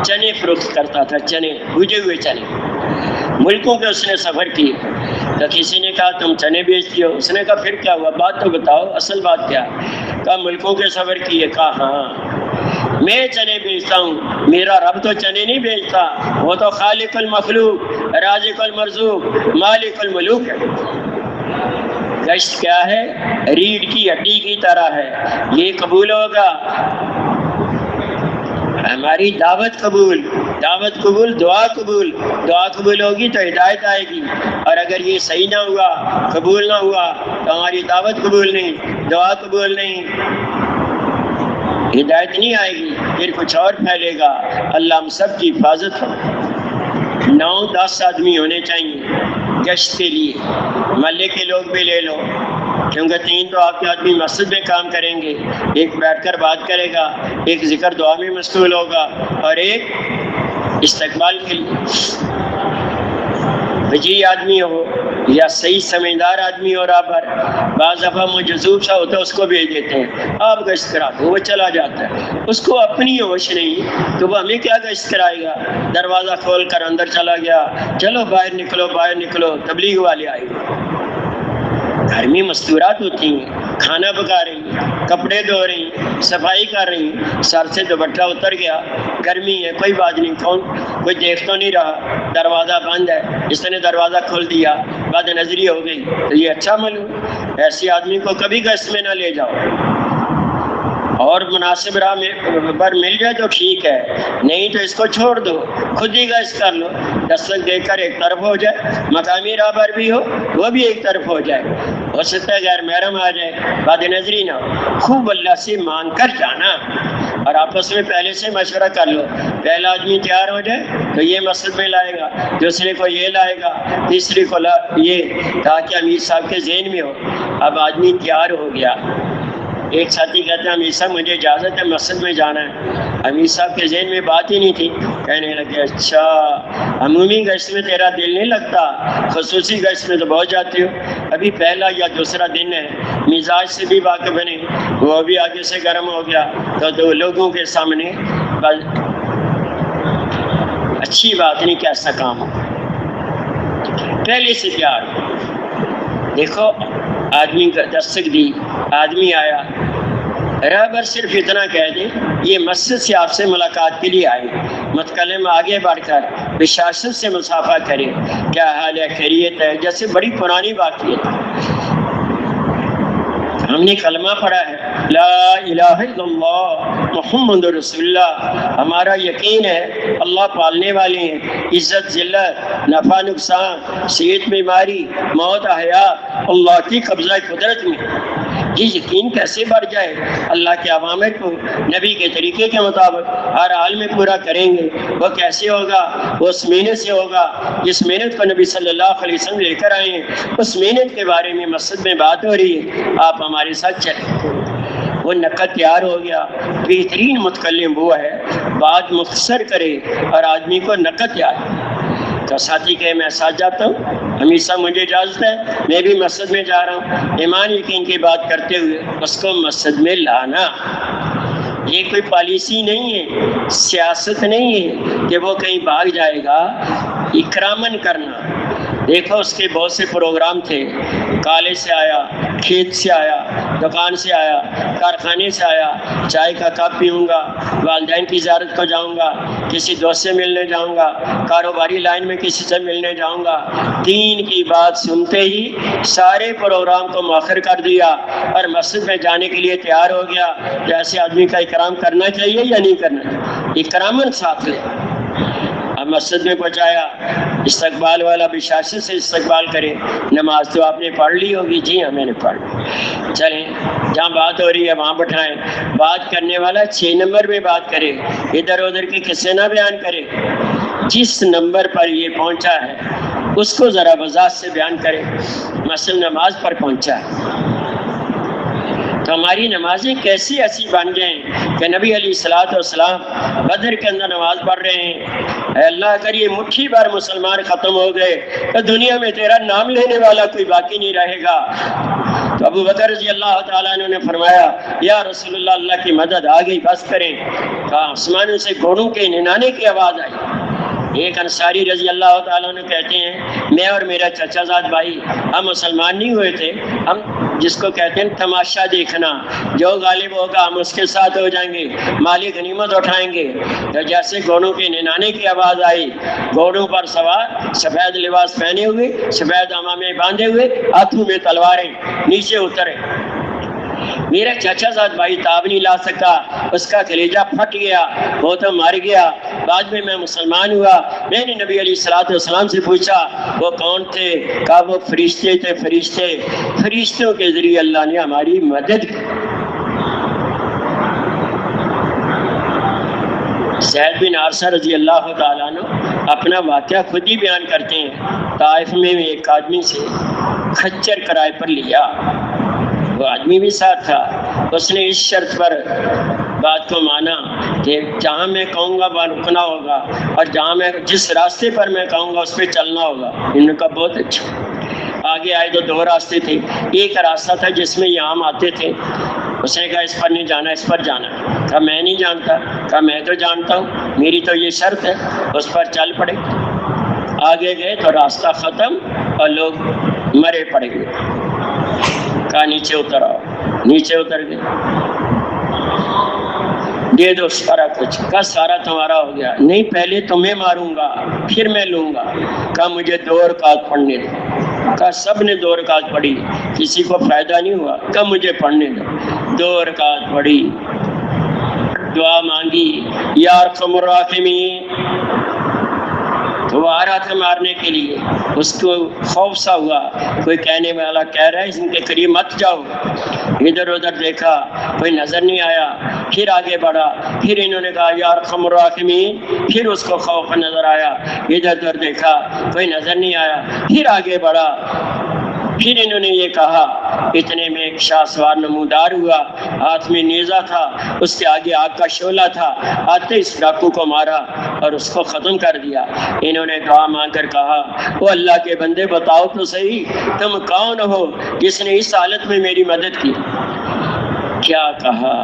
چنے فروخت کرتا تھا، چنے، بھجے ہوئے چنے، ملکوں کے اس نے سفر کی، تو کسی نے کہا تم چنے بیچتی ہو؟ اس نے کہا پھر کیا ہوا، بات تو بتاؤ، اصل بات کیا؟ کہا ملکوں کے سفر کیے۔ کہا ہاں میں چنے بیچتا ہوں، میرا رب تو چنے نہیں بیچتا، وہ تو خالق المخلوق، رازق المرزوق، مالک الملوک ہے۔ گشت کیا ہے؟ ریڑھ کی ہڈی کی طرح ہے، یہ قبول ہوگا، ہماری دعوت قبول، دعوت قبول، دعا قبول، دعا قبول ہوگی تو ہدایت آئے گی، اور اگر یہ صحیح نہ ہوا، قبول نہ ہوا تو ہماری دعوت قبول نہیں، دعا قبول نہیں، ہدایت نہیں آئے گی، پھر کچھ اور پھیلے گا۔ اللہ ہم سب کی حفاظت ہو۔ 9-10 آدمی ہونے چاہیے گشت کے لیے، محلے کے لوگ بھی لے لو، کیونکہ 3 تو آپ کے آدمی مسجد میں کام کریں گے، ایک بیٹھ کر بات کرے گا، ایک ذکر دعا میں مشغول ہوگا، اور ایک استقبال کے لیے۔ وجی آدمی ہو یا صحیح سمجھدار آدمی ہو رابر، بعض دفعہ مجذوب سا ہوتا ہے اس کو بھیج دیتے ہیں، آپ گشت کرا دو، وہ چلا جاتا ہے، اس کو اپنی ہوش نہیں تو وہ ہمیں کیا گشت کرائے گا؟ دروازہ کھول کر اندر چلا گیا، چلو باہر نکلو باہر نکلو، تبلیغ والے آئے گا۔ گھر میں مستورات ہوتی ہیں، کھانا پکا رہی ہیں، کپڑے دھو رہی ہیں، صفائی کر رہی ہیں، سر سے دوپٹہ اتر گیا، گرمی ہے، کوئی بات نہیں، کوئی دیکھ تو نہیں رہا، دروازہ بند ہے، اس نے دروازہ کھول دیا، بد نظری ہو گئی، تو یہ اچھا معلوم۔ ایسے آدمی کو کبھی گشت میں نہ لے جاؤ، اور مناسب راہ پر مل جائے تو ٹھیک ہے، نہیں تو اس کو چھوڑ دو، خود ہی گشت کر لو، دستک دے کر ایک طرف ہو جائے، مقامی راہ پر بھی ہو وہ بھی ایک طرف ہو جائے، ہو سکتا ہے غیر محرم آ جائے، بد نظری نہ ہو، خوب اللہ سے مانگ کر جانا، اور آپس میں پہلے سے مشورہ کر لو، پہلا آدمی تیار ہو جائے تو یہ مسجد میں لائے گا، دوسرے کو یہ لائے گا، تیسرے کو یہ، تاکہ امیر صاحب کے ذہن میں ہو۔ اب آدمی تیار ہو گیا، ایک ساتھی کہتے ہیں امیر صاحب مجھے اجازت ہے مسجد میں جانا ہے، امیر صاحب کے ذہن میں بات ہی نہیں تھی. کہنے لگے اچھا عمومی گشت میں تیرا دل نہیں لگتا, خصوصی گشت میں تو بہت جاتے ہو. ابھی پہلا یا دوسرا دن ہے, مزاج سے بھی واقف بنے, وہ بھی آگے سے گرم ہو گیا تو دو لوگوں کے سامنے اچھی بات نہیں کہ ایسا کام ہو. پہلے سے پیار. دیکھو آدمی کا دستک دی, آدمی آیا, رہبر صرف اتنا کہہ دے یہ مسجد سے آپ سے ملاقات کے لیے آئے, متکلم آگے بڑھ کر بشاشت سے مصافحہ کرے, کیا حال ہے, خیریت ہے, جیسے بڑی پرانی واقعیت. ہم نے کلمہ پڑھا ہے لا الہ الا اللہ محمد رسول اللہ, ہمارا یقین ہے اللہ پالنے والے ہیں, عزت ذلت نفع نقصان صحت بیماری موت حیات اللہ کی قبضہ قدرت میں. یہ یقین کیسے بڑھ جائے؟ اللہ کے اوامر کو نبی کے طریقے کے مطابق ہر حال میں پورا کریں گے. وہ کیسے ہوگا؟ وہ اس محنت سے ہوگا جس محنت کو نبی صلی اللہ علیہ وسلم لے کر آئے ہیں. اس محنت کے بارے میں مسجد میں بات ہو رہی ہے, آپ ہمارے ساتھ چلیں. وہ نقد تیار ہو گیا. بہترین متکلم وہ ہے بات مختصر کرے اور آدمی کو نقد تیار. تو ساتھی کہے میں ساتھ جاتا ہوں, امیر صاحب مجھے اجازت ہے, میں بھی مسجد میں جا رہا ہوں. ایمان یقین کی بات کرتے ہوئے اس کو مسجد میں لانا. یہ کوئی پالیسی نہیں ہے, سیاست نہیں ہے کہ وہ کہیں بھاگ جائے گا. اکرامن کرنا. دیکھو اس کے بہت سے پروگرام تھے, کالج سے آیا, کھیت سے آیا, دکان سے آیا, کارخانے سے آیا, چائے کا کپ پیوں گا, والدین کی زیارت کو جاؤں گا, کسی دوست سے ملنے جاؤں گا, کاروباری لائن میں کسی سے ملنے جاؤں گا. دین کی بات سنتے ہی سارے پروگرام کو مؤخر کر دیا اور مسجد میں جانے کے لیے تیار ہو گیا. جیسے آدمی کا اکرام کرنا چاہیے یا نہیں کرنا چاہیے؟ اکرامن ساتھ لے. اب مسجد میں پہنچایا, استقبال والا بشاشت سے استقبال کرے. نماز تو آپ نے پڑھ لی ہوگی؟ جی ہاں میں نے پڑھ لی. چلیں جہاں بات ہو رہی ہے وہاں بٹھائیں. بات کرنے والا 6 نمبر میں بات کرے, ادھر ادھر کے قصے نہ بیان کرے. جس نمبر پر یہ پہنچا ہے اس کو ذرا وضاحت سے بیان کرے. مثلا نماز پر پہنچا ہے تو ہماری نمازیں کیسی ایسی بن جائیں کہ نبی علیہ الصلوۃ والسلام بدر کے اندر نماز پڑھ رہے ہیں. اے اللہ اگر یہ مٹھی بھر مسلمان ختم ہو گئے تو دنیا میں تیرا نام لینے والا کوئی باقی نہیں رہے گا. تو ابو بکر رضی اللہ تعالیٰ عنہ نے فرمایا یا رسول اللہ, اللہ کی مدد آ گئی, بس کریں. کہا آسمانوں سے گھوڑوں کے ننانے کی آواز آئی. ایک انصاری رضی اللہ تعالیٰ عنہ کہتے ہیں میں اور میرا چچا زاد بھائی ہم مسلمان نہیں ہوئے تھے, ہم جس کو کہتے ہیں تماشا دیکھنا, جو غالب ہوگا ہم اس کے ساتھ ہو جائیں گے, مالی غنیمت اٹھائیں گے. تو جیسے گھوڑوں کے ننانے کی آواز آئی, گھوڑوں پر سوار سفید لباس پہنے ہوئے, سفید عمامے باندھے ہوئے, ہاتھوں میں تلواریں, نیچے اترے. میرا چچا زاد بھائی تاب نہیں لا سکا, اس کا کلیجہ پھٹ گیا, وہ تو مر گیا. بعد میں مسلمان ہوا. میں نے نبی علیہ الصلوۃ والسلام سے پوچھا وہ کون تھے؟ کہا وہ فرشتے تھے. فرشتوں کے ذریعے اللہ نے ہماری مدد کی. زید بن حارثہ رضی اللہ تعالیٰ عنہ اپنا واقعہ خود ہی بیان کرتے ہیں. طائف میں ایک آدمی سے خچر کرائے پر لیا, وہ آدمی بھی ساتھ تھا. اس نے اس شرط پر بات کو مانا کہ جہاں میں کہوں گا وہاں رکنا ہوگا, اور جہاں میں جس راستے پر میں کہوں گا اس پہ چلنا ہوگا. ان کا بہت اچھا. آگے آئے تو 2 راستے تھے. ایک راستہ تھا جس میں یہ عام آتے تھے. اس نے کہا اس پر نہیں جانا, اس پر جانا. کہا میں نہیں جانتا. کہا میں تو جانتا ہوں, میری تو یہ شرط ہے. اس پر چل پڑے. آگے گئے تو راستہ ختم اور لوگ مرے پڑ گئے. کہا نیچے اتر آؤ. نیچے اتر گئے. دے دو سارا کچھ. کہا سارا تمہارا ہو گیا. نہیں پہلے تمہیں ماروں گا پھر میں لوں گا. کہا مجھے 2 رکعت پڑھنے دو. کہا سب نے 2 رکعت پڑھی, کسی کو فائدہ نہیں ہوا. کہا مجھے پڑھنے دو. 2 رکعت پڑھی, دعا مانگی یا ارحم الراحمین. تو وہ آ رہا تھا مارنے کے لیے. اس کو خوف سا ہوا, کوئی کہنے والا کہہ رہا ہے ان کے قریب مت جاؤ. ادھر ادھر دیکھا, کوئی نظر نہیں آیا. پھر آگے بڑھا, پھر انہوں نے کہا یا ارحم الراحمین. پھر اس کو خوف نظر آیا. ادھر ادھر دیکھا, کوئی نظر نہیں آیا. پھر آگے بڑھا, پھر انہوں نے یہ کہا. اتنے میں ایک شاہ سوار نمودار ہوا، ہاتھ میں نیزہ تھا، اس کے آگے آگ کا شعلہ تھا، آتے اس ڈاکو کو مارا اور اس کو ختم کر دیا۔ انہوں نے دعا مانگ کر کہا، وہ اللہ کے بندے بتاؤ تو صحیح تم کون ہو جس نے اس حالت میں میری مدد کی؟ کیا کہا،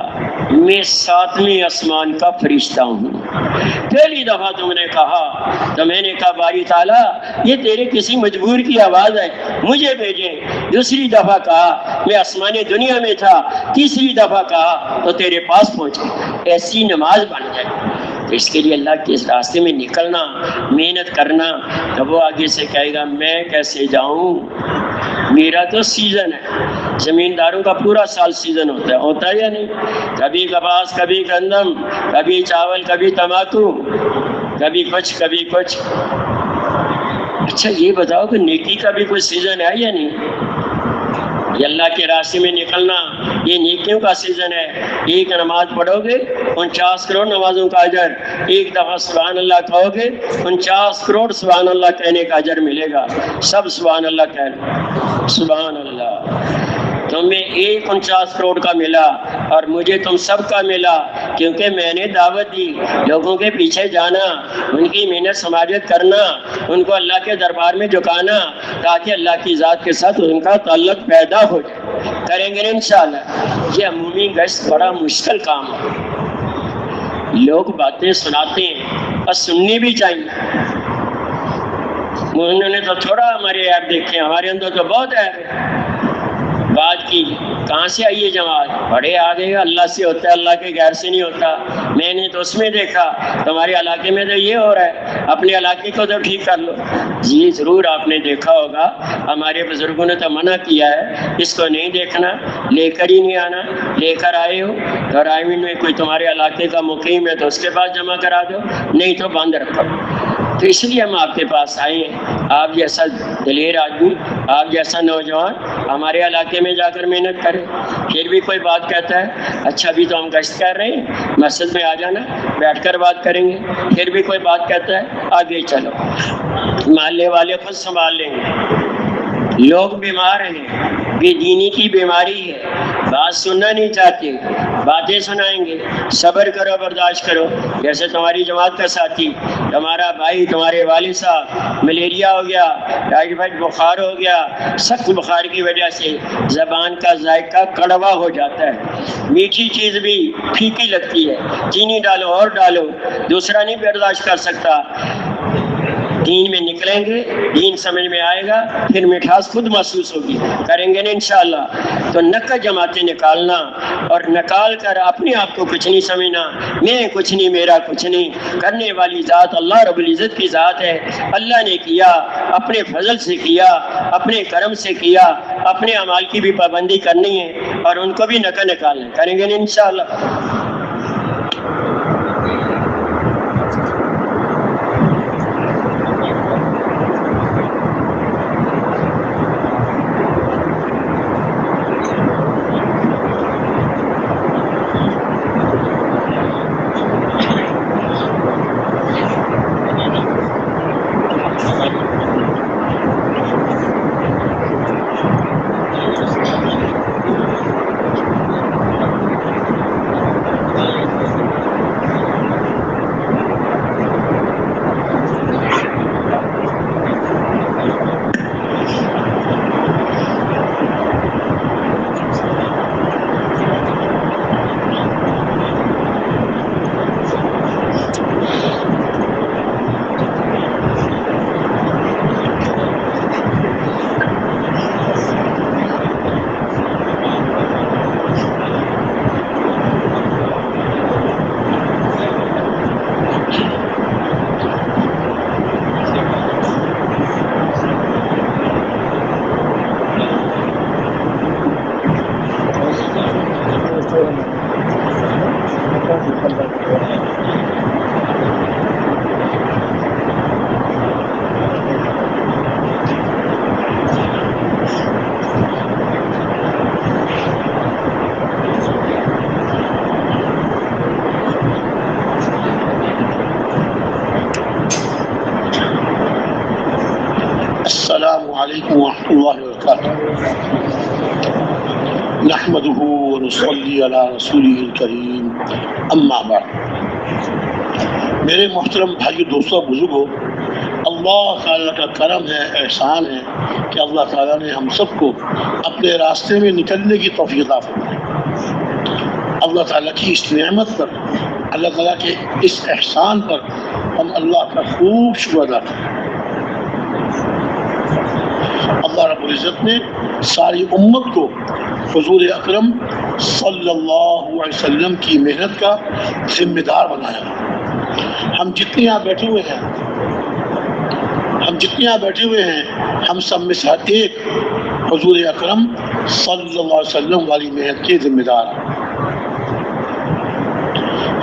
میں 7ویں آسمان کا فرشتہ ہوں۔ پہلی دفعہ تم نے کہا تو میں نے کہا باری تعالیٰ یہ تیرے کسی مجبور کی آواز ہے، مجھے بھیجیں۔ دوسری دفعہ کہا میں آسمان دنیا میں تھا، تیسری دفعہ کہا تو تیرے پاس پہنچے۔ ایسی نماز بن جائے تو اس کے لیے اللہ کے راستے میں نکلنا، محنت کرنا۔ تو وہ آگے سے کہے گا میں کیسے جاؤں، میرا تو سیزن ہے۔ زمینداروں کا پورا سال سیزن ہوتا ہے یا نہیں؟ کبھی کپاس، کبھی گندم، کبھی چاول، کبھی تمباکو، کبھی کچھ۔ اچھا یہ بتاؤ کہ نیکی کا بھی کوئی سیزن ہے یا نہیں؟ یہ اللہ کے راستے میں نکلنا، یہ نیکیوں کا سیزن ہے۔ ایک نماز پڑھو گے 49 کروڑ نمازوں کا اجر، ایک دفعہ سبحان اللہ کہو گے 49 کروڑ سبحان اللہ کہنے کا اجر ملے گا۔ سب سبحان اللہ کہنا، سبحان اللہ۔ تمہیں ایک 49 کروڑ کا ملا اور مجھے تم سب کا ملا، کیونکہ میں نے دعوت دی لوگوں کے پیچھے جانا، ان کی محنت سماجت کرنا، ان کو اللہ کے دربار میں جھکانا تاکہ اللہ کی ذات کے ساتھ ان کا تعلق پیدا ہو جائے۔ کریں گے انشاءاللہ۔ یہ عمومی گشت بڑا مشکل کام ہے، لوگ باتیں سناتے ہیں اور سننی بھی چاہیے۔ انہوں نے تو تھوڑا ہمارے ایپ دیکھے، ہمارے اندر تو بہت ہے بات کی۔ کہاں سے آئی ہے جماعت؟ بڑے آگے اللہ سے ہوتا ہے، اللہ کے غیر سے نہیں ہوتا۔ میں نے تو اس میں دیکھا تمہارے علاقے میں تو یہ ہو رہا ہے، اپنے علاقے کو تو ٹھیک کر لو۔ جی ضرور آپ نے دیکھا ہوگا، ہمارے بزرگوں نے تو منع کیا ہے اس کو نہیں دیکھنا، لے کر ہی نہیں آنا۔ لے کر آئے ہو تو رائمن میں کوئی تمہارے علاقے کا مقیم ہے تو اس کے پاس جمع کرا دو، نہیں تو بند رکھو۔ تو اس لیے ہم آپ کے پاس آئے ہیں، آپ جیسا دلیر آدمی، آپ جیسا نوجوان ہمارے علاقے میں جا کر محنت کرے۔ پھر بھی کوئی بات کہتا ہے اچھا ابھی تو ہم گشت کر رہے ہیں، مسجد میں آ جانا، بیٹھ کر بات کریں گے۔ پھر بھی کوئی بات کہتا ہے آگے چلو، محلے والے خود سنبھال لیں گے۔ لوگ بیمار ہیں، بے دینی کی بیماری ہے، بات سننا نہیں چاہتے، باتیں سنائیں گے۔ صبر کرو، برداشت کرو۔ جیسے تمہاری جماعت کا ساتھی، تمہارا بھائی، تمہارے والد صاحب ملیریا ہو گیا، ٹائیفائڈ بخار ہو گیا، سخت بخار کی وجہ سے زبان کا ذائقہ کڑوا ہو جاتا ہے، میٹھی چیز بھی پھیکی لگتی ہے، چینی ڈالو اور ڈالو، دوسرا نہیں برداشت کر سکتا۔ دین میں نکلیں گے، دین سمجھ میں آئے گا، پھر مٹھاس خود محسوس ہوگی۔ کریں گے نا انشاءاللہ۔ تو نکا جماعتیں نکالنا اور نکال کر اپنے آپ کو کچھ نہیں سمجھنا، میں کچھ نہیں، میرا کچھ نہیں، کرنے والی ذات اللہ رب العزت کی ذات ہے۔ اللہ نے کیا، اپنے فضل سے کیا، اپنے کرم سے کیا، اپنے اعمال کی بھی پابندی کرنی ہے اور ان کو بھی نکا نکالنا ہے۔ کریں گے نا انشاءاللہ۔ السلام علیکم ورحمۃ اللہ وبرکاتہ۔ نحمده ونصلي على رسوله الكريم اما بعد۔ میرے محترم بھائی دوستوں بزرگوں، اللہ تعالیٰ کا کرم ہے، احسان ہے کہ اللہ تعالیٰ نے ہم سب کو اپنے راستے میں نکلنے کی توفیق عطا فرمائی۔ اللہ تعالیٰ کی اس نعمت پر، اللہ تعالیٰ کے اس احسان پر ہم اللہ کا خوب شکر ادا کریں۔ اللہ رب العزت نے ساری امت کو حضور اکرم صلی اللہ علیہ وسلم کی محنت کا ذمہ دار بنایا۔ ہم جتنے یہاں بیٹھے ہوئے ہیں ہم سب میں سے ایک حضور اکرم صلی اللہ علیہ وسلم والی محنت کے ذمہ دار ہیں۔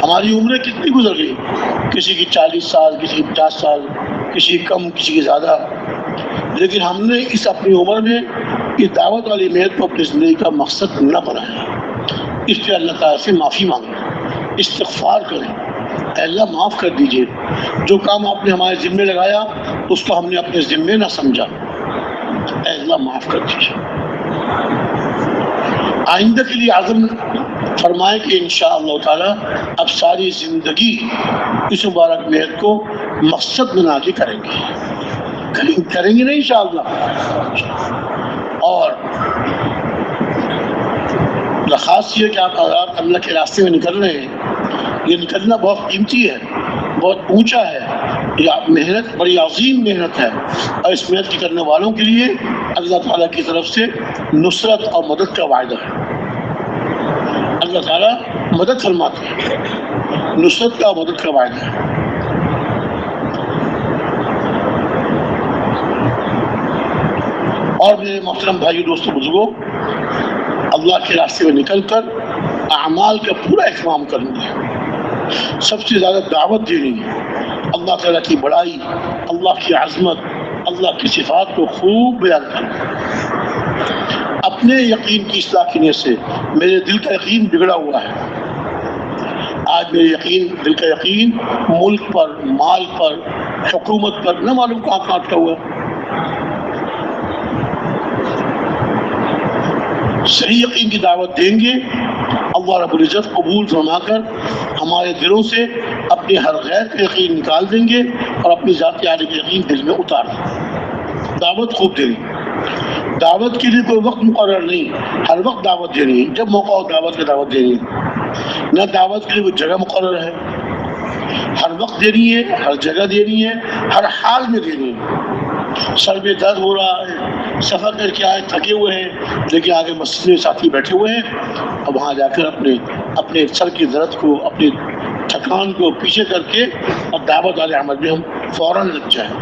ہماری عمریں کتنی گزر گئی، کسی کی 40 سال، کسی کی 50 سال، کسی کی کم، کسی کی زیادہ، لیکن ہم نے اس اپنی عمر میں اس دعوت والی محنت کو اپنی زندگی کا مقصد نہ بنایا۔ اس پہ اللہ تعالیٰ سے معافی مانگیں، استغفار کریں، اے اللہ معاف کر دیجئے، جو کام آپ نے ہمارے ذمے لگایا اس کو ہم نے اپنے ذمے نہ سمجھا، اے اللہ معاف کر دیجئے۔ آئندہ کے لیے عزم فرمائیں کہ انشاءاللہ تعالی اب ساری زندگی اس مبارک محنت کو مقصد بنا کے کریں گے نا انشاءاللہ۔ اور درخواست یہ کہ آپ حضرات اللہ کے راستے میں نکل رہے ہیں، یہ نکلنا بہت قیمتی ہے، بہت اونچا ہے، یہ محنت بڑی عظیم محنت ہے، اور اس محنت کے کرنے والوں کے لیے اللہ تعالیٰ کی طرف سے نصرت اور مدد کا وعدہ ہے۔ اللہ تعالیٰ مدد فرماتے ہیں، نصرت کا مدد کا وعدہ ہے۔ اور میرے محترم بھائی دوستوں بزرگوں، اللہ کے راستے میں نکل کر اعمال کا پورا اہتمام کرنا ہے، سب سے زیادہ دعوت دینی ہے، اللہ تعالیٰ کی بڑائی، اللہ کی عظمت، اللہ کی صفات کو خوب بیان کرنا۔ اپنے یقین کی اصلاح کی نیت سے میرے دل کا یقین بگڑا ہوا ہے۔ آج میرے دل کا یقین ملک پر، مال پر، حکومت پر نہ معلوم کہاں اٹکا ہوا ہے۔ صحیح یقین کی دعوت دیں گے، اللہ رب العزت قبول فرما کر ہمارے دلوں سے اپنے ہر غیر کا یقین نکال دیں گے اور اپنی ذاتی عالی کا یقین دل میں اتار دیں گے۔ دعوت خوب دینی، دعوت کے لیے کوئی وقت مقرر نہیں، ہر وقت دعوت دینی ہے، جب موقع ہو دعوت کی دعوت دینی ہے۔ نہ دعوت کے لیے کوئی جگہ مقرر ہے، ہر وقت دینی ہے، ہر جگہ دینی ہے، ہر حال میں دینی ہے۔ سر میں درد ہو رہا ہے، سفر کر کے آئے تھکے ہوئے ہیں، لیکن آگے مسجد میں ساتھی بیٹھے ہوئے ہیں، اور وہاں جا کر اپنے سر کی درد کو، اپنی تھکان کو پیچھے کر کے اور دعوت والے عمل میں ہم فوراً لگ جائیں۔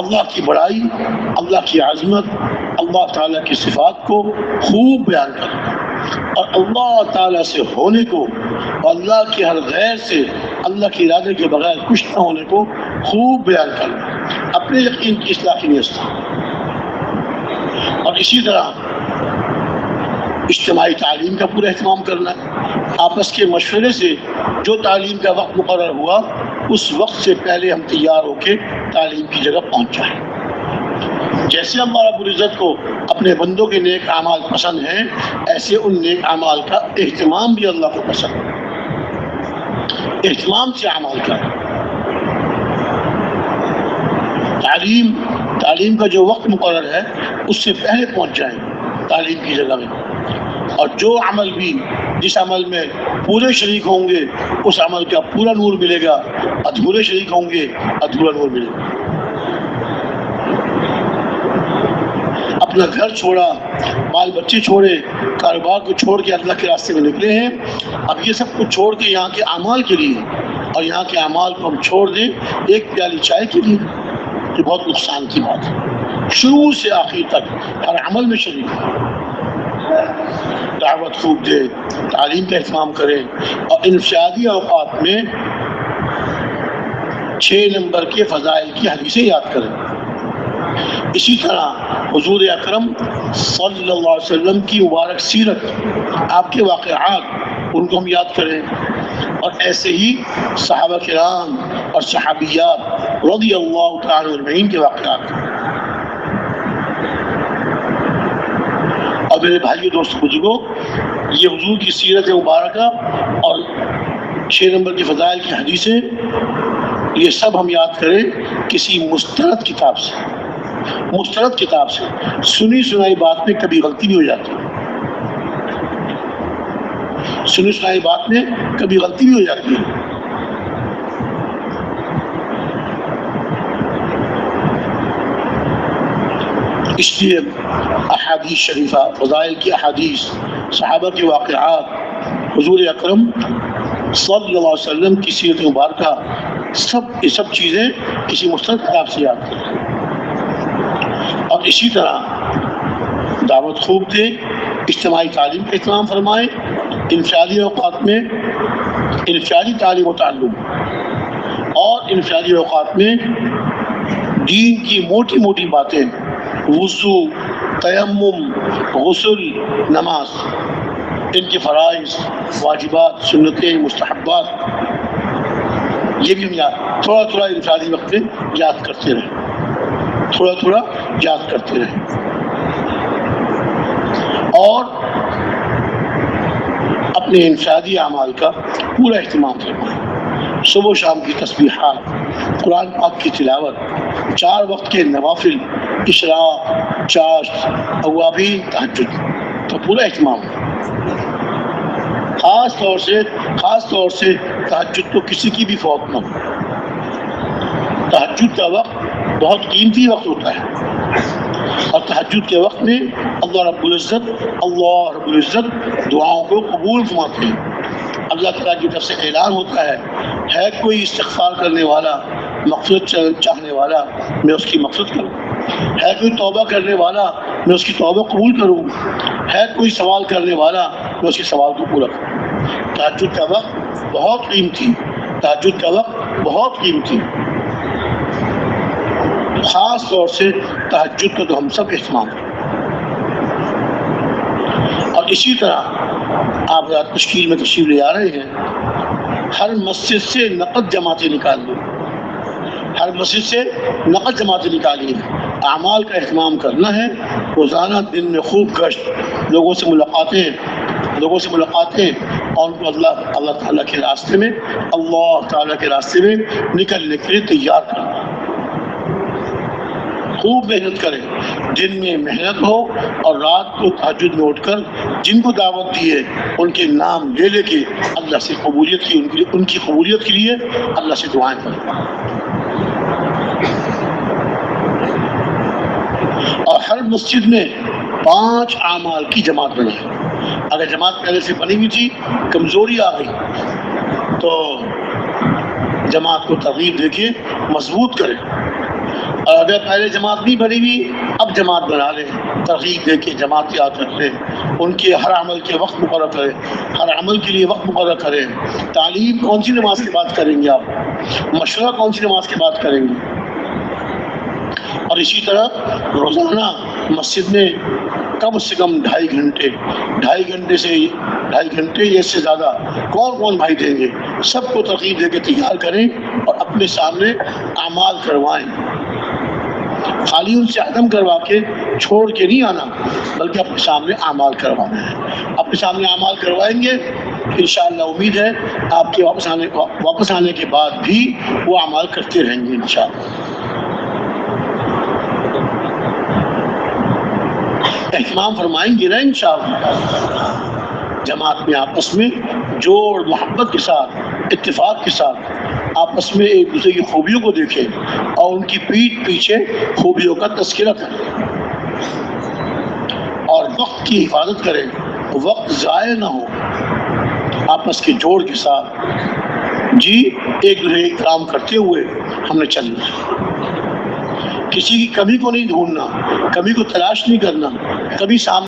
اللہ کی بڑائی، اللہ کی عظمت، اللہ تعالیٰ کی صفات کو خوب بیان کریں، اور اللہ تعالیٰ سے ہونے کو اور اللہ کے ہر غیر سے، اللہ کے ارادے کے بغیر کچھ نہ ہونے کو خوب بیان کریں، اپنے یقین کی اصلاح کی نیت سے۔ اور اسی طرح اجتماعی تعلیم کا پورا اہتمام کرنا ہے، آپس کے مشورے سے جو تعلیم کا وقت مقرر ہوا اس وقت سے پہلے ہم تیار ہو کے تعلیم کی جگہ پہنچ جائیں۔ جیسے اللہ رب العزت کو اپنے بندوں کے نیک اعمال پسند ہیں، ایسے ان نیک اعمال کا اہتمام بھی اللہ کو پسند ہے۔ اہتمام سے اعمال کریں، تعلیم کا جو وقت مقرر ہے اس سے پہلے پہنچ جائیں تعلیم کی جگہ میں، اور جو عمل بھی، جس عمل میں پورے شریک ہوں گے اس عمل کا پورا نور ملے گا، ادھورے شریک ہوں گے ادھورا نور ملے گا۔ اپنا گھر چھوڑا، بال بچے چھوڑے، کاروبار کو چھوڑ کے اللہ کے راستے میں نکلے ہیں، اب یہ سب کچھ چھوڑ کے یہاں کے اعمال کے لیے، اور یہاں کے اعمال کو ہم چھوڑ دیں ایک پیالی چائے کے لیے، یہ بہت نقصان کی بات ہے۔ شروع سے آخر تک ہر عمل میں شریک ہے، دعوت خوب دے، تعلیم کا اہتمام کریں، اور انفرادی اوقات میں 6 نمبر کے فضائل کی حدیثیں یاد کریں۔ اسی طرح حضور اکرم صلی اللہ علیہ وسلم کی مبارک سیرت، آپ کے واقعات، ان کو ہم یاد کریں، اور ایسے ہی صحابہ کرام اور صحابیات رضی اللہ تعالی عنہم کے واقعات۔ اور میرے بھائیوں دوستوں بزرگوں، یہ حضور کی سیرت مبارکہ اور 6 نمبر کی فضائل کی حدیثیں، یہ سب ہم یاد کریں کسی مستند کتاب سے، مستند کتاب سے۔ سنی سنائی بات میں کبھی غلطی بھی ہو جاتی ہے، سنی سنائی بات میں کبھی غلطی بھی ہو جاتی ہے۔ اس لیے احادیث شریفہ، فضائل کی احادیث، صحابہ کے واقعات، حضور اکرم صلی اللہ علیہ وسلم کی سیرت مبارکہ، یہ سب چیزیں کسی مستند کتاب سے یاد کریں۔ اور اسی طرح دعوت خوب دیں، اجتماعی تعلیم کا اہتمام فرمائیں، انفرادی اوقات میں انفرادی تعلیم و تعلم، اور انفرادی اوقات میں دین کی موٹی موٹی باتیں، وضو، تیمم، غسل، نماز، ان کے فرائض، واجبات، سنتیں، مستحبات، یہ بھی ہم تھوڑا تھوڑا انفرادی وقت میں یاد کرتے رہیں، تھوڑا تھوڑا یاد کرتے رہیں۔ اور اپنے انفرادی اعمال کا پورا اہتمام فرمائیں، صبح و شام کی تسبیحات، قرآن پاک کی تلاوت، 4 وقت کے نوافل، اشراق، چاشت، اوابین، تہجد کا پورا اہتمام ہے۔ خاص طور سے تہجد تو کسی کی بھی فوت نہ ہو۔ تہجد کا وقت بہت قیمتی وقت ہوتا ہے، اور تہجد کے وقت میں اللہ رب العزت دعاؤں کو قبول فرماتے ہیں۔ اللہ تعالیٰ کی طرف سے اعلان ہوتا ہے کوئی استغفار کرنے والا، مغفرت چاہنے والا، میں اس کی مغفرت کروں، ہے کوئی توبہ کرنے والا، میں اس کی توبہ قبول کروں، ہے کوئی سوال کرنے والا، میں اس کے سوال کو پورا کروں۔ تہجد کا وقت بہت قیمتی، تہجد کا وقت بہت قیمتی، خاص طور سے تہجد کا تو ہم سب اہتمام کریں۔ اور اسی طرح آپ رات تشکیل میں تشریف لے آ رہے ہیں، ہر مسجد سے نقد جماعتیں نکال لو، ہر مسجد سے نقد جماعتیں نکالیے، اعمال کا اہتمام کرنا ہے۔ روزانہ دن میں خوب گشت، لوگوں سے ملاقاتیں اور ان کو اللہ تعالیٰ کے راستے میں، اللہ تعالیٰ کے راستے میں نکلنے کے لیے تیار کرنا۔ خوب محنت کریں، دن میں محنت ہو، اور رات کو تہجد میں اٹھ کر جن کو دعوت دی ہے ان کے نام لے کے اللہ سے قبولیت کی، ان کی قبولیت کے لیے اللہ سے دعائیں کریں۔ اور ہر مسجد میں 5 اعمال کی جماعت بنائیں۔ اگر جماعت پہلے سے بنی ہوئی تھی، کمزوری آ گئی تو جماعت کو ترغیب دے کے مضبوط کریں، اور اگر پہلے جماعت نہیں بنی ہوئی، اب جماعت بنا لیں، ترغیب دے کے جماعت یاد رکھ لیں، ان کے ہر عمل کے وقت مقرر کریں، ہر عمل کے لیے وقت مقرر کریں۔ تعلیم کون سی نماز کے بعد کریں گے آپ، مشورہ کون سی نماز کے بعد کریں گے، اور اسی طرح روزانہ مسجد میں کم سے کم 2.5 گھنٹے یا اس سے زیادہ کون بھائی دیں گے، سب کو ترغیب دے کے تیار کریں اور اپنے سامنے اعمال کروائیں۔ خالی ان سے عدم کروا کے چھوڑ کے نہیں آنا، بلکہ اپنے سامنے اعمال کروانا ہے۔ اپنے سامنے اعمال کروائیں گے، انشاءاللہ امید ہے آپ کے واپس آنے کے بعد بھی وہ اعمال کرتے رہیں گے انشاءاللہ۔ اہتمام فرمائیں گے نا انشاءاللہ، جماعت میں آپس میں جوڑ محبت کے ساتھ، اتفاق کے ساتھ آپس میں ایک دوسرے کی خوبیوں کو دیکھیں اور ان کی پیٹھ پیچھے خوبیوں کا تذکرہ کریں، اور وقت کی حفاظت کریں، وقت ضائع نہ ہو، آپس کے جوڑ کے ساتھ ایک دوسرے کا کام کرتے ہوئے ہم نے چلنا ہے۔ کسی کی کمی کو نہیں ڈھونڈنا، کمی کو تلاش نہیں کرنا، کبھی سامنے